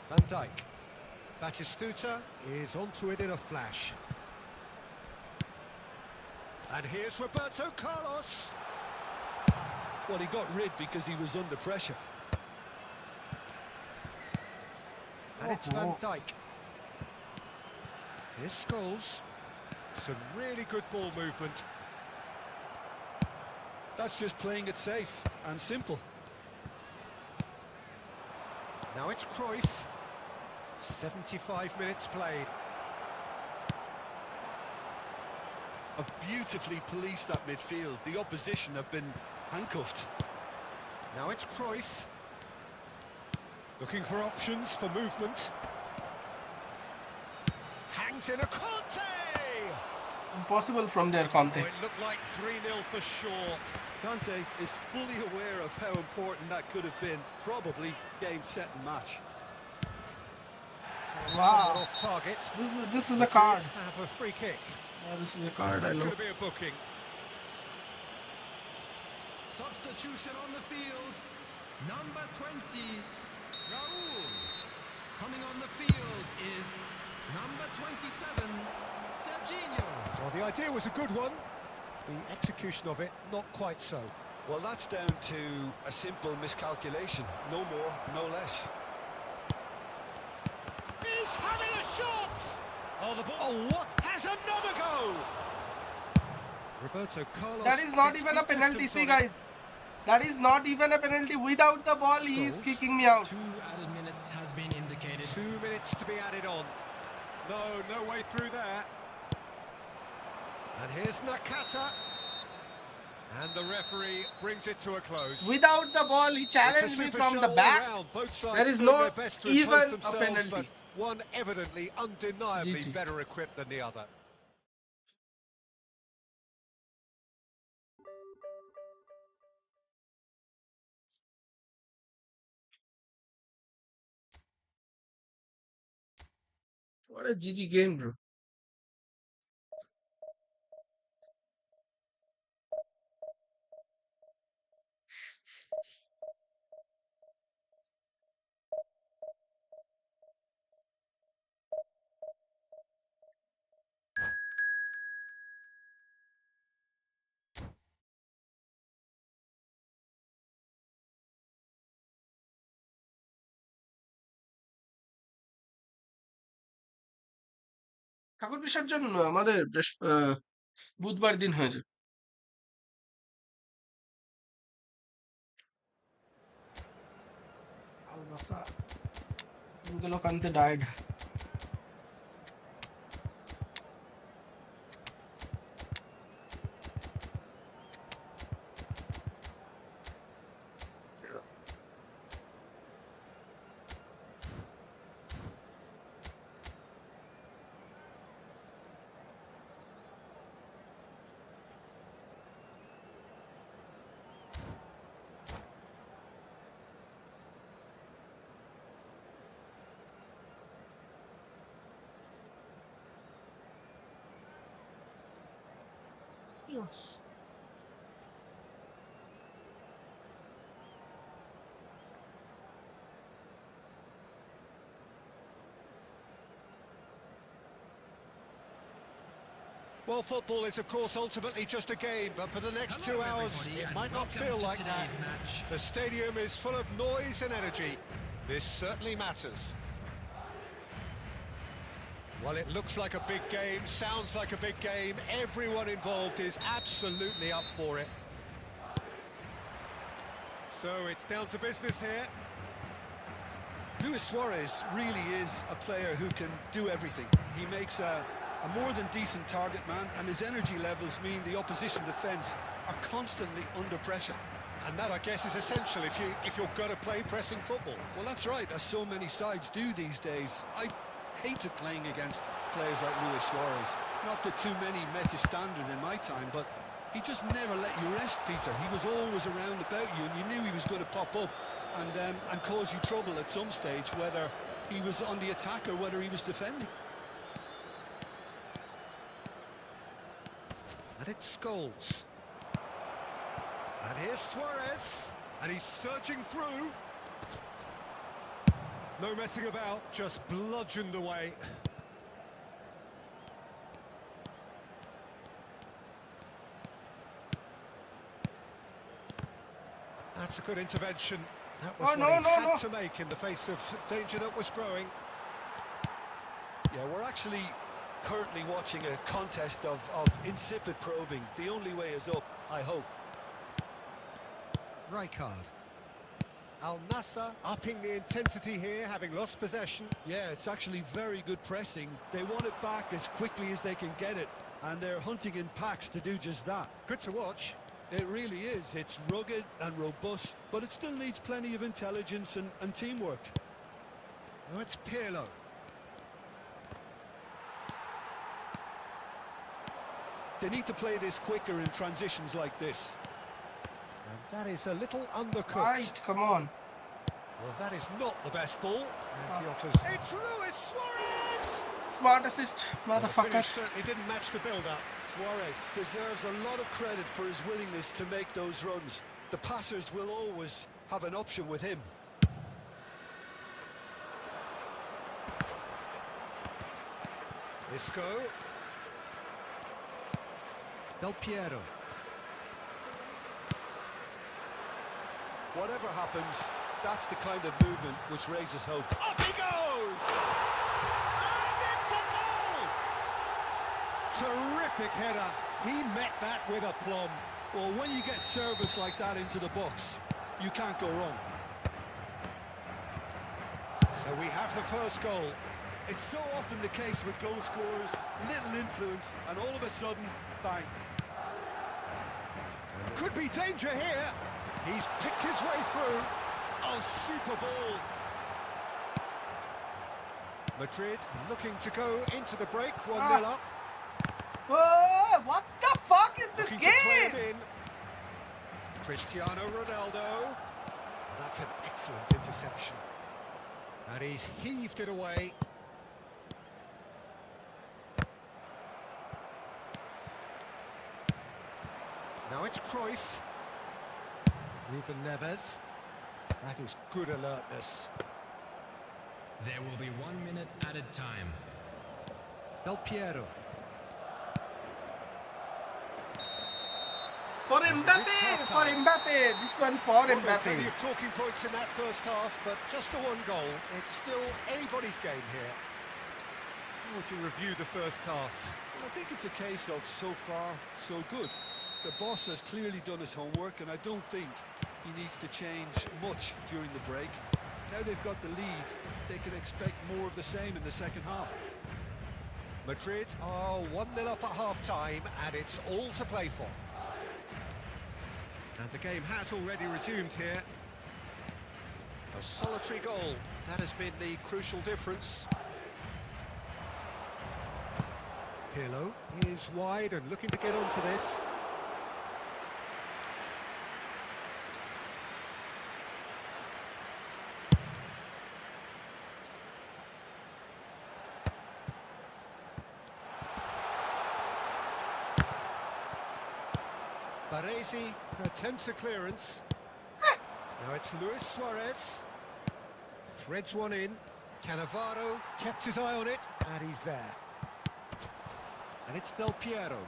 Van Dijk. Batistuta is onto it in a flash. And here's Roberto Carlos. Well, he got rid because he was under pressure. And it's Van Dijk. Here's Scholes. Some really good ball movement. That's just playing it safe and simple. Now it's Cruyff. 75 minutes played. Have beautifully policed that midfield. The opposition have been handcuffed. Now it's Cruyff. Looking for options for movement. Hangs in a Conte! Impossible from there, Oh, Conte. it looked like 3-0 for sure. Conte is fully aware of how important that could have been. Probably game, set and match. Wow. Somewhat off target. This is a card. Have a free kick. Yeah, this is a card, I It's know. going to be a booking. Substitution on the field. Number 20, Raul. Coming on the field is number 27, Serginho. Well, the idea was a good one. The execution of it, not quite so. Well, that's down to a simple miscalculation. No more, no less. He's having a shot! Oh, the ball. Oh, what? Has another go! Roberto Carlos. That is not gets even a good penalty, distance see on it. guys. That is not even a penalty. Without the ball, he is Scholes. kicking me out. 2 added minutes has been indicated. 2 minutes to be added on. No way through there. And here's Nakata. And the referee brings it to a close. Without the ball, he challenged me from the back. There is no even a penalty. But one evidently undeniably GG. better equipped than the other. What a GG game, bro. ঠাকুর বিসর্জন আমাদের বুধবার দিন হয়েছে। Albasa. N'Golo Kante died. Yes. Well, football is, of course, ultimately just a game, but for the next 2 hours, it might not feel like that. The stadium is full of noise and energy. This certainly matters. Well, it looks like a big game, sounds like a big game. Everyone involved is absolutely up for it. So it's down to business here. Luis Suarez really is a player who can do everything. He makes a more than decent target man, and his energy levels mean the opposition defence are constantly under pressure. And that, I guess, is essential if you're going to play pressing football. Well, that's right, as so many sides do these days. I hated playing against players like Luis Suarez. Not that too many met his standard in my time, but he just never let you rest, Peter. He was always around about you, and you knew he was going to pop up and cause you trouble at some stage, whether he was on the attack or whether he was defending. And it's Scholes. And here's Suarez. And he's surging through. No messing about, just bludgeoned away. That's a good intervention. That Oh, was no, what he no, had no. to make in the face of danger that was growing. Yeah, we're actually currently watching a contest of insipid probing. The only way is up, I hope. Rijkaard. Al Nassr upping the intensity here, having lost possession. Yeah, it's actually very good pressing. They want it back as quickly as they can get it, and they're hunting in packs to do just that. Good to watch. It really is. It's rugged and robust, but it still needs plenty of intelligence and teamwork. Now it's Pirlo. They need to play this quicker in transitions like this. And that is a little undercooked. Right, come on. Well, that is not the best ball. And Jottas. It's Luis Suarez! Smart assist, The motherfucker. finish certainly didn't match the build-up. Suarez deserves a lot of credit for his willingness to make those runs. The passers will always have an option with him. Isco. Del Piero. Whatever happens, that's the kind of movement which raises hope. Up he goes! And it's a goal! Terrific header. He met that with aplomb. Well, when you get service like that into the box, you can't go wrong. So we have the first goal. It's so often the case with goal scorers, little influence, and all of a sudden, bang. Could be danger here. He's picked his way through. Oh, super ball. Madrid looking to go into the break, 1-0 Ah. up. Whoa, what the fuck is this Looking to play game? it in. Cristiano Ronaldo. That's an excellent interception. And he's heaved it away. Now it's Cruyff. Ruben Neves. That is good alertness. There will be 1 minute added time. Del Piero. For Mbappe, for Mbappe. This one for Well, there were plenty Mbappe. of talking points in that first half, but just the one goal. It's still anybody's game here. How would you review the first half? Well, I think it's a case of so far, so good. The boss has clearly done his homework, and I don't think he needs to change much during the break. Now they've got the lead, they can expect more of the same in the second half. Madrid are 1-0 up at half-time, and it's all to play for. And the game has already resumed here. A solitary goal. That has been the crucial difference. Pirlo. Is wide and looking to get onto this. Baresi attempts a clearance. Now it's Luis Suarez. Threads one in. Cannavaro kept his eye on it, and he's there. And it's Del Piero.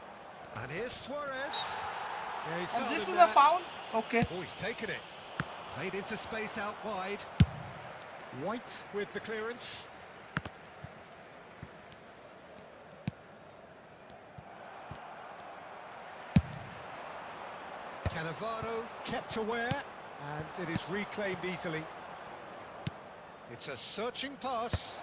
And here's Suarez. Yeah, he's And fouled this him is there. a foul. Okay. Oh, he's taken it. Played into space out wide. White with the clearance. Cannavaro kept aware, and it is reclaimed easily. It's a searching pass.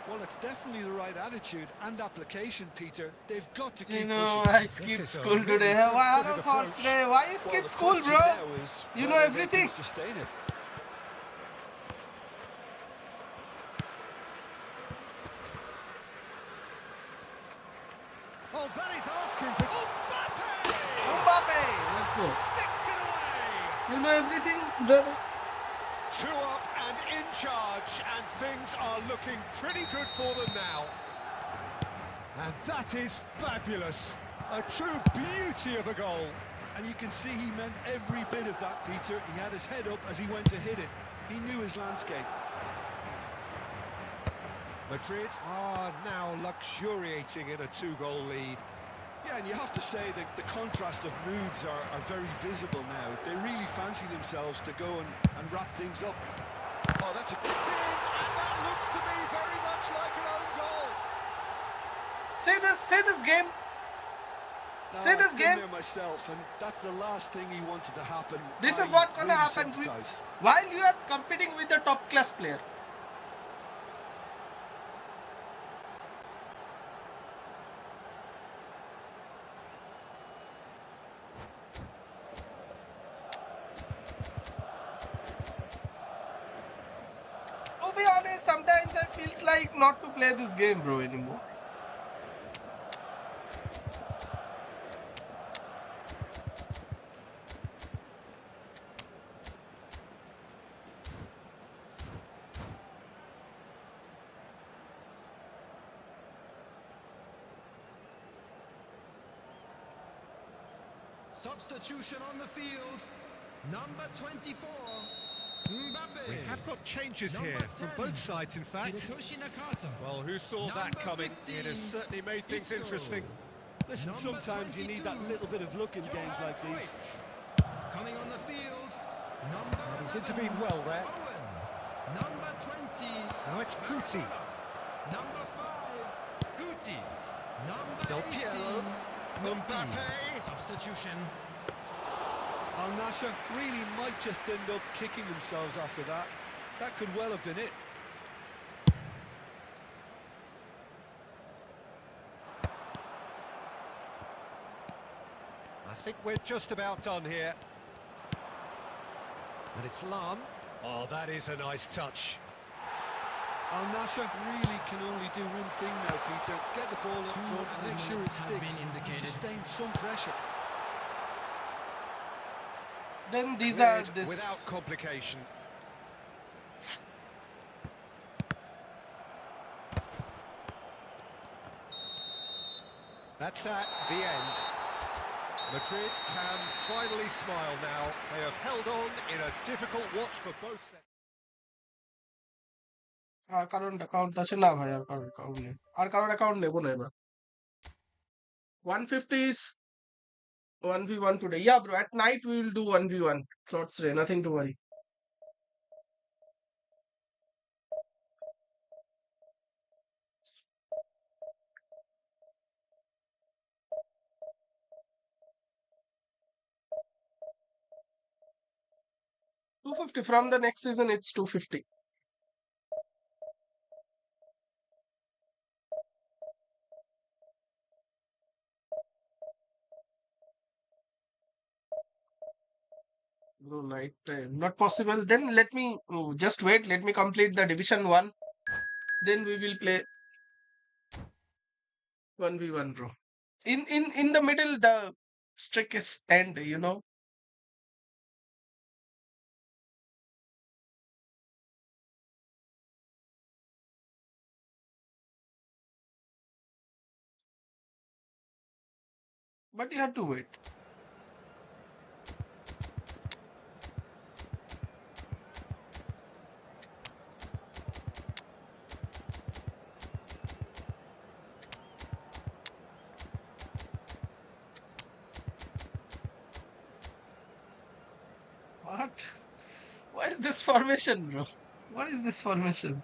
Well, it's definitely the right attitude and application, Peter. They've got to You keep know, pushing. I This skipped is a school really today. front-footed Why no thoughts approach. today? Why you Well, skip the school, question bro? now is You know whether they everything. can sustain it. Oh, that is asking for Mbappe! Mbappe, let's go. Sticks it away! You know everything, brother. 2 up and in charge, and things are looking pretty good for them now. And that is fabulous. A true beauty of a goal. And you can see he meant every bit of that, Peter. He had his head up as he went to hit it. He knew his landscape. Madrid are now luxuriating in a 2-goal lead. Yeah, and you have to say that the contrast of moods are very visible now. They really fancy themselves to go and wrap things up. Oh, that's a... It's in, and that looks to me very much like an own goal. See this game. No, See this I've been game. there myself, and that's the last thing he wanted to happen. This is I what gonna really happen sympathise. while you are competing with a top class player. To be honest, sometimes I feels like not to play this game, bro, anymore. Substitution on the field. Number 24. Mbappe. We have got changes Number here from 10. both sides, in fact. Hirotoshi Nakata. Well, who saw that Number coming? 15, It has certainly made things Isto. interesting. Listen, Number sometimes you need that 22, little bit of luck in games Johan like these. Cruyff. Coming on the field. Number And he's 11, intervened well there. Owen. Number 20. Now it's Guti. Maradona. Number 5. Guti. Number Del 18. Piero. Guti. Mbappe. Substitution. Al Nassr really might just end up kicking themselves after that. That could well have been it. I think we're just about done here. And it's Lam. Oh, that is a nice touch. Al Nassr really can only do one thing now, Peter. Get the ball up front, make sure it has sticks, been and indicated. sustain some pressure. Then these are Cleared this. without complication. That's that, the end. Madrid can finally smile now. They have held on in a difficult watch for both sets. আর কারণ account আছে না ভাই, আর কারোর account নেই, আর কারোর account নেবো না এবার। 150 is 1v1 today. Yeah, bro, at night we will do 1v1 slots today, nothing to worry. $250 from the next season, it's $250. Bro, night time. Not possible. Then let me just wait. Let me complete the Division 1. Then we will play 1v1, bro. In the middle, the streak is end, you know. but you have to wait. What? Why is this formation, bro? What is this formation?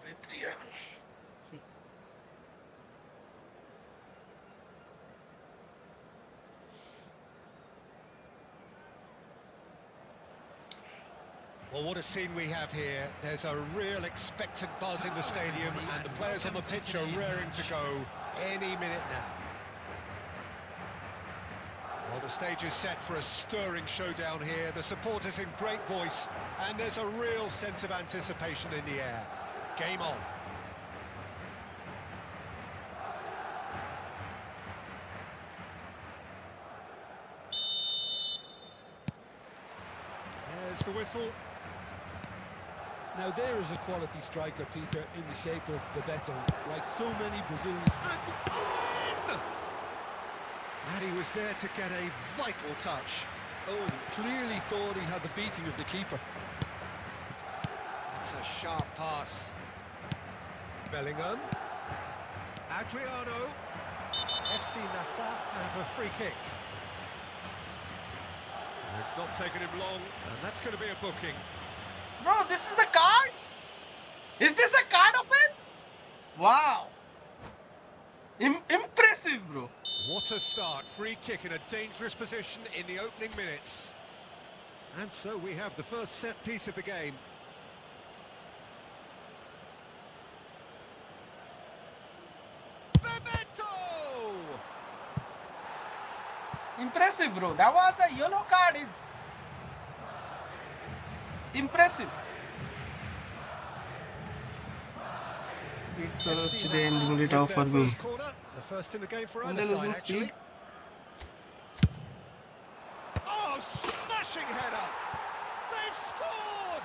Adrian. Well, what a scene we have here. There's a real expectant buzz in the stadium, and the players on the pitch are raring to go any minute now. Well, the stage is set for a stirring showdown here. The supporters in great voice, and there's a real sense of anticipation in the air. Game on. There's the whistle. Now there is a quality striker, Peter, in the shape of Bebeto, like so many Brazilians. And he was there to get a vital touch. Oh, clearly thought he had the beating of the keeper. That's a sharp pass. Bellingham. Adriano. FC Nassau have a free kick. It's not taken him long, and that's going to be a booking. Bro, this is a card? Is this a card offense? Wow. Impressive, bro. What a start. Free kick in a dangerous position in the opening minutes. And so we have the first set piece of the game. Bebeto! Impressive, bro. That was a yellow card. Is impressive. Speed solo today and limit it off for me. The first in the game for And either then side, losing actually. speed. Oh, smashing header! They've scored!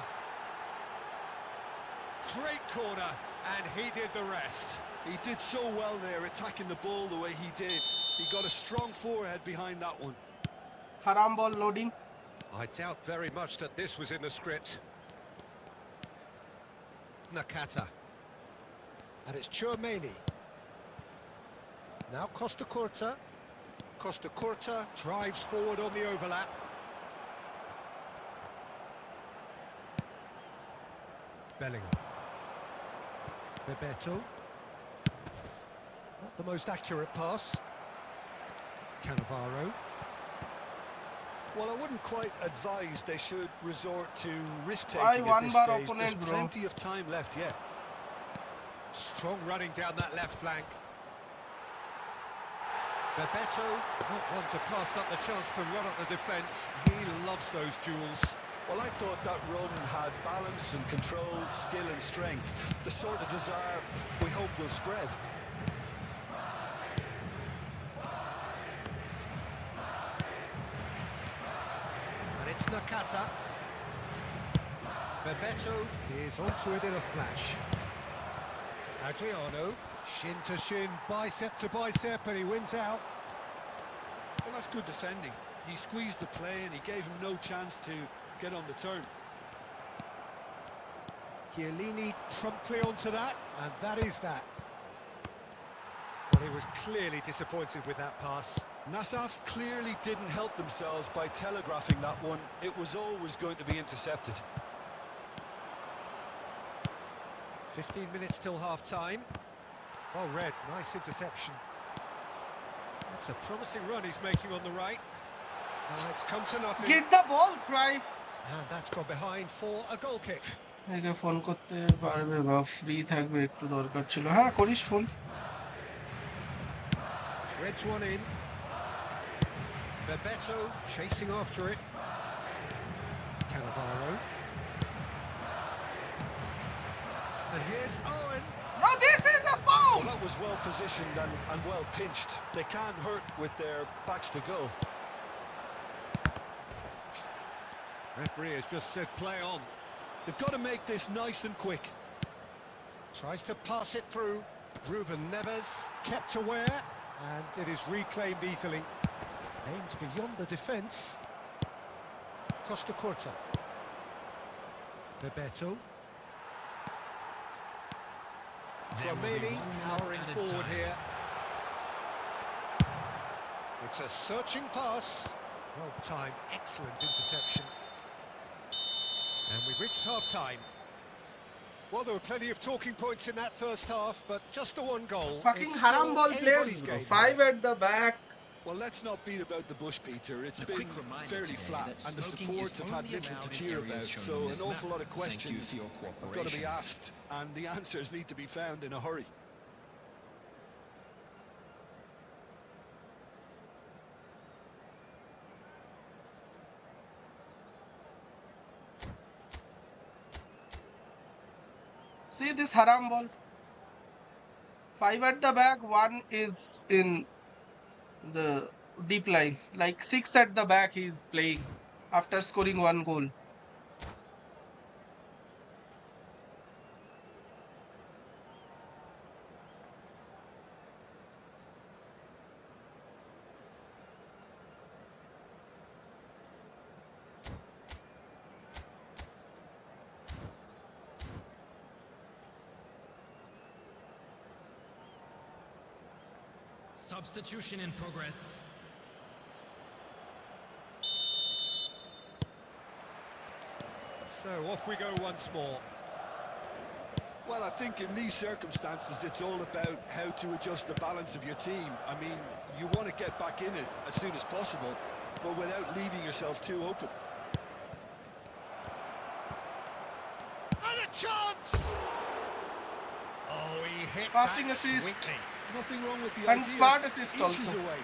Great corner, and he did the rest. He did so well there, attacking the ball the way he did. He got a strong forehead behind that one. Haram ball loading. I doubt very much that this was in the script. Nakata. And it's Chouameni. Now Costa Curta. Costa Curta drives forward on the overlap. Bellingham. Bebeto. Not the most accurate pass. Cannavaro. Well, I wouldn't quite advise they should resort to risk-taking Why at one this bar stage. opponent, There's bro? plenty of time left yet. Strong running down that left flank. Bebeto, not one to pass up the chance to run up the defence. He loves those duels. Well, I thought that run had balance and control, skill and strength. The sort of desire we hope will spread. And it's Nakata. Bebeto is onto it in a flash. Adriano, shin to shin, bicep to bicep, and he wins out. Well, that's good defending. He squeezed the play and he gave him no chance to get on the turn. Chiellini promptly onto that, and that is that. Well, he was clearly disappointed with that pass. Nassau clearly didn't help themselves by telegraphing that one. It was always going to be intercepted. 15 minutes till half-time. Well read, nice interception. That's a promising run he's making on the right. And it's come to nothing. Get the ball, Cruyff. And that's gone behind for a goal kick. একে phone করতে পারবে বা free থাকবে একটু দরকার ছিল হ্যাঁ করিস phone Threads one in. Bebeto chasing after it. Cannavaro. And here's Owen. Bro, this is a foul! Well, that was well positioned and well pinched. They can't hurt with their backs to goal. Referee has just said play on. They've got to make this nice and quick. Tries to pass it through. Ruben Neves kept aware, and it is reclaimed easily. Aimed beyond the defence. Costa Corta. Bebeto. Tchouaméni powering forward here. It's a searching pass. Well timed, excellent interception. And we've reached half-time. Well, there were plenty of talking points in that first half, but just the one goal. Fucking It's haram still ball players, anybody's bro. game 5 here. at the back. Well, let's not beat about the bush, Peter. It's A been quick reminder fairly today flat, that and the smoking support is have had only little to allowed in cheer areas about. shown So on an this awful map. lot of Thank you questions for your have got to be cooperation. asked, and the answers need to be found in a hurry. See this haram ball? 5 at the back, 1 is in the deep line. Like 6 at the back he's playing after scoring 1 goal. Substitution in progress. So off we go once more. Well, I think in these circumstances, it's all about how to adjust the balance of your team. I mean, you want to get back in it as soon as possible, but without leaving yourself too open. And a chance! Oh, he hit Passing that assist. sweetly. Nothing wrong with the And idea. smart assist Inches also. away.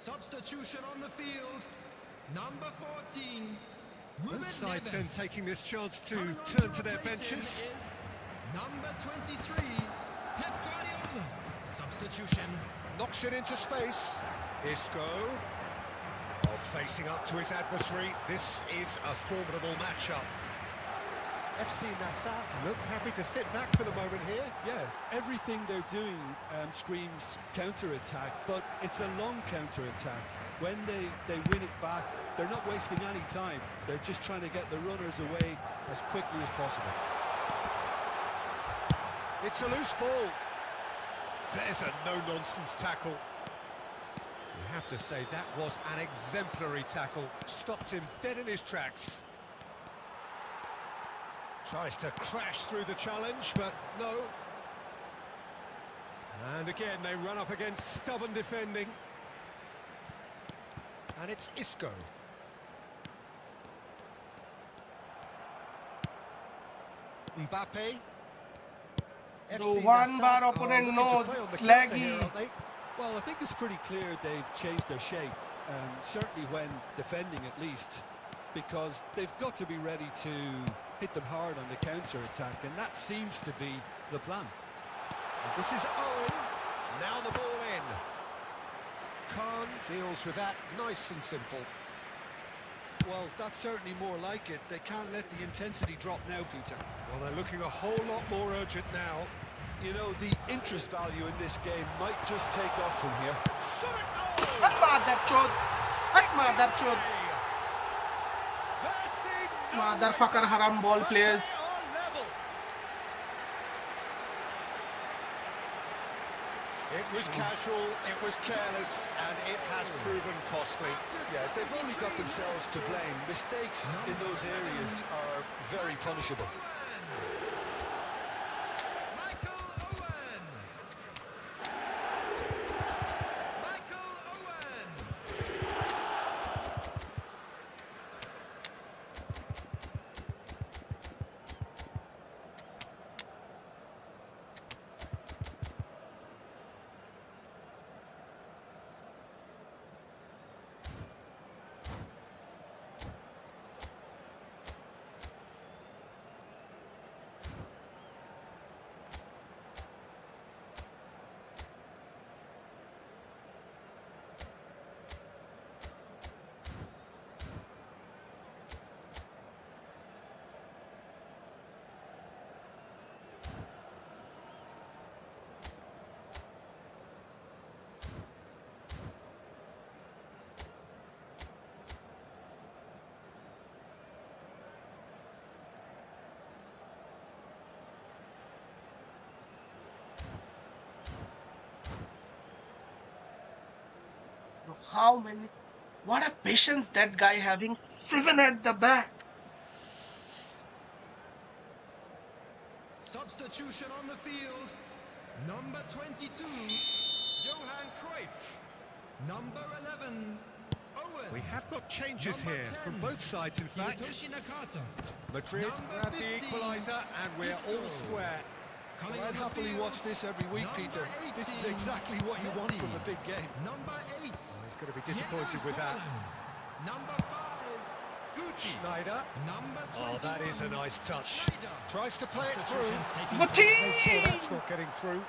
Substitution on the field. Number 14. Both sides Neves. then taking this chance to Coming on turn to their replace him benches. is number 23. Pep Guardiola. Substitution. Knocks it into space. Isco. Oh, facing up to his adversary. This is a formidable matchup. FC Nassau look happy to sit back for the moment here. Yeah, everything they're doing screams counter-attack, but it's a long counter-attack. When they win it back, they're not wasting any time. They're just trying to get the runners away as quickly as possible. It's a loose ball. There's a no-nonsense tackle. You have to say that was an exemplary tackle. Stopped him dead in his tracks. Tries to crash through the challenge, but no. And again, they run up against stubborn defending. And it's Isco. Mbappe. The FC one Nassau bar are opponent, looking no, to play on the it's counter laggy. here, aren't they? Well, I think it's pretty clear they've changed their shape, certainly when defending at least, because they've got to be ready to hit them hard on the counter-attack, and that seems to be the plan. And this is Owen. Now the ball in. Khan deals with that nice and simple. Well, that's certainly more like it. They can't let the intensity drop now, Peter. Well, they're looking a whole lot more urgent now. You know, the interest value in this game might just take off from here. Hut motherchod. Hut motherchod. Motherfucker haram ball players. It was casual, it was careless, and it has proven costly. Yeah, they've only got themselves to blame. Mistakes in those areas are very punishable. How many? What a patience that guy having 7 at the back. Substitution on the field. Number 22, Johan Cruyff. Number 11, Owen. We have got changes here from both sides, in fact. Hitoshi Nakata. Madrid Number grab the 15, equaliser, and we're all square. Coming Well, I'd on the happily field, watch this every week, Peter. This is exactly what you want from a big game. Number 8, He's going to be disappointed with that. Number 5, Gucci. Schneider. Number 21, Oh, that is a nice touch. Schneider. Tries to play it through. Substitutions taking Good place. Make sure team. that's not getting through.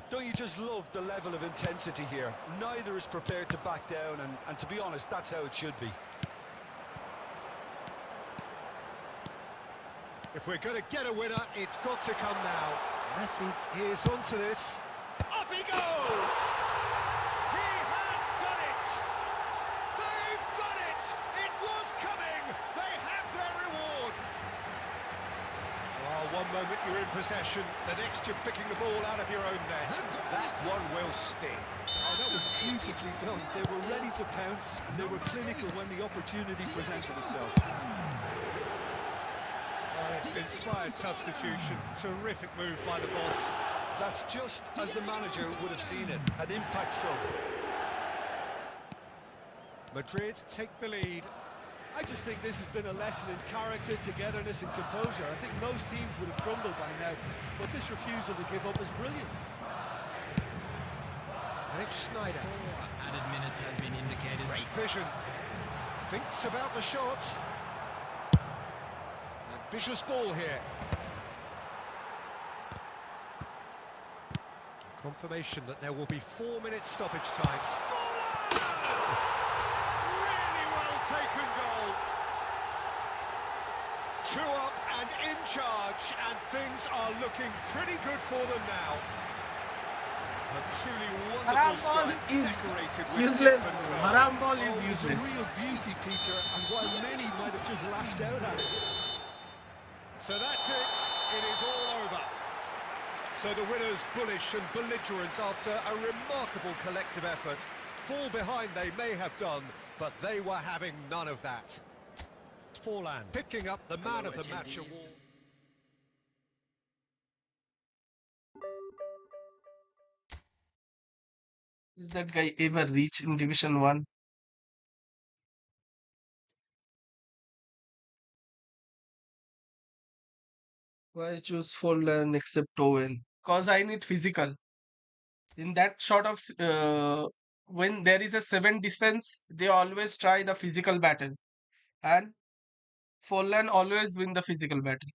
Don't you just love the level of intensity here? Neither is prepared to back down, and to be honest, that's how it should be. If we're going to get a winner, it's got to come now. Messi is onto this. Up he goes! He has done it! They've done it! It was coming! They have their reward! Oh, one moment you're in possession, the next you're picking the ball out of your own net. That one will sting. Oh, that was beautifully done. They were ready to pounce, and they were clinical when the opportunity presented itself. Oh, it's an inspired substitution. Terrific move by the boss. That's just as the manager would have seen it, an impact sub. Madrid take the lead. I just think this has been a lesson in character, togetherness and composure. I think most teams would have crumbled by now, but this refusal to give up is brilliant. And it's Schneider. Added minute has been indicated. Great vision. Thinks about the shot. Ambitious ball here. Confirmation that there will be 4 minutes stoppage time. Really well taken goal. 2 up and in charge, and things are looking pretty good for them now. A truly Haram wonderful ball strike, is decorated with useless. depth and class. Haram ball is Oh, it's a useless. real beauty, Peter, and while many might have just lashed out at it. So that's it. It is all over. So the winners bullish and belligerent after a remarkable collective effort. Fall behind they may have done, but they were having none of that. Forlan picking up the man of the match award. Is that guy ever reach in Division 1? Why choose Forlan except Owen? Cause I need physical. In that sort of when there is a 7 defense, they always try the physical battle, and Forlan always win the physical battle.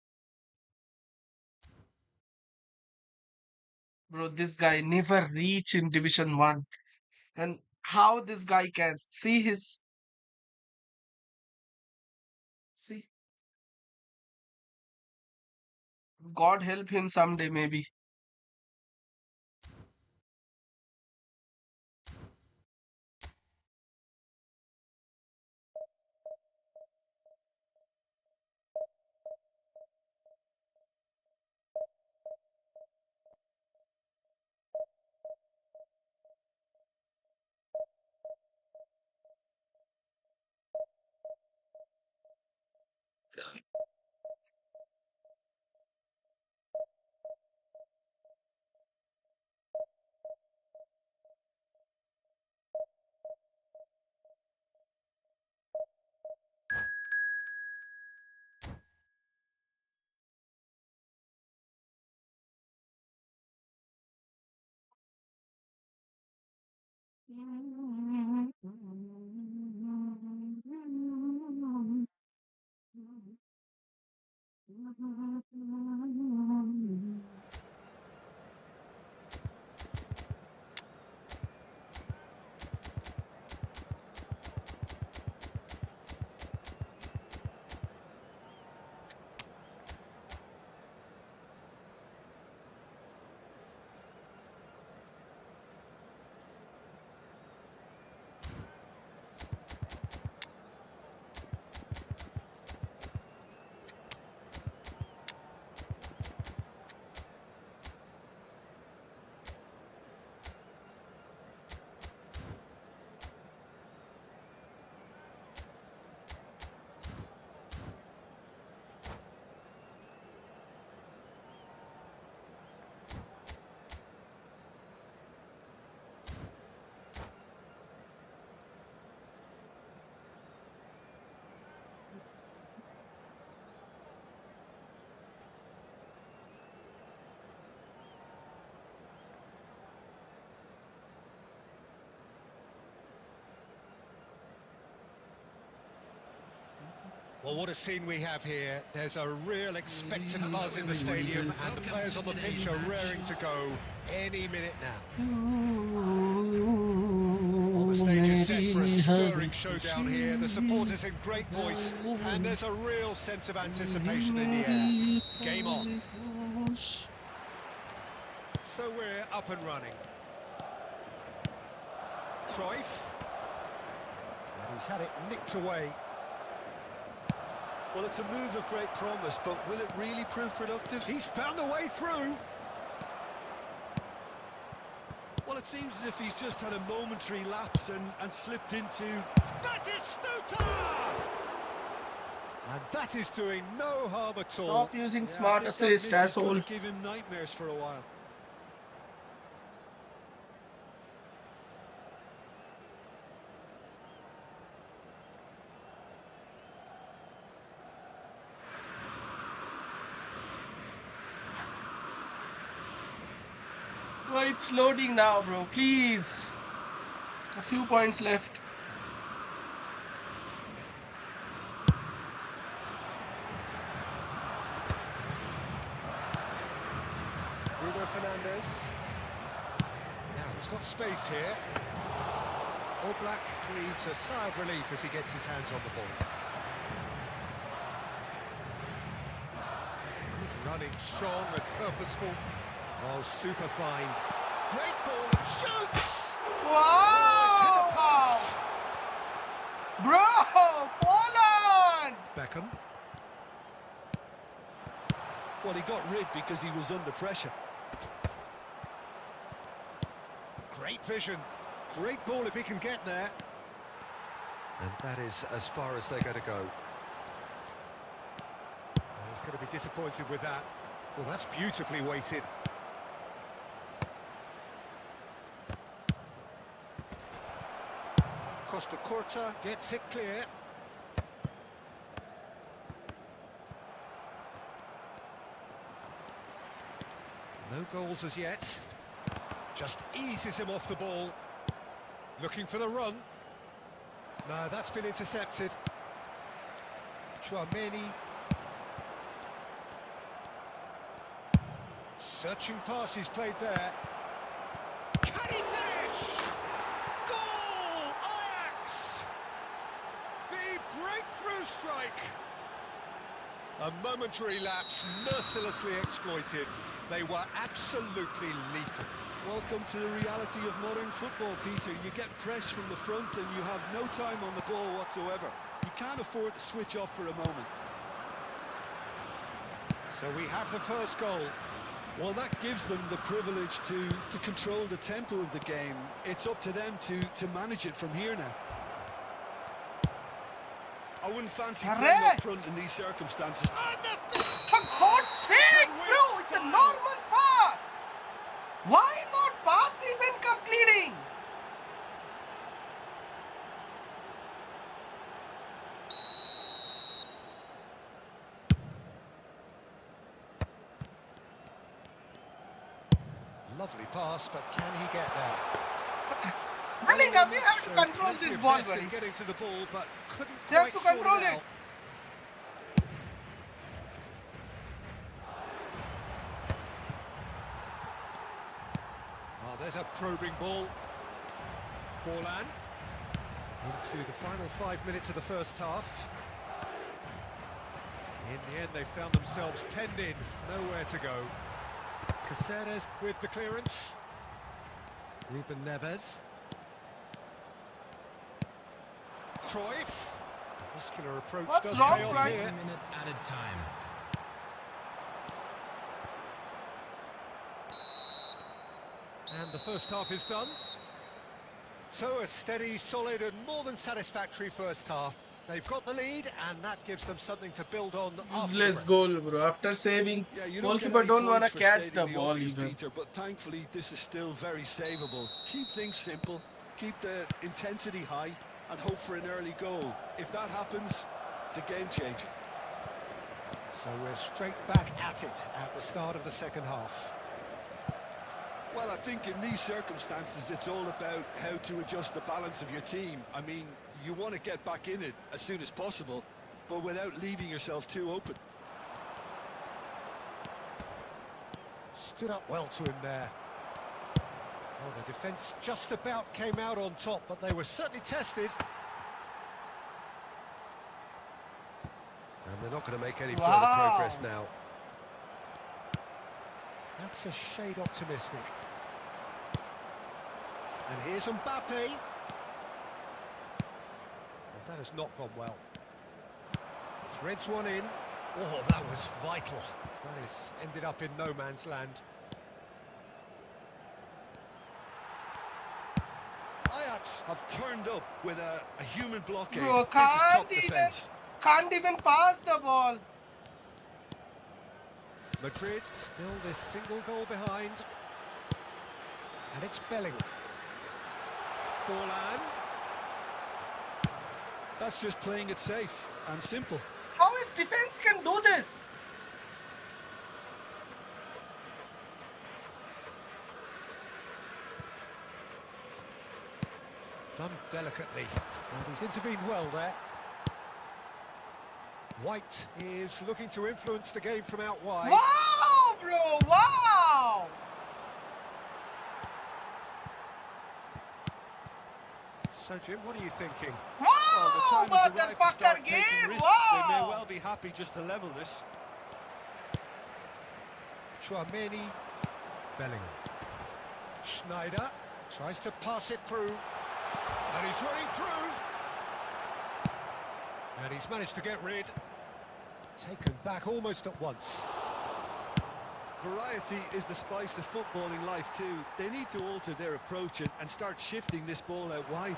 Bro, this guy never reach in Division 1, and how this guy can see his see God help him someday, maybe. Well, what a scene we have here. There's a real expectant buzz in the stadium, and the players on the pitch are raring to go any minute now. Well, the stage is set for a stirring showdown here. The supporters in great voice, and there's a real sense of anticipation in the air. Game on. So we're up and running. Cruyff. And he's had it nicked away. Well, it's a move of great promise, but will it really prove productive? He's found a way through. Well, it seems as if he's just had a momentary lapse and slipped into... Batistuta! And that is doing no harm at all. Stop using smart I think assist, that miss is asshole. gonna give him nightmares for a while. Oh, it's loading now, bro. Please. A few points left. Bruno Fernandes. Now he's got space here. All Black breathes a sigh of relief as he gets his hands on the ball. Good running, strong and purposeful. Oh, super fine. Great ball and shoots! Wow! Bro, fall on! Beckham. Well, he got rigged because he was under pressure. Great vision. Great ball if he can get there. And that is as far as they're going to go. Oh, he's going to be disappointed with that. Well, that's beautifully weighted. Costa Curta gets it clear. No goals as yet. Just eases him off the ball. Looking for the run. No, that's been intercepted. Chouameni. Searching pass he's played there. Can he finish? Goal! Ajax! The breakthrough strike. A momentary lapse, mercilessly exploited. They were absolutely lethal. Welcome to the reality of modern football, Peter. You get pressed from the front and you have no time on the ball whatsoever. You can't afford to switch off for a moment. So we have the first goal. Well, that gives them the privilege to control the tempo of the game. It's up to them to manage it from here now. I wouldn't fancy playing up front in these circumstances. For God's sake, bro, it's a normal pass. Why not pass even completing? Lovely pass, but can he get there? Bellingham, you have to So control plenty this of ball, zest in buddy. getting to the ball, but couldn't You have quite to sort control it it. out. Oh, there's a probing ball. Forlan. Into the final 5 minutes of the first half. In the end, they found themselves penned in, nowhere to go. Caceres with the clearance. Ruben Neves. Cruyff. Muscular approach. What's does wrong, pay off Cruyff? here. 1 minute added time. And the first half is done. So a steady, solid and more than satisfactory first half. They've got the lead and that gives them something to build on after the Useless break. goal, bro. After saving, Yeah, you goalkeeper get don't any want to points for catch the stating ball obvious, either. Peter, but thankfully this is still very savable. Keep things simple, keep the intensity high, and hope for an early goal. If that happens, it's a game changer. So we're straight back at it at the start of the second half. Well, I think in these circumstances, it's all about how to adjust the balance of your team. I mean, you want to get back in it as soon as possible, but without leaving yourself too open. Stood up well to him there. Well, the defence just about came out on top, but they were certainly tested. And they're not going to make any further progress now. That's a shade optimistic. And here's Mbappe. Well, that has not gone well. Threads one in. Oh, that was vital. That has ended up in no man's land. Ajax have turned up with a human blockade. Bro, This is top defence. can't even pass the ball. Madrid still this single goal behind. And it's Bellingham. Forlan. That's just playing it safe and simple. How is defense can do this? Done delicately. And he's intervened well there. White is looking to influence the game from out wide. Wow, bro, wow. So, Jim, what are you thinking? Wow, Well, the time has arrived to start motherfucker taking game, risks. They may wow. well be happy just to level this. Chouameni. Bellingham. Schneider tries to pass it through. And he's running through. And he's managed to get rid. Taken back almost at once. Variety is the spice of footballing life too. They need to alter their approach and start shifting this ball out wide.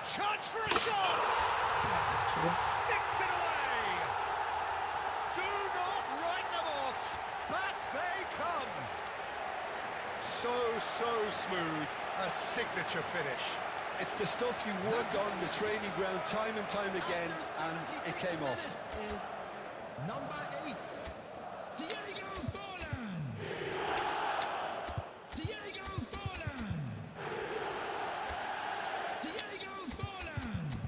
Chance for a shot! Sticks it away! Do not write them off! Back they come! So smooth. A signature finish. It's the stuff you work on the training ground time and time again, and it came off. Is number 8, Diego Forlan. Diego Forlan. Diego Forlan.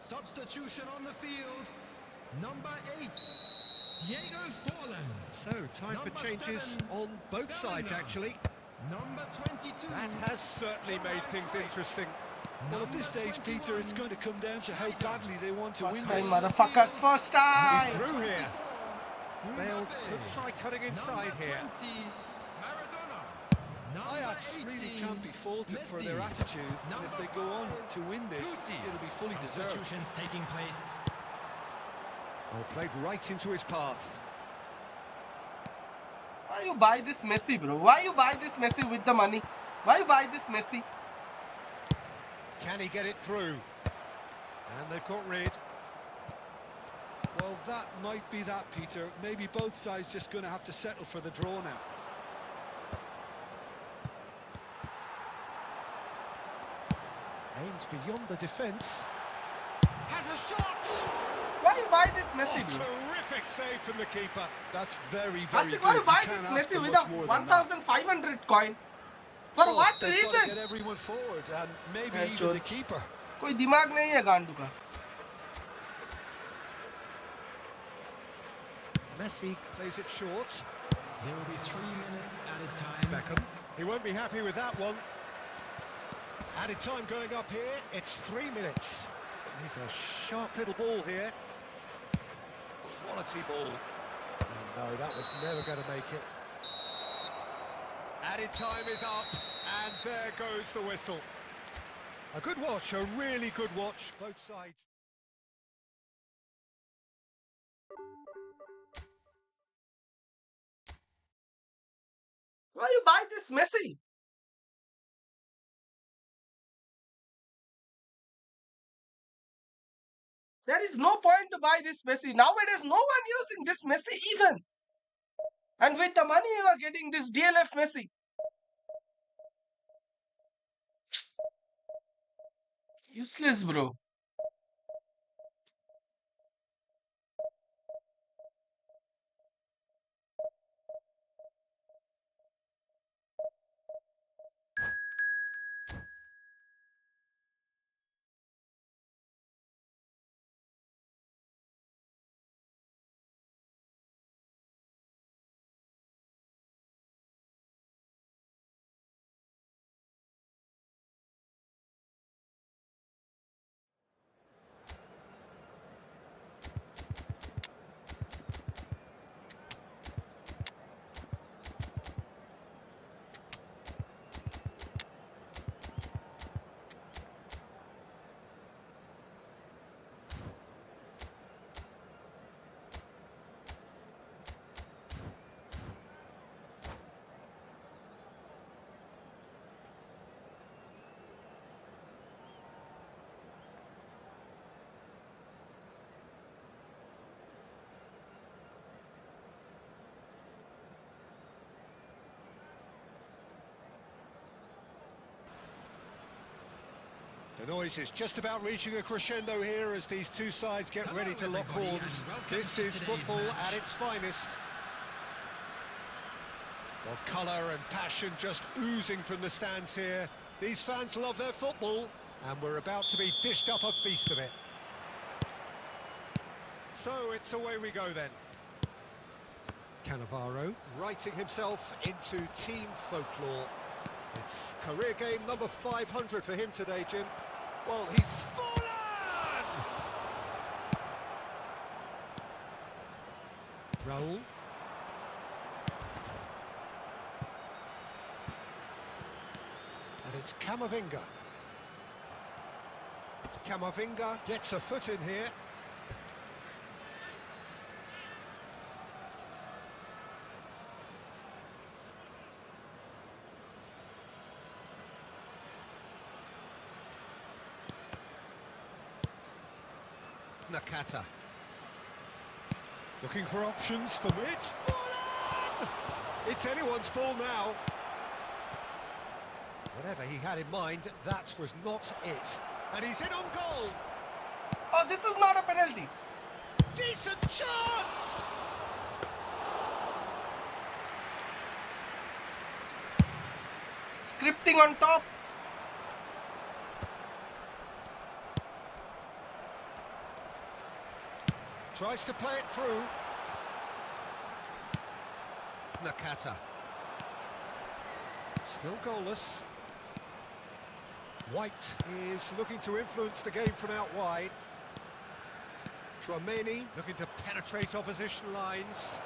Substitution on the field. Number 8, Diego Forlan. So, time for Number changes 7, on both sides, Selena. actually. Number 22. That has certainly made things interesting. Well, at this stage, Peter, it's going to come down to how badly they want to win First time, this. motherfuckers. First He's time. through here. Bale could try cutting inside here. Maradona. Ajax really can't be faulted for their attitude, and if they go on to win this, it'll be fully deserved. Substitutions taking place. Oh, played right into his path. Why you buy this Messi, bro? Why you buy this Messi with the money? Why you buy this Messi? Can he get it through? And they've got rid. Well, that might be that, Peter. Maybe both sides just going to have to settle for the draw now. Aimed beyond the defence. Has a shot! Why you buy this Oh, Messi, bro? terrific save from the keeper. That's very, very Astic, good. why you buy can't this ask Messi for with much a more than that. 1,500 coin? For Well, what they've got to reason? get everyone forward, and maybe Yeah, even sure. the keeper. कोई दिमाग नहीं है गांडू का. Messi plays it short. There will be 3 minutes added time. Beckham. He won't be happy with that one. Added time going up here. It's 3 minutes. He's a sharp little ball here. Quality ball. Oh, no, that was never going to make it. Added time is up, and there goes the whistle. A good watch, a really good watch, both sides. Why you buy this Messi? There is no point to buy this Messi. Nowadays, no one using this Messi even. And with the money you are getting this DLF Messi. Useless, bro. The noise is just about reaching a crescendo here as these two sides get ready to lock horns. This is football at its finest. Well, colour and passion just oozing from the stands here. These fans love their football, and we're about to be dished up a feast of it. So it's away we go then. Cannavaro writing himself into team folklore. It's career game number 500 for him today, Jim. Well, he's Fallen! Raul. And it's Camavinga. Camavinga gets a foot in here. Nakata. Looking for options for me. It's Fallen! It's anyone's ball now. Whatever he had in mind, that was not it. And he's in on goal. Oh, this is not a penalty. Decent chance! Scripting on top. Tries to play it through. Nakata. Still goalless. White is looking to influence the game from out wide. Tchouaméni looking to penetrate opposition lines.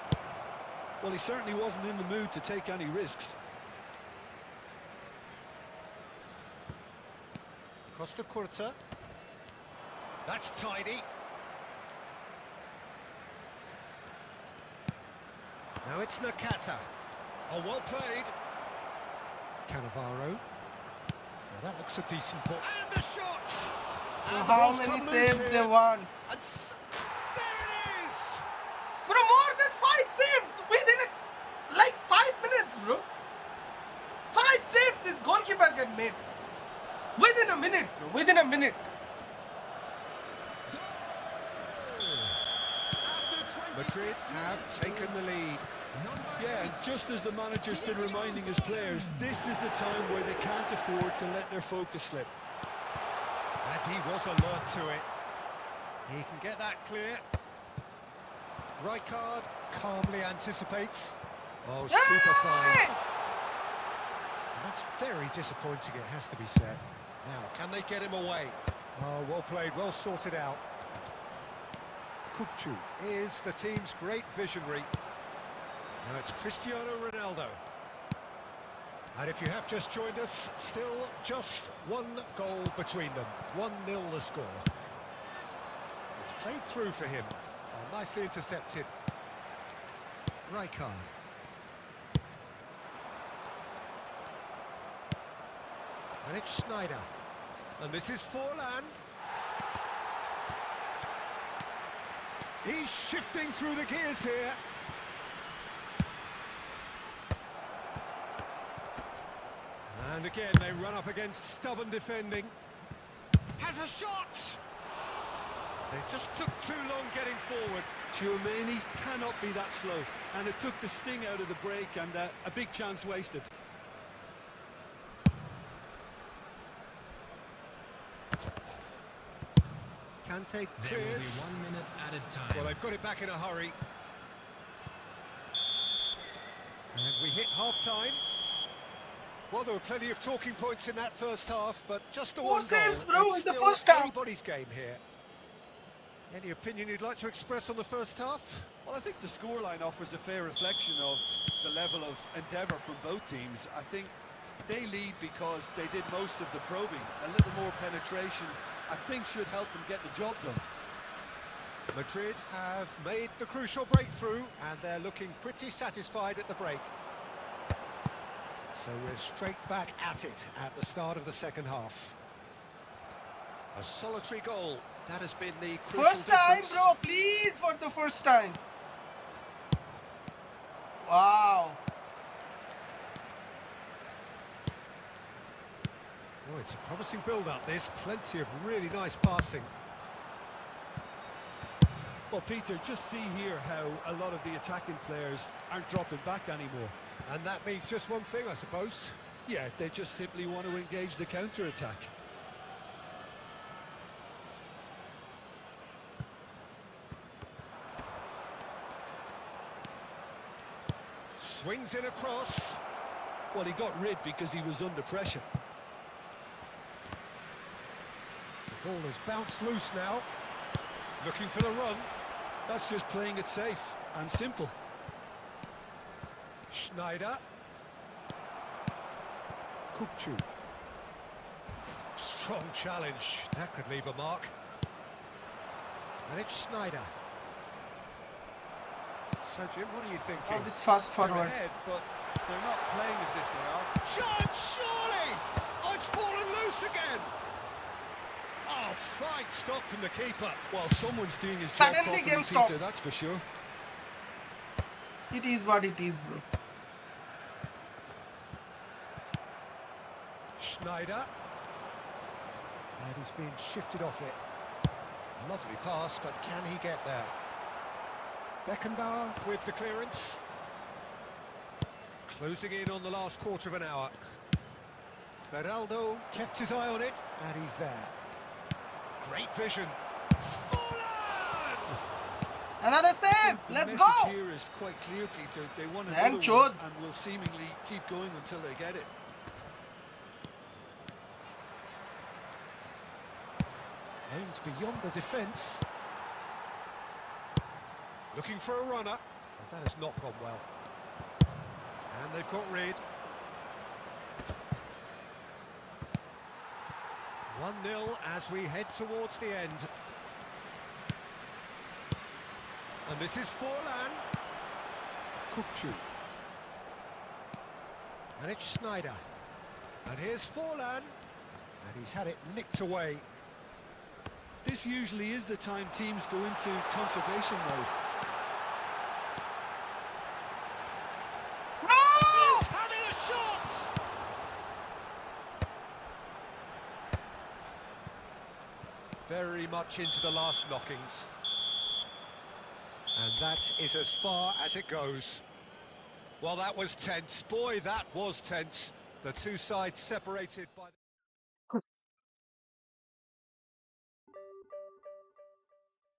Well, he certainly wasn't in the mood to take any risks. Costa Curta. That's tidy. Now it's Nakata. Oh, well played. Cannavaro. Now that looks a decent ball. And the shot! So And the how ball's many come loose saves here. they won? And there it is! Bro, more than 5 saves within like 5 minutes, bro. 5 saves this goalkeeper can make. Within a minute, bro. Within a minute. Madrid have taken the lead. Yeah, and just as the manager's been reminding his players, this is the time where they can't afford to let their focus slip. And he was alert to it. He can get that clear. Rijkaard calmly anticipates. Oh, super fine. And that's very disappointing, it has to be said. Now, can they get him away? Oh, well played, well sorted out. Kupchu is the team's great visionary. Now it's Cristiano Ronaldo. And if you have just joined us, still just 1 goal between them. 1-0 the score. It's played through for him. Oh, nicely intercepted. Rijkaard. And it's Sneijder. And this is Forlan. He's shifting through the gears here. And again, they run up against stubborn defending. Has a shot! They just took too long getting forward. Tchouaméni cannot be that slow, and it took the sting out of the break, and a big chance wasted. Kante There will be clears. 1 minute added time. Well, they've got it back in a hurry. And we hit half-time. Well, there were plenty of talking points in that first half, but just the 4 one saves, goal. bro, It's in the still first half. anybody's game here. Any opinion you'd like to express on the first half? Well, I think the scoreline offers a fair reflection of the level of endeavour from both teams. I think they lead because they did most of the probing. A little more penetration, I think, should help them get the job done. Madrid have made the crucial breakthrough, and they're looking pretty satisfied at the break. So we're straight back at it at the start of the second half. A solitary goal. That has been the crucial First time, difference. bro. Please, for the first time. Wow. Oh, it's a promising build-up. There's plenty of really nice passing. Well, Peter, just see here how a lot of the attacking players aren't dropping back anymore. And that means just one thing, I suppose. Yeah, they just simply want to engage the counter-attack. Swings in across. Well, he got rid because he was under pressure. The ball has bounced loose now. Looking for the run. That's just playing it safe and simple. Sneijder. Kupchu. Strong challenge. That could leave a mark. And it's Sneijder. So, Jim, what are you thinking? Oh, this fast They're forward. ahead, but they're not playing as if they are. Chance, surely! Oh, it's fallen loose again! Oh, fine stop from the keeper. Well, someone's doing his job Suddenly properly, game stopped. Peter, that's for sure. It is what it is, bro. Sneijder. And he's being shifted off it. Lovely pass, but can he get there? Beckenbauer with the clearance. Closing in on the last quarter of an hour. Beraldo kept his eye on it, and he's there. Great vision. Forlan! Another save. The Let's message go. here is quite clear, Peter. They want Damn another chod. one and will seemingly keep going until they get it. Aimed beyond the defence. Looking for a runner. And that has not gone well. And they've got rid. 1-0 as we head towards the end. And this is Forlan. Kukcu. And it's Snyder. And here's Forlan. And he's had it nicked away. This usually is the time teams go into conservation mode. He's having a shot! Very much into the last knockings. And that is as far as it goes. Well, that was tense. Boy, that was tense. The two sides separated by...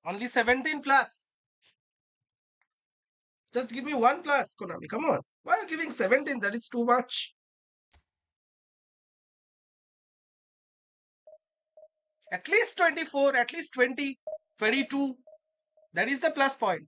Only 17 plus. Just give me 1 plus, Konami. Come on. Why are you giving 17? That is too much. At least 24, at least 20, 22. That is the plus point.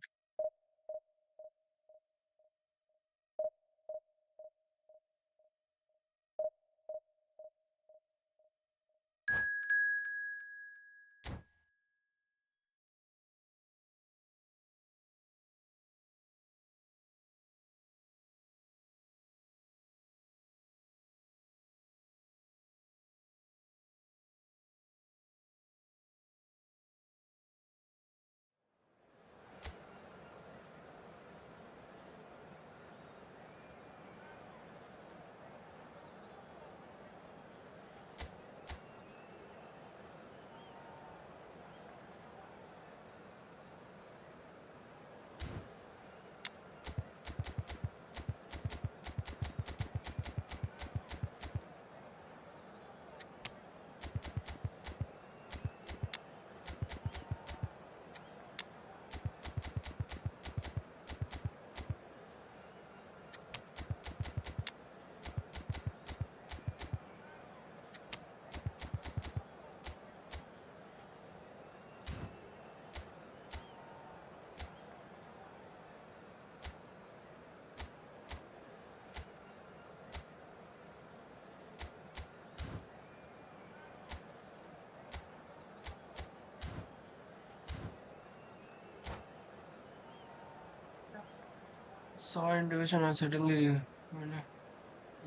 Saw in Division 1 suddenly.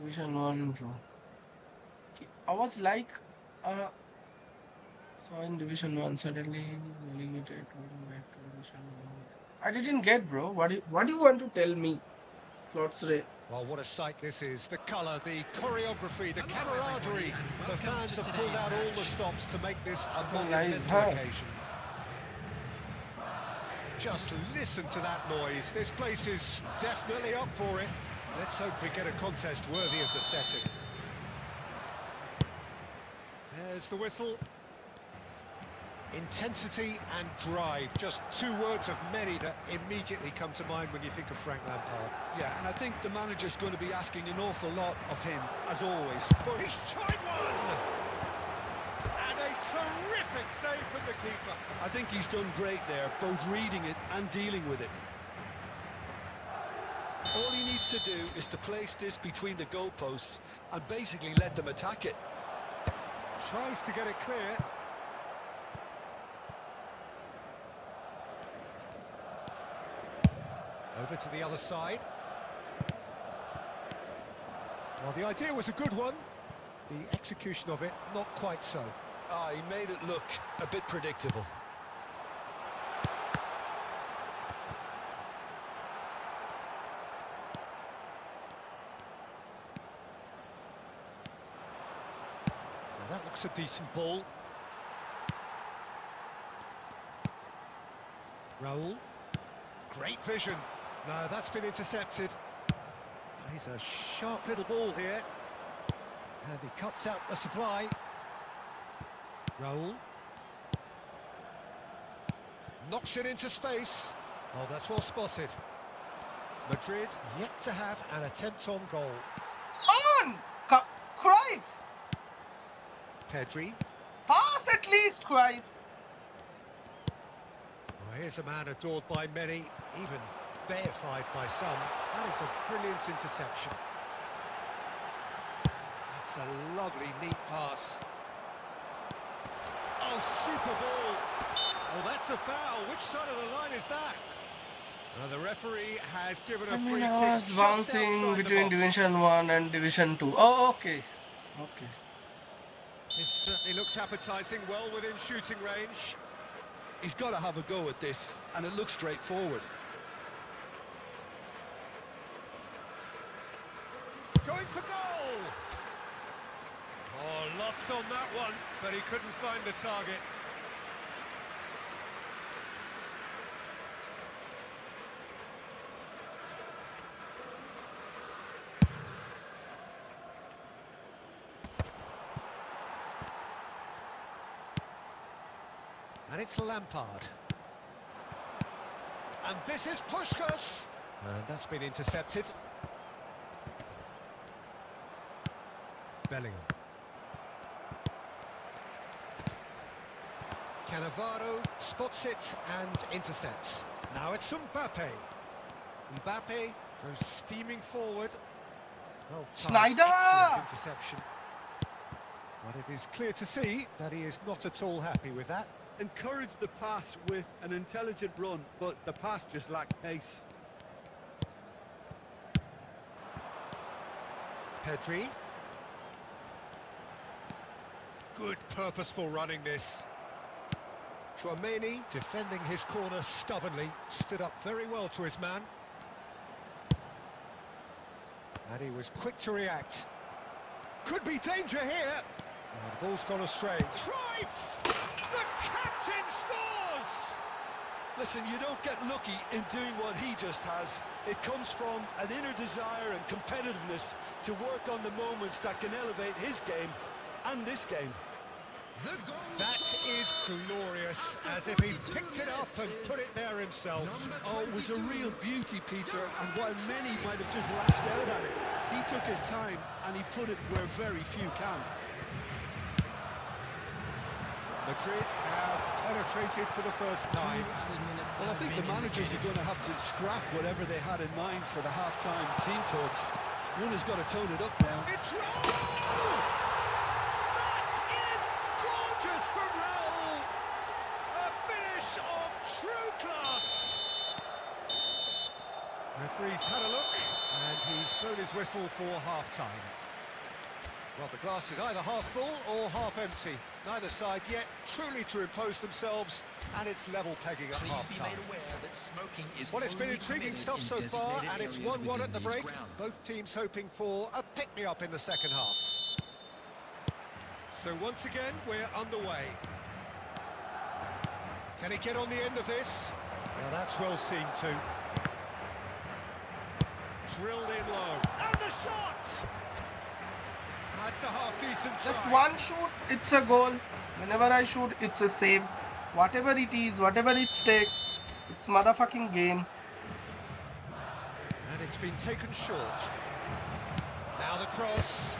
Division 1 bro. I was like, saw in Division 1 suddenly relegated back to Division 1. I didn't get, bro. What do you want to tell me? Slots Ray. Well, what a sight this is. The colour, the choreography, the camaraderie. The fans have pulled out all the stops to make this a monumental occasion. Just listen to that noise. This place is definitely up for it. Let's hope we get a contest worthy of the setting. There's the whistle. Intensity and drive, just two words of many that immediately come to mind when you think of Frank Lampard. Yeah, and I think the manager's going to be asking an awful lot of him, as always. He's tried one! And a terrific save from the keeper. I think he's done great there, both reading it and dealing with it. All he needs to do is to place this between the goalposts and basically let them attack it. Tries to get it clear. Over to the other side. Well, the idea was a good one. The execution of it, not quite so. He made it look a bit predictable. Now that looks a decent ball. Raul. Great vision. No, that's been intercepted. Plays a sharp little ball here. And he cuts out the supply. Raul. Knocks it into space. Oh, that's well spotted. Madrid yet to have an attempt on goal. On! Cruyff! Pedri. Pass at least, Cruyff. Well, here's a man adored by many, even deified by some. That is a brilliant interception. That's a lovely, neat pass. Oh, super ball. Oh, that's a foul. Which side of the line is that? The referee has given a free kick. I was just bouncing outside the between box. Division 1 and Division 2. Oh, okay. Okay. This certainly looks appetising, well within shooting range. He's got to have a go at this, and it looks straightforward. Going for goal! Oh, lots on that one, but he couldn't find the target. And it's Lampard. And this is Puskás. And that's been intercepted. Bellingham. Cannavaro spots it and intercepts. Now it's Mbappe. Mbappe goes steaming forward. Well, Schneider! excellent interception. But it is clear to see that he is not at all happy with that. Encouraged the pass with an intelligent run, but the pass just lacked pace. Pedri. Good purposeful running this. Tchouaméni defending his corner stubbornly, stood up very well to his man. And he was quick to react. Could be danger here. Oh, the ball's gone astray. Cruyff! The captain scores! Listen, you don't get lucky in doing what he just has. It comes from an inner desire and competitiveness to work on the moments that can elevate his game and this game. The goal. That is glorious, as if he picked it up and put it there himself. Oh, it was a real beauty, Peter, and while many might have just lashed out at it, he took his time and he put it where very few can. Madrid have penetrated for the first time. Well, I think the managers are going to have to scrap whatever they had in mind for the half-time team talks. One has got to tone it up now. It's Raul! That is gorgeous from Raul! A finish of true class! Referee's had a look, and he's blown his whistle for half-time. Well, the glass is either half full or half empty. Neither side yet truly to impose themselves, and it's level pegging at half-time. Well, it's been intriguing stuff so far, and it's 1-1 at the break. Both teams hoping for a pick-me-up in the second half. So once again, we're underway. Can he get on the end of this? Well, that's well seen too. Drilled in low. And the shot! That's a half-decent try. Just one shoot, it's a goal. Whenever I shoot, it's a save. Whatever it is, whatever it's take, it's motherfucking game. And it's been taken short. Now the cross.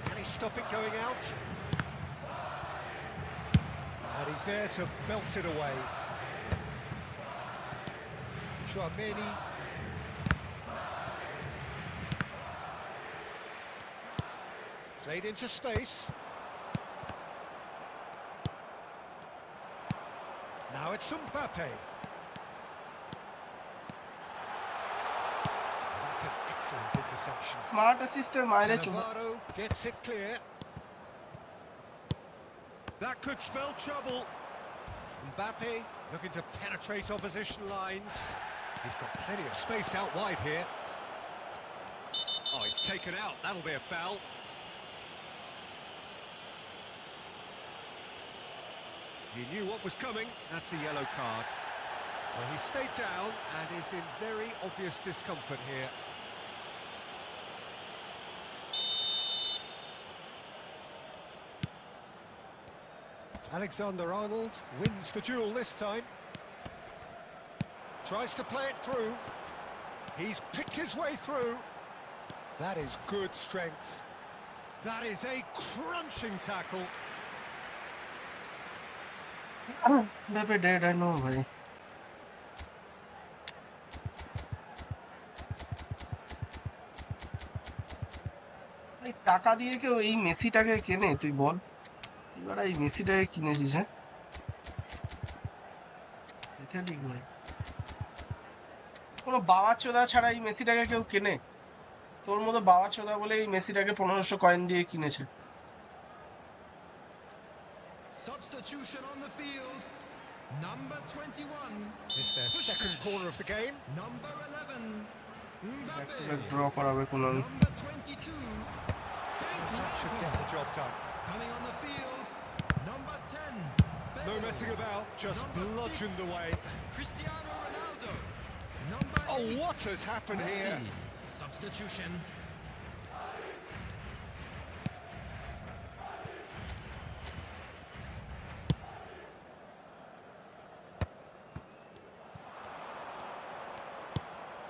Can he stop it going out? And he's there to belt it away. Tchouaméni. Played into space. Now it's Mbappe. That's an excellent interception. Smart assistant, मारे चुना. Cannavaro gets it clear. That could spell trouble. Mbappe looking to penetrate opposition lines. He's got plenty of space out wide here. Oh, he's taken out. That'll be a foul. He knew what was coming. That's a yellow card. Well, he stayed down and is in very obvious discomfort here. Alexander-Arnold wins the duel this time. Tries to play it through. He's picked his way through. That is good strength. That is a crunching tackle. Mbappe dead, I know, bhai. এই টাকা দিয়ে কেউ এই মেসিটাকে কেনে? তুই বল, তুই বড় এই মেসিটাকে কিনেছিস? হ্যাঁ, প্যাথেটিক ভাই। কোনো বাবা চোদা ছাড়া এই মেসিটাকে কেউ কেনে? তোর মতো বাবা চোদা বলে এই মেসিটাকে 1500 কয়েন দিয়ে কিনেছে। Substitution on the field. Number 21. This is their second corner of the game. Number 11. Mbappe. Draw করাবে কোন? Number 22. That should get the job done. Coming on the field. Number 10. No messing about, just bludgeoned away. Cristiano Ronaldo. Number 8. Oh, what has happened here? Substitution.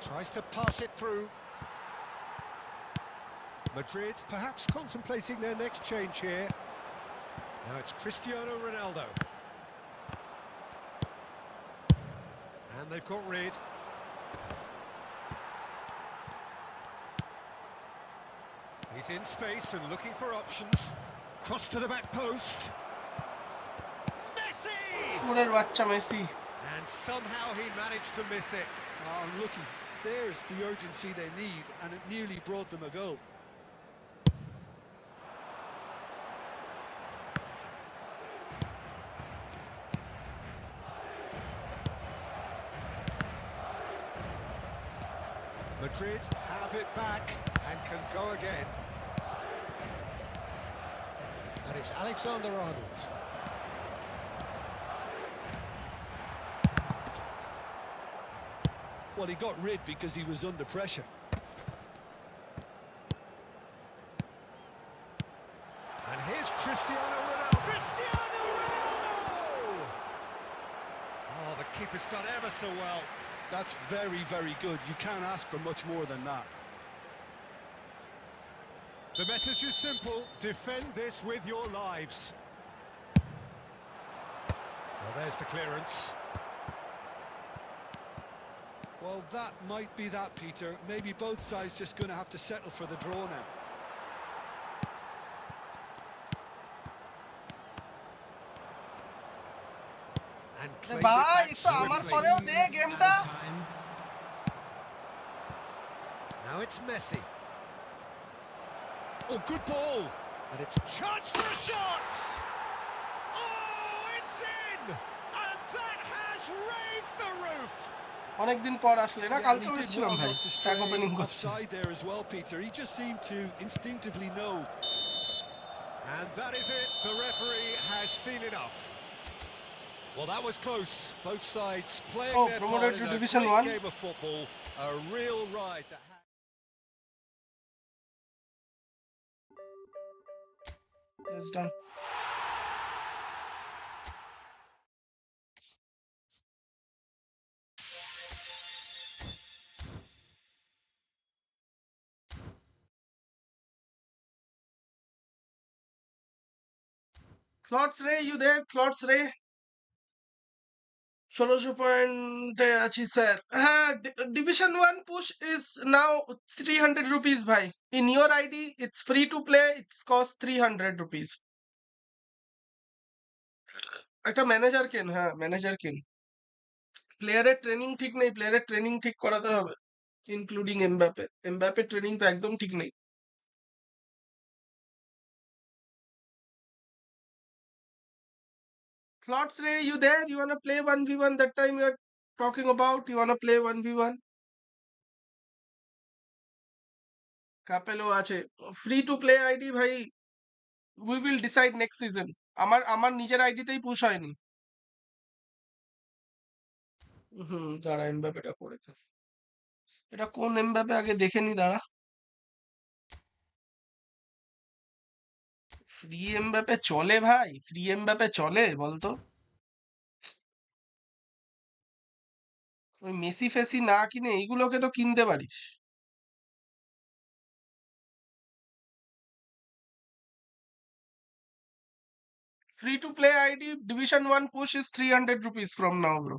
Tries to pass it through. Madrid perhaps contemplating their next change here. Now it's Cristiano Ronaldo. And they've got rid. He's in space and looking for options. Cross to the back post. Messi! সুরের বাচ্চা Messi. And somehow he managed to miss it. Oh, looky, there's the urgency they need, and it nearly brought them a goal. Madrid have it back and can go again. And it's Alexander-Arnold. Well, he got rid because he was under pressure. And here's Cristiano Ronaldo. Cristiano Ronaldo! Oh, the keeper's done ever so well. That's very, very good. You can't ask for much more than that. The message is simple. Defend this with your lives. Well, there's the clearance. Well, that might be that, Peter. Maybe both sides just going to have to settle for the draw now. And claimed ভাই it একটু back আমার swiftly. পরেও দে গেমটা। Time. Now it's Messi. Oh, good ball. And it's a chance for a shot. Oh, it's in. And that has raised the roof. অনেকদিন পর আসলে না, Yeah, and কালকেও he did এসেছিলাম well ভাই, not to tag stray opening করতে। offside there as well, Peter. He just seemed to instinctively know. And that is it. The referee has seen enough. Well, that was close. Both sides playing Oh, their promoted part to in a Division great 1. game of football. A real ride that It's done. Clots Ray, you there? Clots Ray? 1600 পয়েন্টে আছি sir. হ্যাঁ, division 1 push is now 300 rupees ভাই। In your ID, it's free to play. It's cost 300 rupees. একটা manager কেন, হ্যাঁ manager কেন। প্লেয়ারের training ঠিক নেই, প্লেয়ারের ট্রেনিং ঠিক করাতে হবে, ইনক্লুডিং এমবাপে। এমবাপে ট্রেনিং তো একদম ঠিক নেই। Slots Ray, you there? You wanna play 1v1 that time you're talking about? You wanna play 1v1? কাপেলো আছে ফ্রি টু প্লে আইডি ভাই। We will decide next season. আমার নিজের আইডিতেই পুশ হয়নি। দাঁড়া এমবাপেটা করেছে। এটা কোন এমবাপে আগে দেখে নি, দাঁড়া। ফ্রি এমবাপে চলে ভাই? ফ্রি এমবাপে চলে বলতো? ওই মেসি ফেসি না কিনে এইগুলোকে তো কিনতে পারিস। Free to play ID Division 1 push is 300 rupees from now, bro.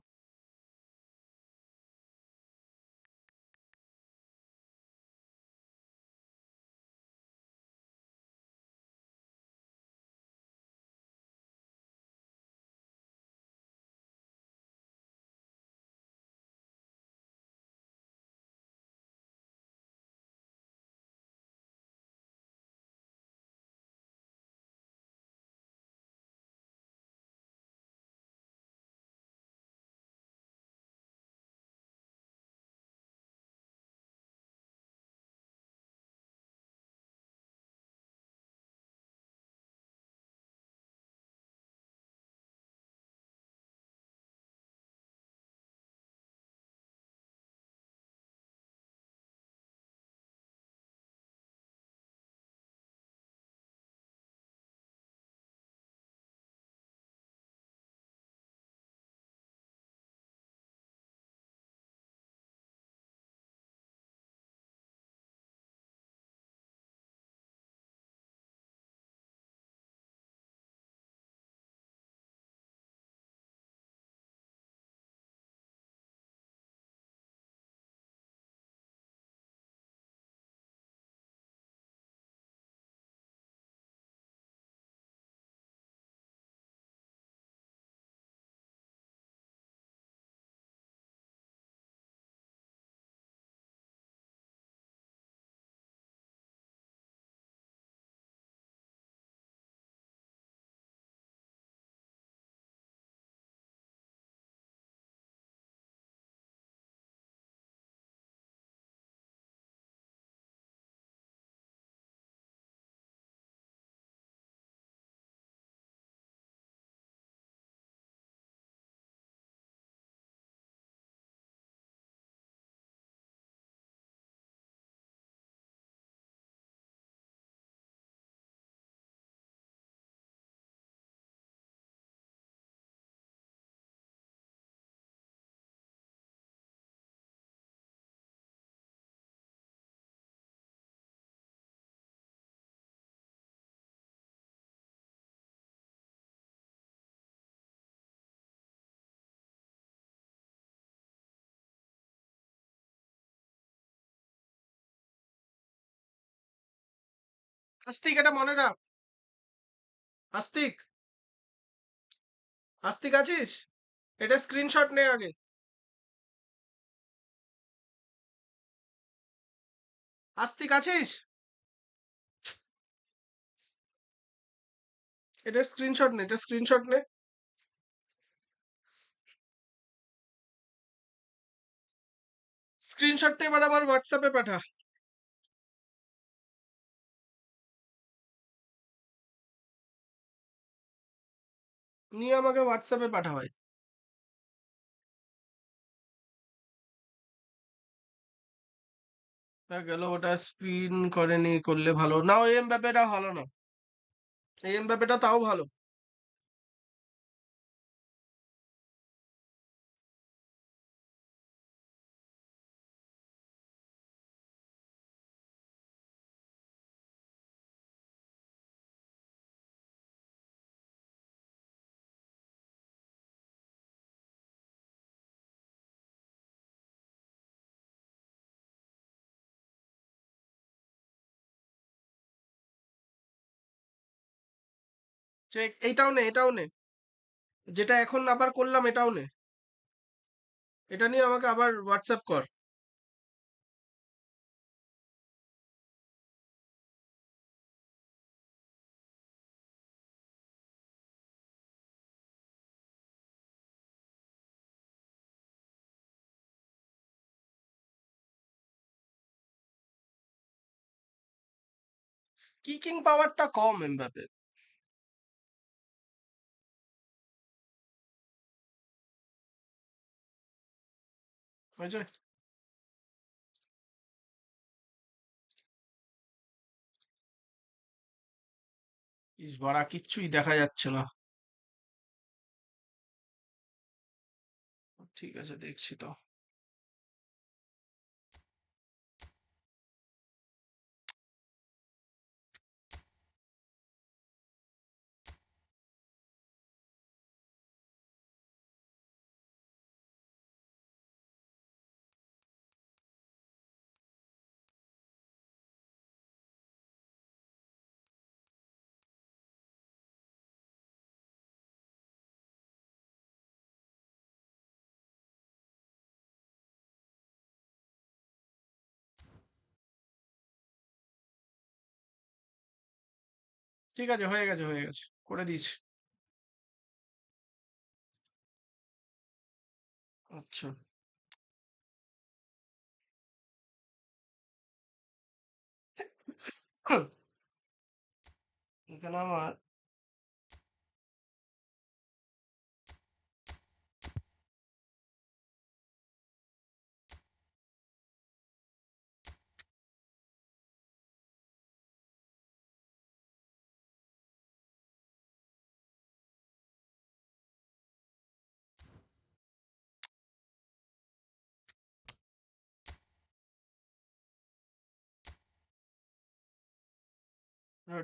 আস্তিক, এটা মনে রাখ। আস্তিক, আস্তিক আছিস? এটা স্ক্রিনশট নে আগে। আস্তিক আছিস? এটা স্ক্রিনশট নে, এটা স্ক্রিনশট নে। স্ক্রিনশটটা এবার আমার হোয়াটসঅ্যাপে পাঠা। নিয়ে আমাকে হোয়াটসঅ্যাপে পাঠা ভাই। গেল, ওটা স্পিন করেনি, করলে ভালো না। ওই এমবাপেটা ভালো না, এই এমবাপেটা তাও ভালো। চেক, এইটাও নে, এটাও নে, যেটা এখন আবার করলাম এটাও নে। এটা নিয়ে আমাকে আবার হোয়াটসঅ্যাপ কর। কিকিং পাওয়ারটা কম এমবাপের, বুঝছো? ইস বাড়া, কিচ্ছুই দেখা যাচ্ছে না। ঠিক আছে, দেখছি তো। ঠিক আছে, হয়ে গেছে, করে দিয়েছি। আচ্ছা, এখানে আমার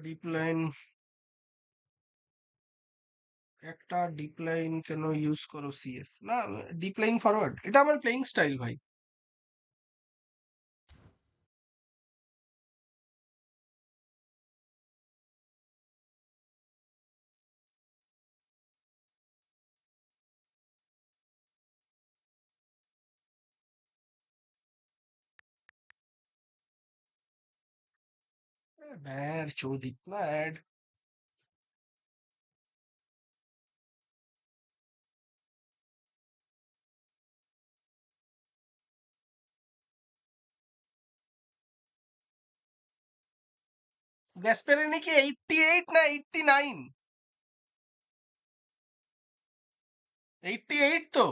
ডিপ লাইন, একটা ডিপ লাইন কেন ইউজ করো সিএফ? না, ডিপ লাইন ফরওয়ার্ড এটা আমার প্লেইং স্টাইল ভাই। ব্যাড চোদ ইতনা অ্যাড। গ্যাসপারিনি কি 88 না 89? 88 তো।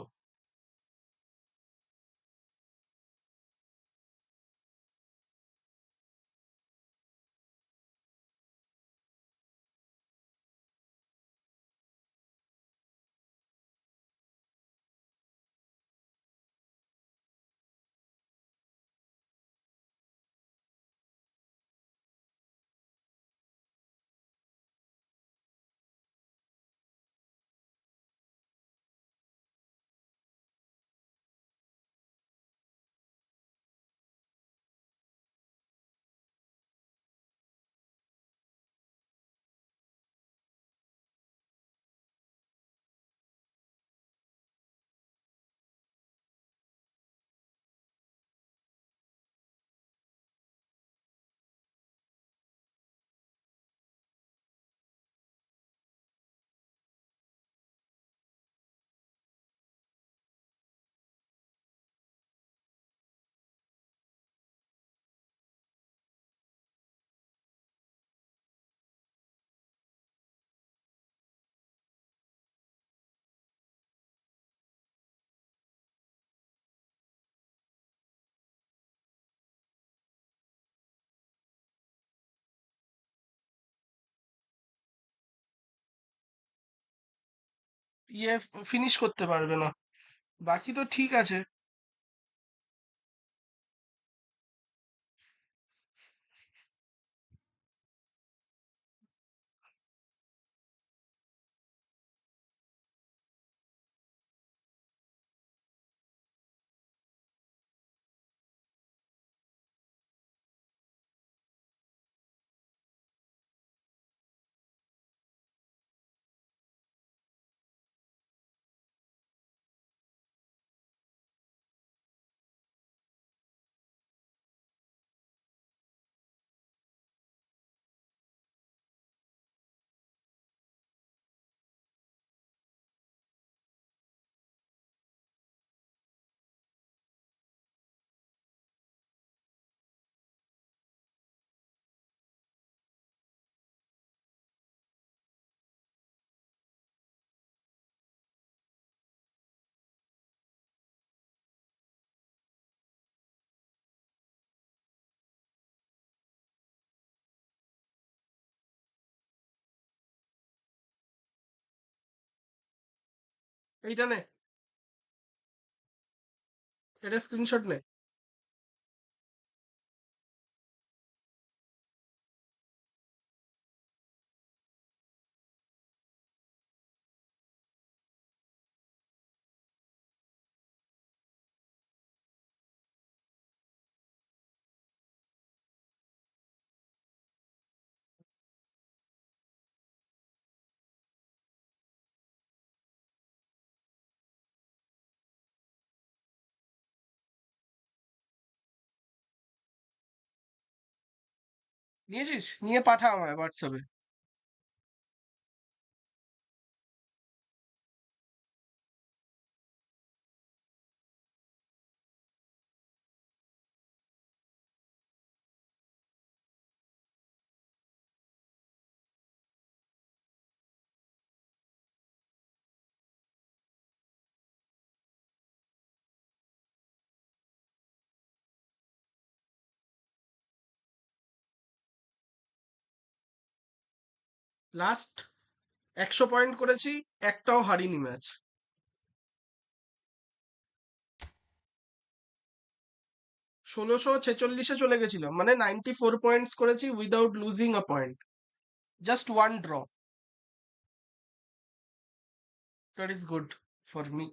ইয়ে ফিনিশ করতে পারবে না, বাকি তো ঠিক আছে। এইটা নে, এটা স্ক্রিনশট নে। নিয়েছিস? নিয়ে পাঠা আমায় হোয়াটসঅ্যাপে। লাস্ট 100 পয়েন্ট করেছি, একটাও হারিনি ম্যাচ। 1646-এ চলে গেছিলাম, মানে 94 পয়েন্টস করেছি without losing a point, just one draw. That is good for me.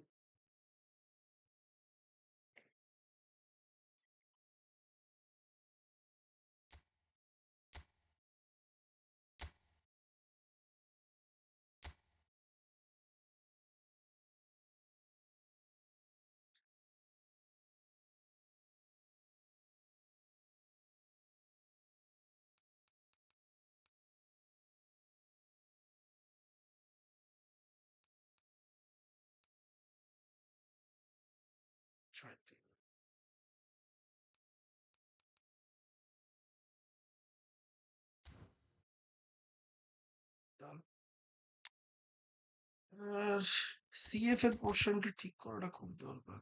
CF এর পোর্শনটা ঠিক করাটা খুব দরকার।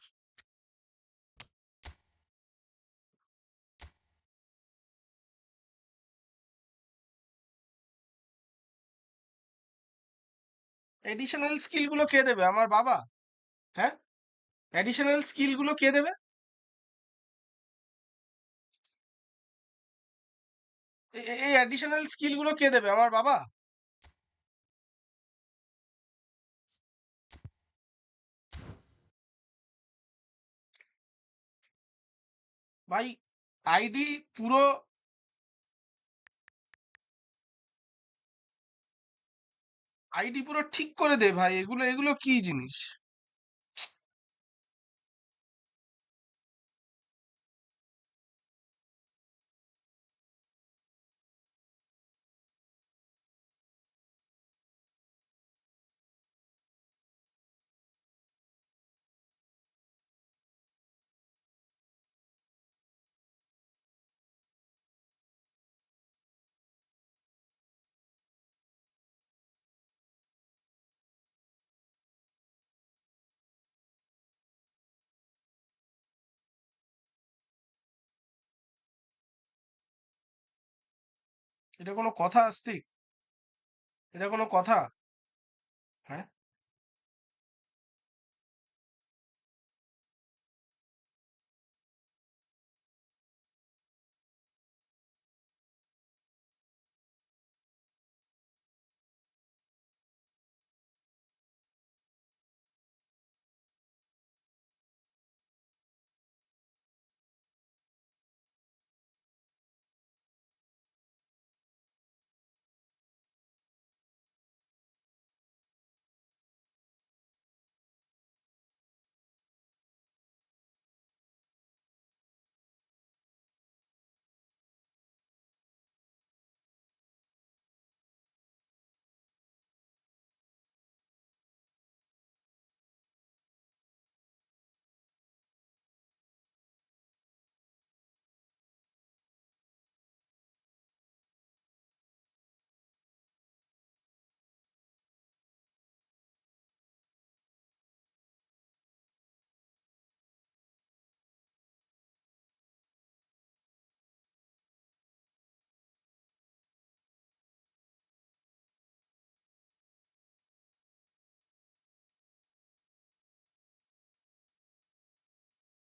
এডিশনাল স্কিল গুলো কে দেবে? আমার বাবা? হ্যাঁ, এডিশনাল স্কিল গুলো কে দেবে? এই অ্যাডিশনাল স্কিল গুলো কে দেবে? আমার বাবা? ভাই আইডি পুরো আইডি পুরো ঠিক করে দে ভাই, এগুলো এগুলো কি জিনিস? এটা কোনো কথা আস্তিক? এটা কোনো কথা? হ্যাঁ,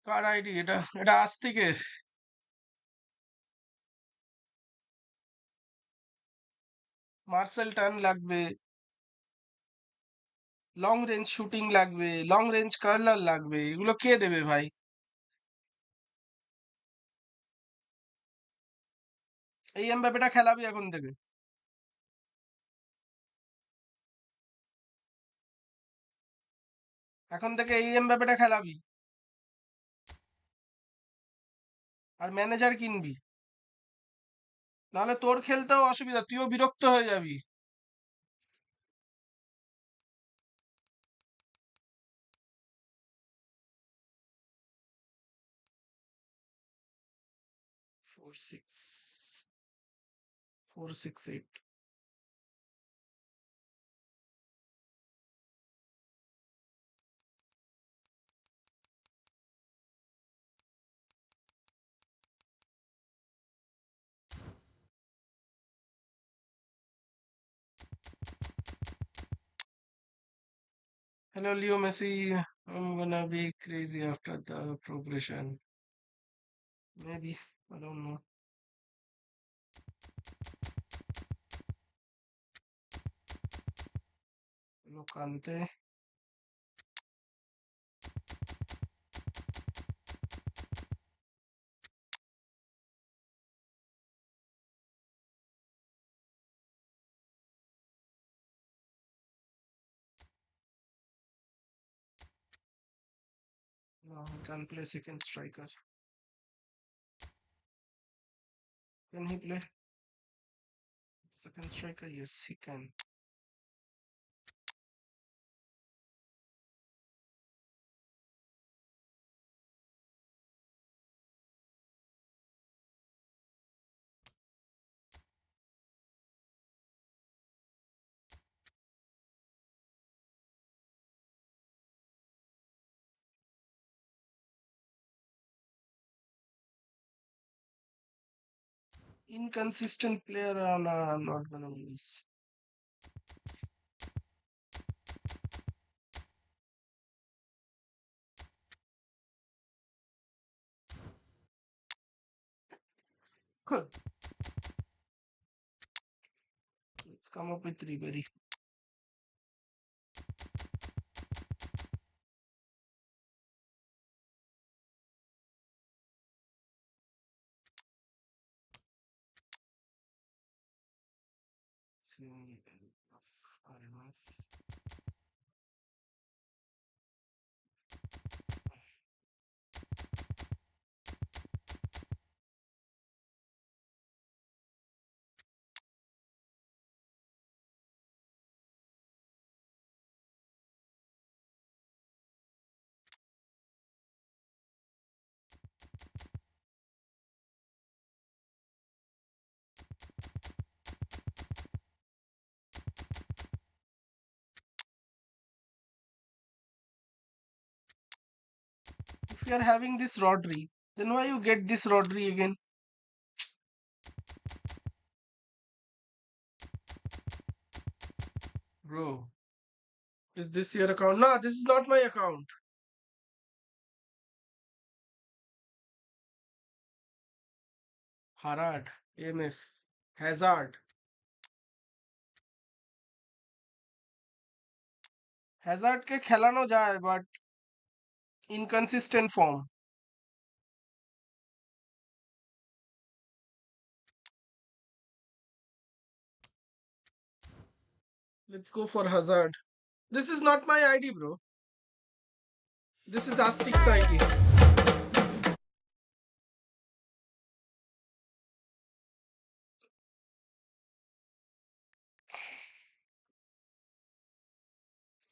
কার আইডি এটা? এটা আস্তিকের। মার্সেল টার্ন লাগবে, লং রেঞ্জ শুটিং লাগবে, লং রেঞ্জ কার্লার লাগবে, এগুলো কে দেবে ভাই? এই এমবাপেটা খেলাবি এখন থেকে? এখন থেকে এই এমবাপেটা খেলাবি, আর ম্যানেজার কিনবি, নাহলে তোর খেলতেও অসুবিধা, তুইও বিরক্ত হয়ে যাবি। 468। Hello, Leo Messi. I'm gonna be crazy after the progression. Maybe. I don't know. Hello, Kante. Now he can play second striker. Can he play second striker? Yes, he can. Inconsistent player, no, I'm not gonna use. Let's come up with Ribery. RMF. If you are having this Rodri, then why you get this Rodri again? Bro, is this your account? No, this is not my account. Harad, AMF, Hazard. Hazard के खेलानो जाए, but inconsistent form. Let's go for Hazard. This is not my ID, bro. This is Astic's ID.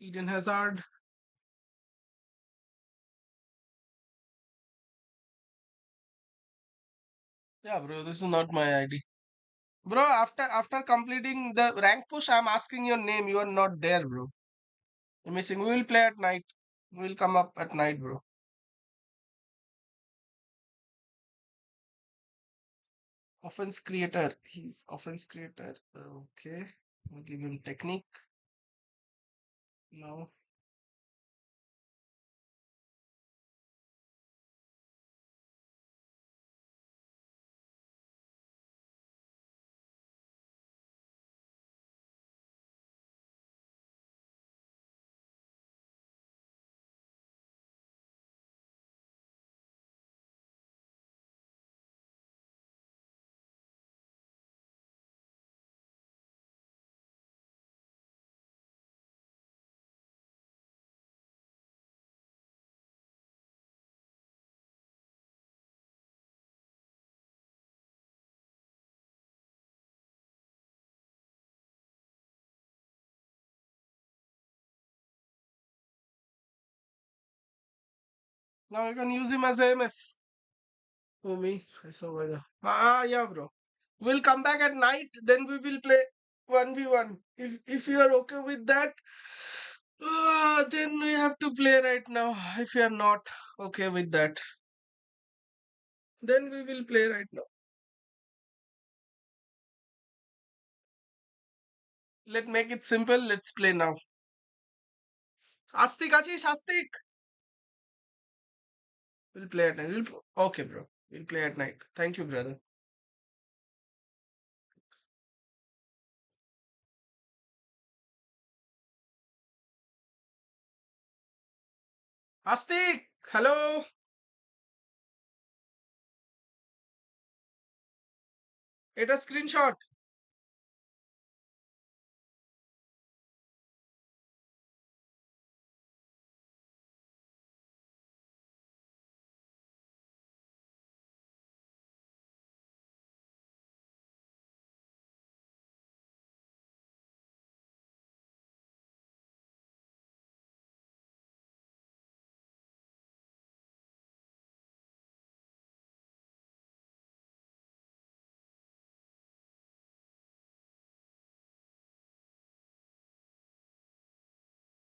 Eden Hazard. Yeah, bro, this is not my ID. Bro, after completing the rank push, I'm asking your name. You are not there, bro. You're missing. We will play at night. We will come up at night, bro. Offense creator. He's offense creator. Okay. We'll give him technique. Now. Now you can use him as AMF. Oh, me. I saw why the. Yeah, bro. We'll come back at night. Then we will play 1v1. If you are okay with that, then we have to play right now. If you are not okay with that, then we will play right now. Let's make it simple. Let's play now. আস্তিক আছিস আস্তিক? We'll play at night. Okay, bro. We'll play at night. Thank you, brother. Astik, hello. এটা screenshot.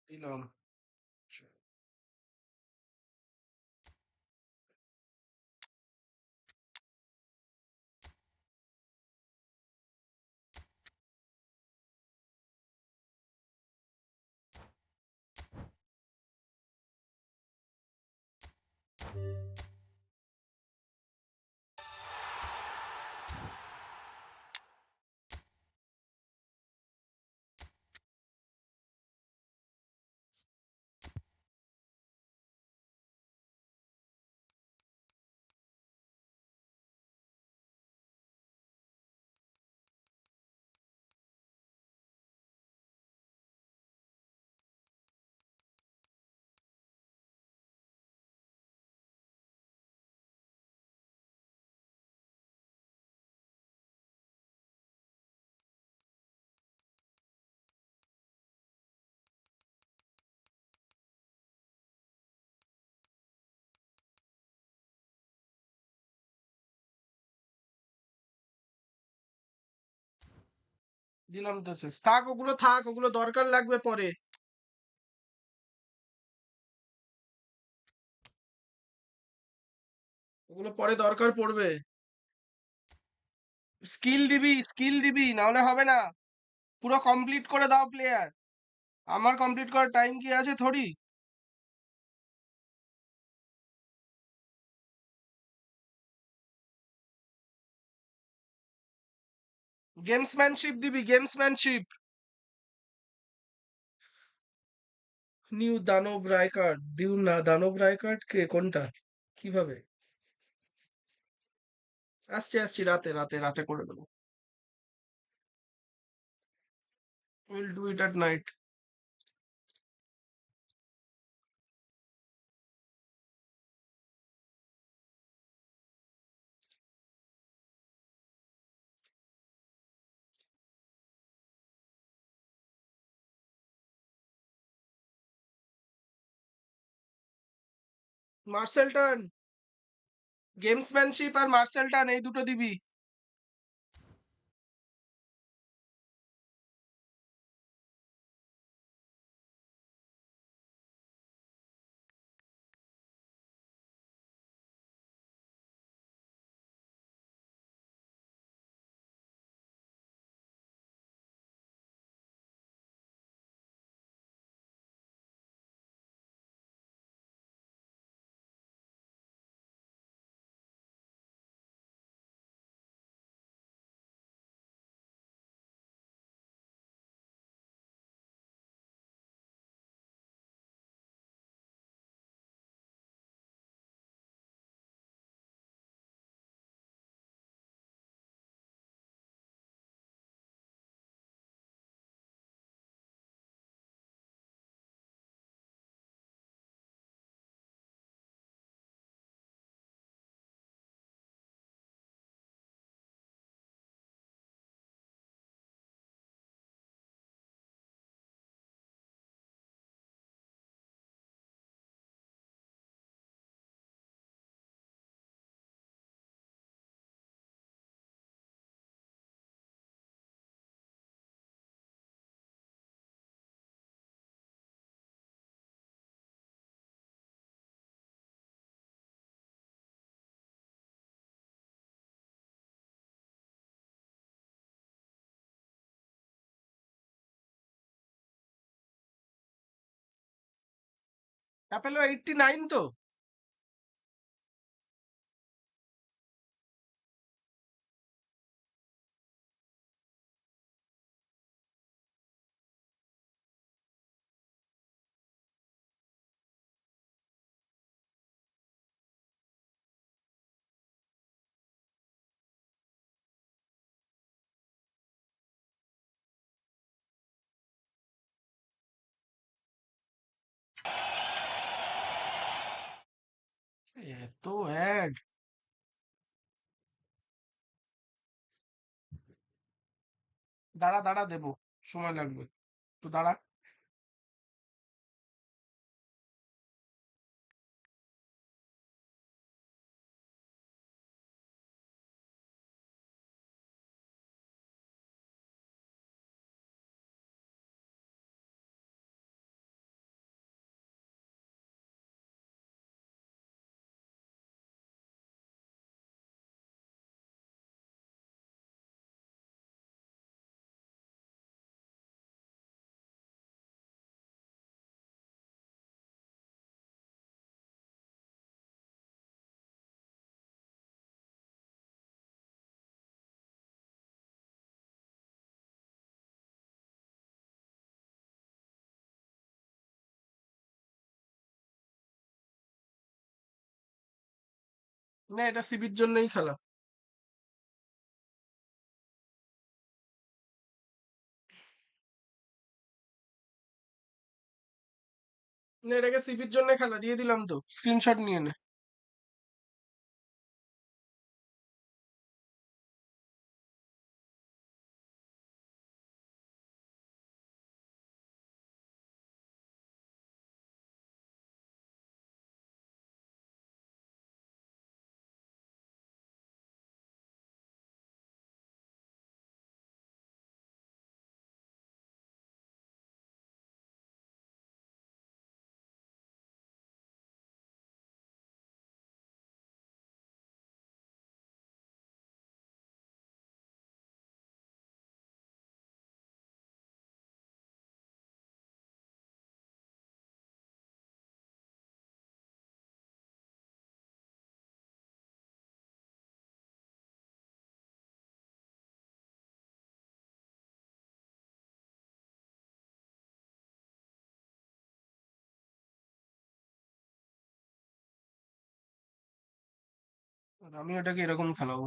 দিলাম। দিলাম তো শেষ। থাক ওগুলো, থাক ওগুলো, দরকার লাগবে পরে। ওগুলো পরে দরকার পড়বে। স্কিল দিবি, নাহলে হবে না। পুরো কমপ্লিট করে দাও প্লেয়ার। আমার কমপ্লিট করার টাইম কি আছে থোড়ি? গেমসম্যানশিপ দিবি, গেমসম্যানশিপ। নিউ দানব রায়কার্ড দিউ না, দানব রায়কার্ড কে, কোনটা, কিভাবে? আসছি আসছি, রাতে রাতে রাতে করে দেবো। Will do it at night. Marseille turn, gamesmanship আর মার্সেল টার্ন, এই দুটো দিবি। ক্যাপেলো 89 তো। এত অ্যাড, দাঁড়া দাঁড়া দেবো, সময় লাগবে, তো দাঁড়া। না, এটা সিবির জন্যই খেলা। না, এটাকে সিবির জন্য খেলা দিয়ে দিলাম তো, স্ক্রিনশট নিয়ে নে। আর আমি ওটাকে এরকম খেলাবো।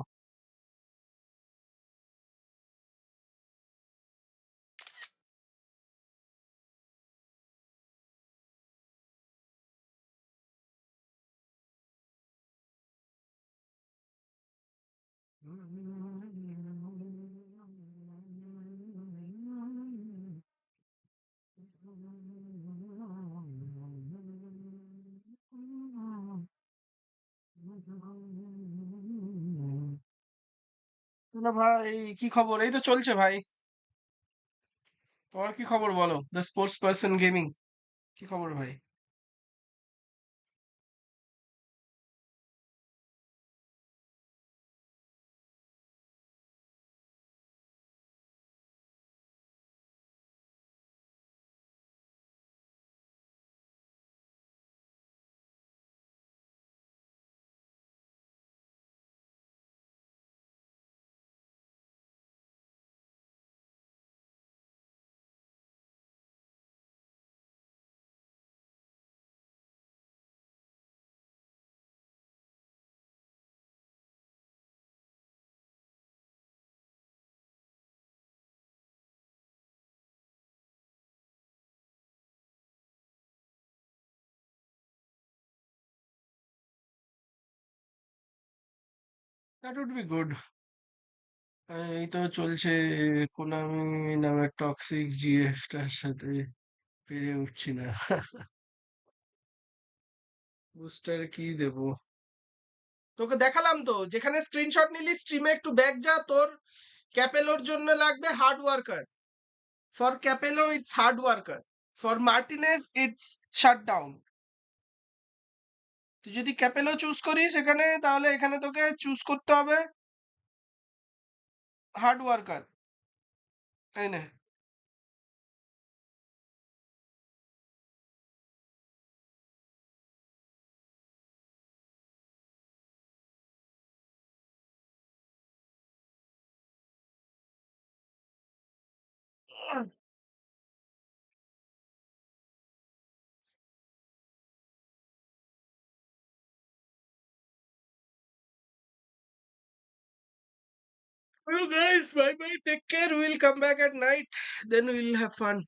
তাহলে ভাই, কি খবর? এই তো চলছে ভাই। তোমার কি খবর বলো, দ্য স্পোর্টস পার্সন গেমিং, কি খবর ভাই? That would be good. এই তো চলছে, কোনামি নামের টক্সিক জিএফটার সাথে পেরে উঠছি না। বুস্টার কি দেবো? তোকে দেখালাম তো, যেখানে স্ক্রিনশট নিলি স্ট্রিমে একটু ব্যাক যা, তোর ক্যাপেলোর জন্য লাগবে hard worker. For Capello it's hard worker, for Martinez it's shutdown. তুই যদি ক্যাপেলো চুজ করিস এখানে, তাহলে এখানে তোকে চুজ করতে হবে হার্ড ওয়ার্কার। তাই না? So guys, bye bye. Take care. We'll come back at night. Then we'll have fun.